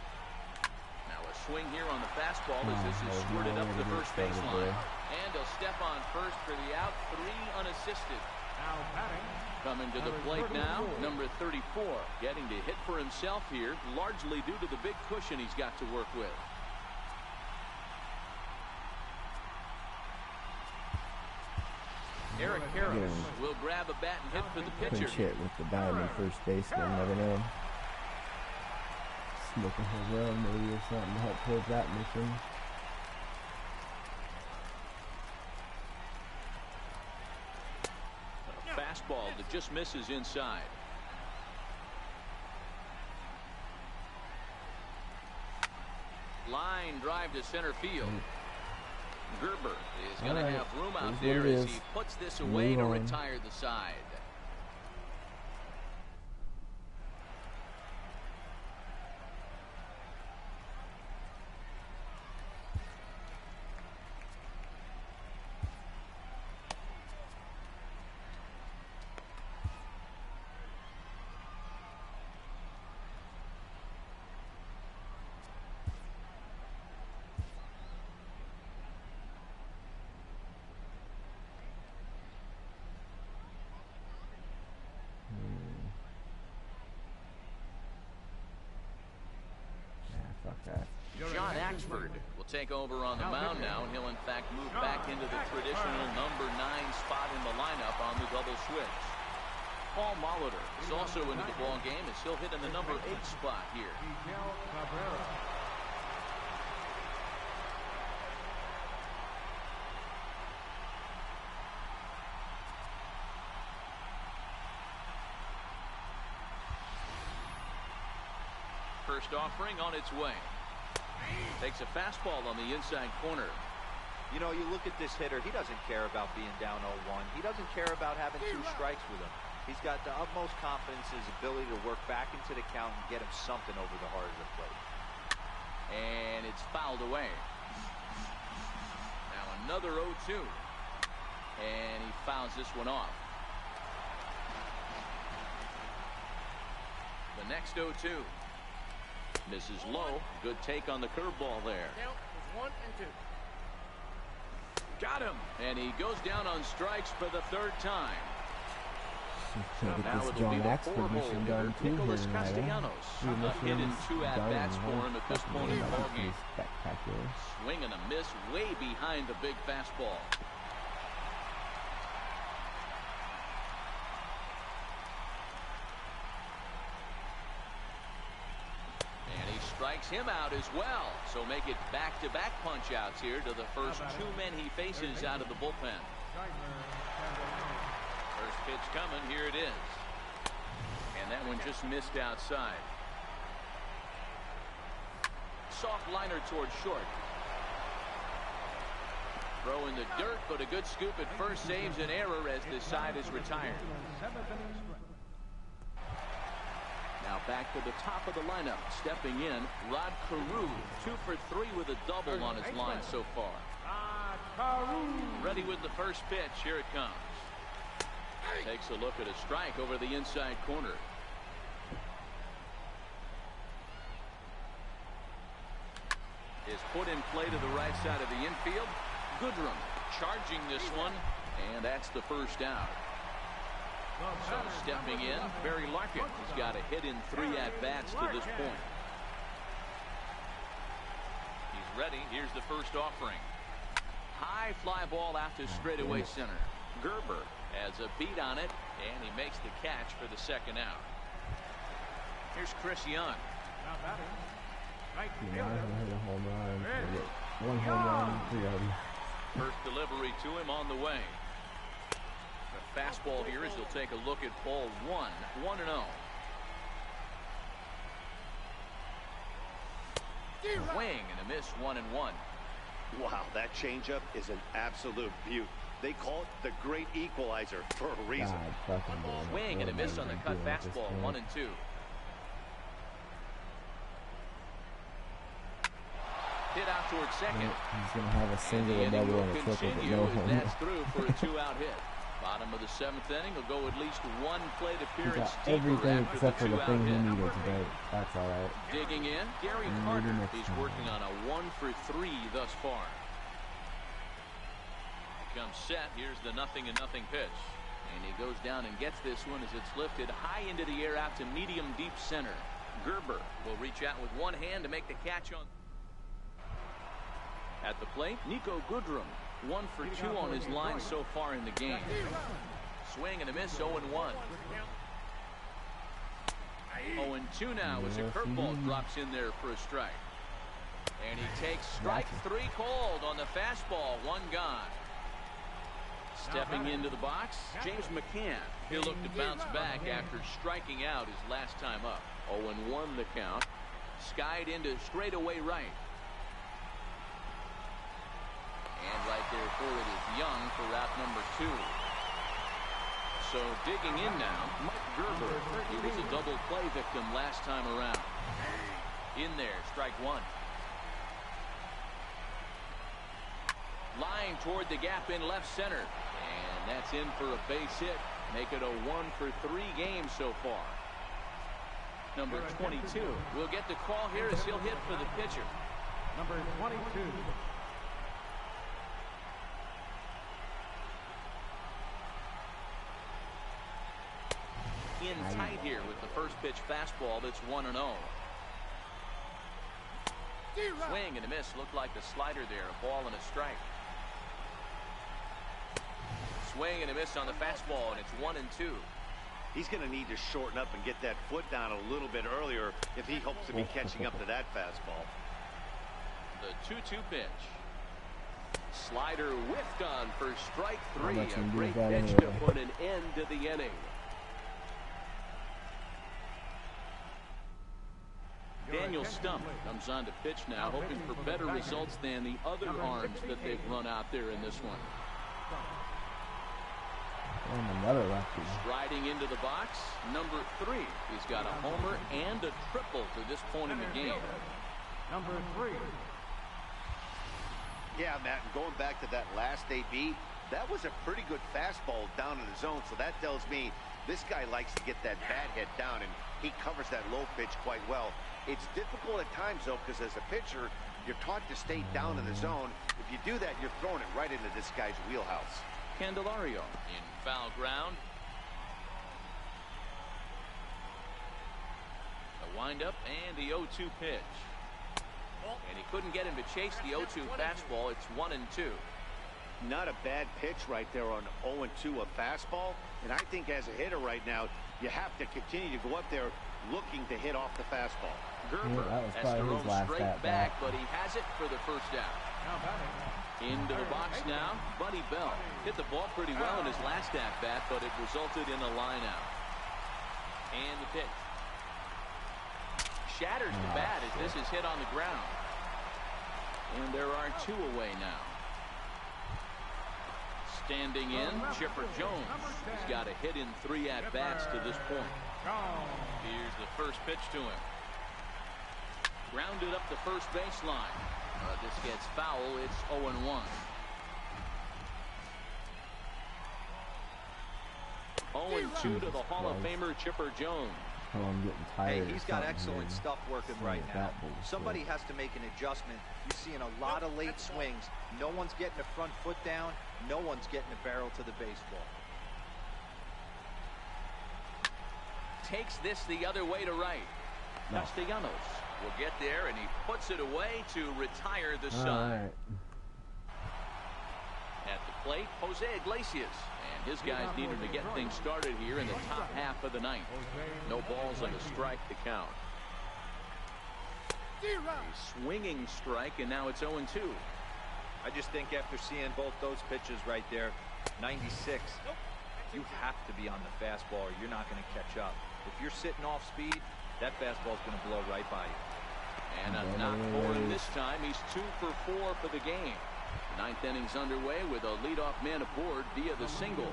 Now a swing here on the fastball as this is squirted up the first baseline. And he'll step on first for the out, 3 unassisted. Now batting. Coming to the plate now, number 34. Getting to hit for himself here, largely due to the big cushion he's got to work with. Eric Harris will grab a bat and hit for the pitcher. Pinch hit with the diamond first baseman, never know. Smoke a home run maybe or something to help towards that mission. A fastball that just misses inside. Line drive to center field. Gerber is going to have room out there as he puts this away to retire the side. John Axford will take over on the mound now, and he'll in fact move back into the traditional number 9 spot in the lineup on the double switch. Paul Molitor is also into the ball game as he'll hit in the number 8 spot here. First offering on its way. Takes a fastball on the inside corner. You know, you look at this hitter, he doesn't care about being down 0-1. He doesn't care about having 2 strikes with him. He's got the utmost confidence in his ability to work back into the count and get him something over the heart of the plate. And it's fouled away. Now another 0-2. And he fouls this one off. The next 0-2. Misses low. Good take on the curveball there. Count is 1 and 2. Got him. And he goes down on strikes for the 3rd time. Now it'll be the 4-hole hitter, Nicholas Castellanos. A hit in 2 at-bats for him at this point in the ballgame. Spectacular. Swing and a miss way behind the big fastball. Strikes him out as well, so make it back-to-back punch-outs here to the first 2 men he faces out of the bullpen. First pitch coming, here it is. And that one just missed outside. Soft liner towards short. Throw in the dirt, but a good scoop at first saves an error as this side is retired. Now back to the top of the lineup. Stepping in, Rod Carew, 2 for 3 with a double on his line so far. Ready with the first pitch. Here it comes. Takes a look at a strike over the inside corner. Is put in play to the right side of the infield. Goodrum charging this one, and that's the first out. So stepping in, Barry Larkin has got a hit in 3 at-bats to this point. He's ready. Here's the first offering. High fly ball out to straightaway center. Gerber has a beat on it, and he makes the catch for the 2nd out. Here's Chris Young. Hit a home run. 1 home run, 3 of them. First delivery to him on the way. The fastball here as he'll take a look at ball 1. 1-0. Swing and a miss, 1-1. Wow, that changeup is an absolute beaut. They call it the great equalizer for a reason. Swing and a miss on the cut fastball, 1-2. Hit out towards second. He's going to have a single or double on a triple, but no home. That's through for a 2-out hit. Bottom of the 7th inning. He'll go at least one plate He appearance got deeper everything after except the for the 2-out thing he hit. needed today. That's all right. Digging in, Gary Maybe Carter. next He's time. working on a 1-for-3 thus far. Comes set. Here's the 0-0 pitch. And he goes down and gets this one as it's lifted high into the air out to medium deep center. Gerber will reach out with one hand to make the catch on. At the plate, Nico Goodrum. 1 for 2 on his line so far in the game. Swing and a miss, 0-1. 0-2 now as a curveball drops in there for a strike. And he takes strike 3 called on the fastball. 1 gone. Stepping into the box, James McCann. He'll look to bounce back after striking out his last time up. 0-1 the count. Skied into straightaway right. And right there for it is Young for route number 2. So digging in now, Mike Gerber. He was a double play victim last time around. In there, strike 1. Line toward the gap in left center. And that's in for a base hit. Make it a 1-for-3 game so far. Number 22 will get the call here as he'll hit for the pitcher. Number 22. In tight here with the first pitch fastball that's 1-0. Swing and a miss. Looked like the slider there. A ball and a strike. Swing and a miss on the fastball, and it's 1-2. He's going to need to shorten up and get that foot down a little bit earlier if he hopes to be catching up to that fastball. The 2-2 pitch. Slider whiffed on for strike 3. A great pitch to put an end to the inning. Daniel Stump comes on to pitch now, hoping for better results than the other arms that they've run out there in this one. And another lefty. Striding into the box, number 3. He's got a homer and a triple to this point in the game. Number 3. Yeah, Matt, and going back to that last AB, that was a pretty good fastball down in the zone, so that tells me this guy likes to get that bat head down, and he covers that low pitch quite well. It's difficult at times, though, because as a pitcher, you're taught to stay down in the zone. If you do that, you're throwing it right into this guy's wheelhouse. Candelario in foul ground. A windup and the 0-2 pitch. And he couldn't get him to chase the 0-2 fastball. It's 1-2. Not a bad pitch right there on 0-2, a fastball. And I think as a hitter right now, you have to continue to go up there looking to hit off the fastball. Gerber has to roam straight back, but he has it for the first out. Into the box now, Buddy Bell. Hit the ball pretty well in his last at-bat, but it resulted in a line out. And the pitch. Shatters the bat as this is hit on the ground. And there are 2 away now. Standing in, Chipper Jones. He's got a hit in 3 at-bats to this point. Here's the first pitch to him. Grounded up the first baseline. This gets foul. It's 0-1. 0-2 to the Hall of Famer Chipper Jones. Oh, I'm getting tired. Hey, he's got excellent stuff working right now. Somebody has to make an adjustment. You're seeing a lot of late swings. No one's getting the front foot down. No one's getting the barrel to the baseball. Takes this the other way to right. Castellanos will get there, and he puts it away to retire the side. At the plate, Jose Iglesias. And his guys need him to get things started here in the top half of the 9th. No balls and a strike to count. A swinging strike, and now it's 0-2. I just think after seeing both those pitches right there, 96, you have to be on the fastball or you're not going to catch up. If you're sitting off speed, that fastball's going to blow right by you. And a knock for him this time. He's 2 for 4 for the game. 9th inning's underway with a leadoff man aboard via the single.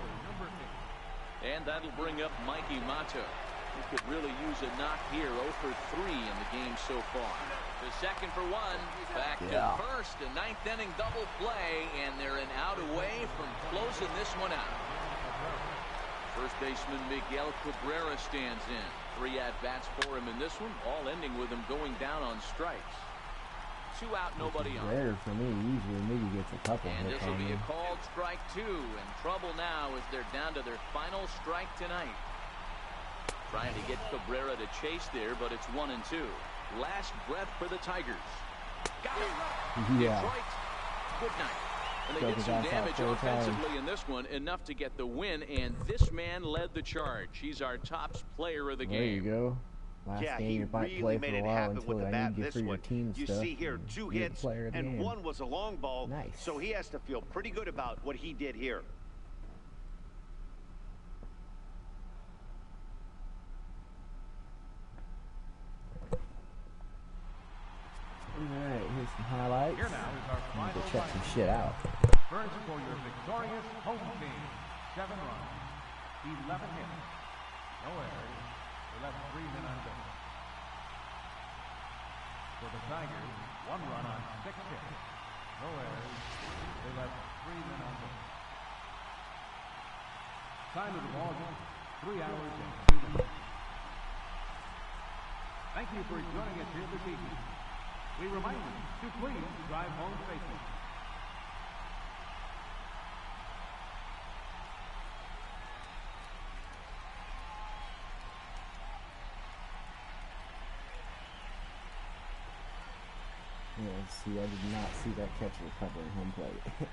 And that'll bring up Mikey Mato. He could really use a knock here. 0 for 3 in the game so far. The second for 1. Back to first. A 9th inning double play. And they're an out away from closing this one out. First baseman Miguel Cabrera stands in. 3 at-bats for him in this one, all ending with him going down on strikes. 2 out, nobody on. Rare for me. Usually Miggy gets a couple And hits this will on be me. a called strike 2. In trouble now as they're down to their final strike tonight. Trying to get Cabrera to chase there, but it's 1-2. Last breath for the Tigers. Got him. Yeah. Detroit, good night. And they did some damage offensively in this one, enough to get the win, and this man led the charge. He's our top player of the game. There you go. Last Yeah, game he you might really play made for a it while happen until with the I bat need you this for your one. team You stuff. see here 2 You're the hits, player of the and game. 1 was a long ball. Nice. So he has to feel pretty good about what he did here. Alright, here's some highlights. Here now is our I'm final gonna check some lineup. shit out. First for your victorious home team. 7 runs, 11 hits, no errors. They left 3 men on base. For the Tigers, 1 run on 6 hits, no errors. They left 3 men on base. Time of the ball game, 3 hours and 2 minutes. Thank you for joining us here this evening. We remind you to please drive home safely. Yeah, see, I did not see that catch recovering home plate.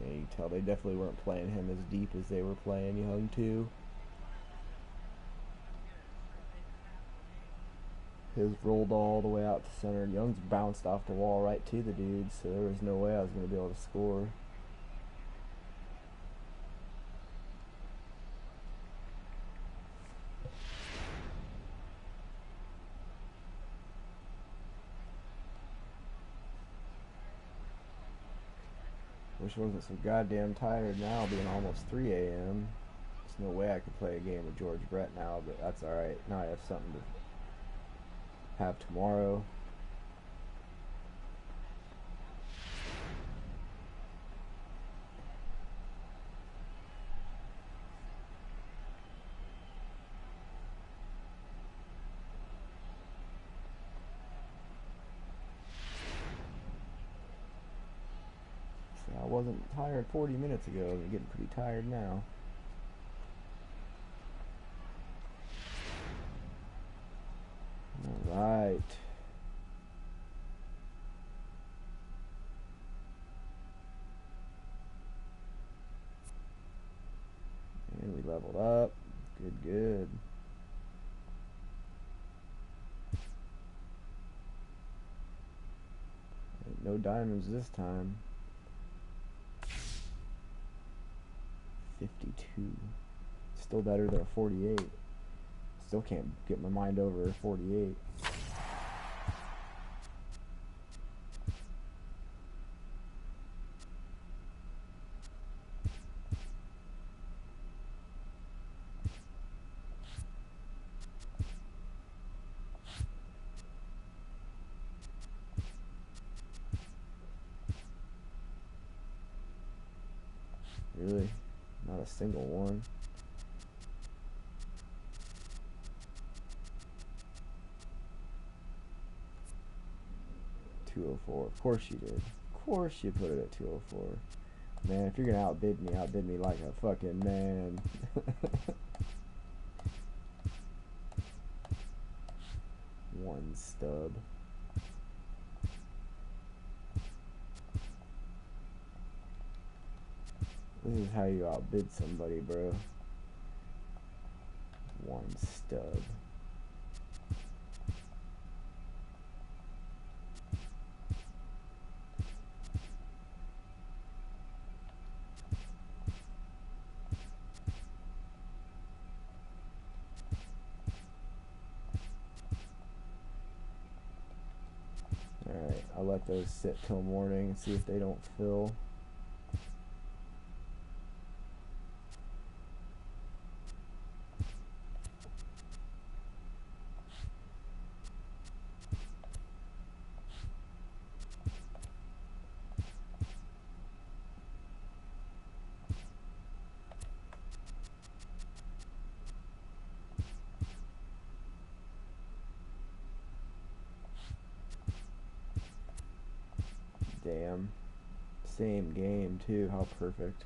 Yeah, you can tell they definitely weren't playing him as deep as they were playing Young too. His rolled all the way out to center. Young's bounced off the wall right to the dude, so there was no way I was going to be able to score. Wish I wasn't so goddamn tired now, being almost 3 a.m. There's no way I could play a game with George Brett now, but that's alright. Now I have something to have tomorrow. I wasn't tired 40 minutes ago. I'm getting pretty tired now. Alright. And we leveled up. Good, good. Ain't no diamonds this time. 52. Still better than a 48. Still can't get my mind over a 48. Really? Not a single one. $204. Of course you did. Of course you put it at 204. Man, if you're gonna outbid me like a fucking man. One stub. This is how you outbid somebody, bro. One stub. I let those sit till morning and see if they don't fill. Damn. Same game, too. How perfect.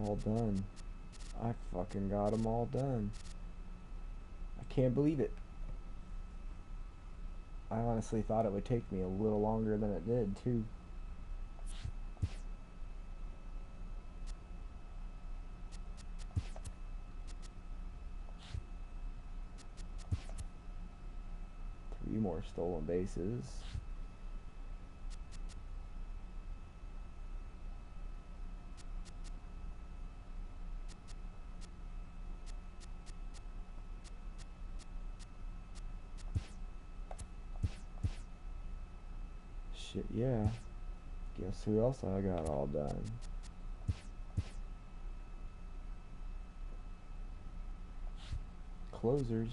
All done. I fucking got them all done. I can't believe it. I honestly thought it would take me a little longer than it did, too. More stolen bases. Shit, yeah. Guess who else I got all done? Closers.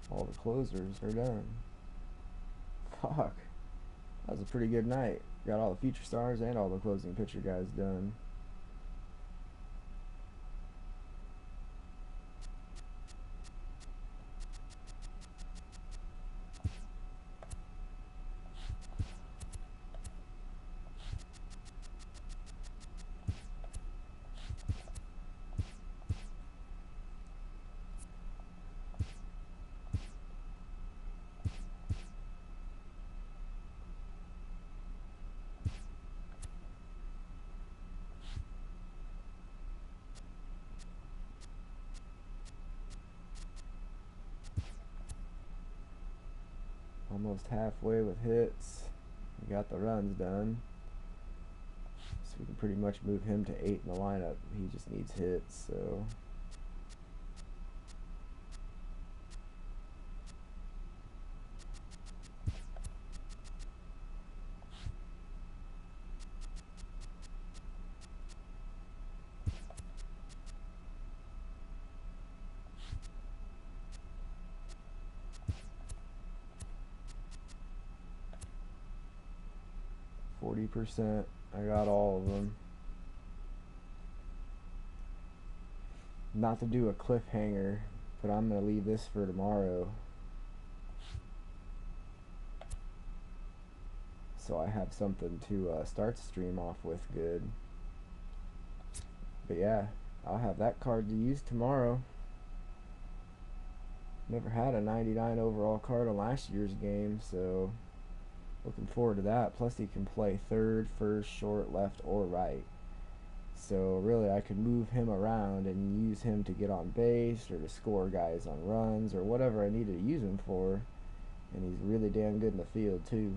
All the closers are done. Fuck. That was a pretty good night. Got all the future stars and all the closing pitcher guys done. Almost halfway with hits. We got the runs done. So we can pretty much move him to 8 in the lineup. He just needs hits, so. %. I got all of them. Not to do a cliffhanger, but I'm gonna leave this for tomorrow, so I have something to start the stream off with good. But yeah, I'll have that card to use tomorrow. Never had a 99 overall card on last year's game, so looking forward to that. Plus he can play third, first, short, left, or right. So really I could move him around and use him to get on base or to score guys on runs or whatever I needed to use him for. And he's really damn good in the field too.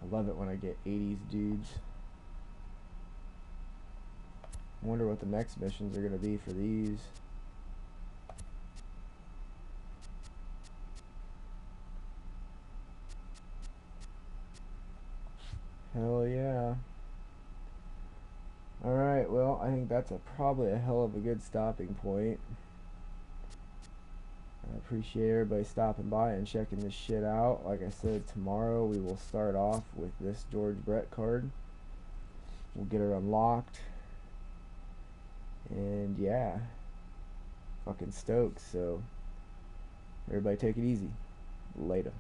I love it when I get 80s dudes. I wonder what the next missions are going to be for these. Hell yeah. Alright, well, I think that's probably a hell of a good stopping point. I appreciate everybody stopping by and checking this shit out. Like I said, tomorrow we will start off with this George Brett card. We'll get her unlocked. And yeah, fucking stoked. So everybody take it easy. Later.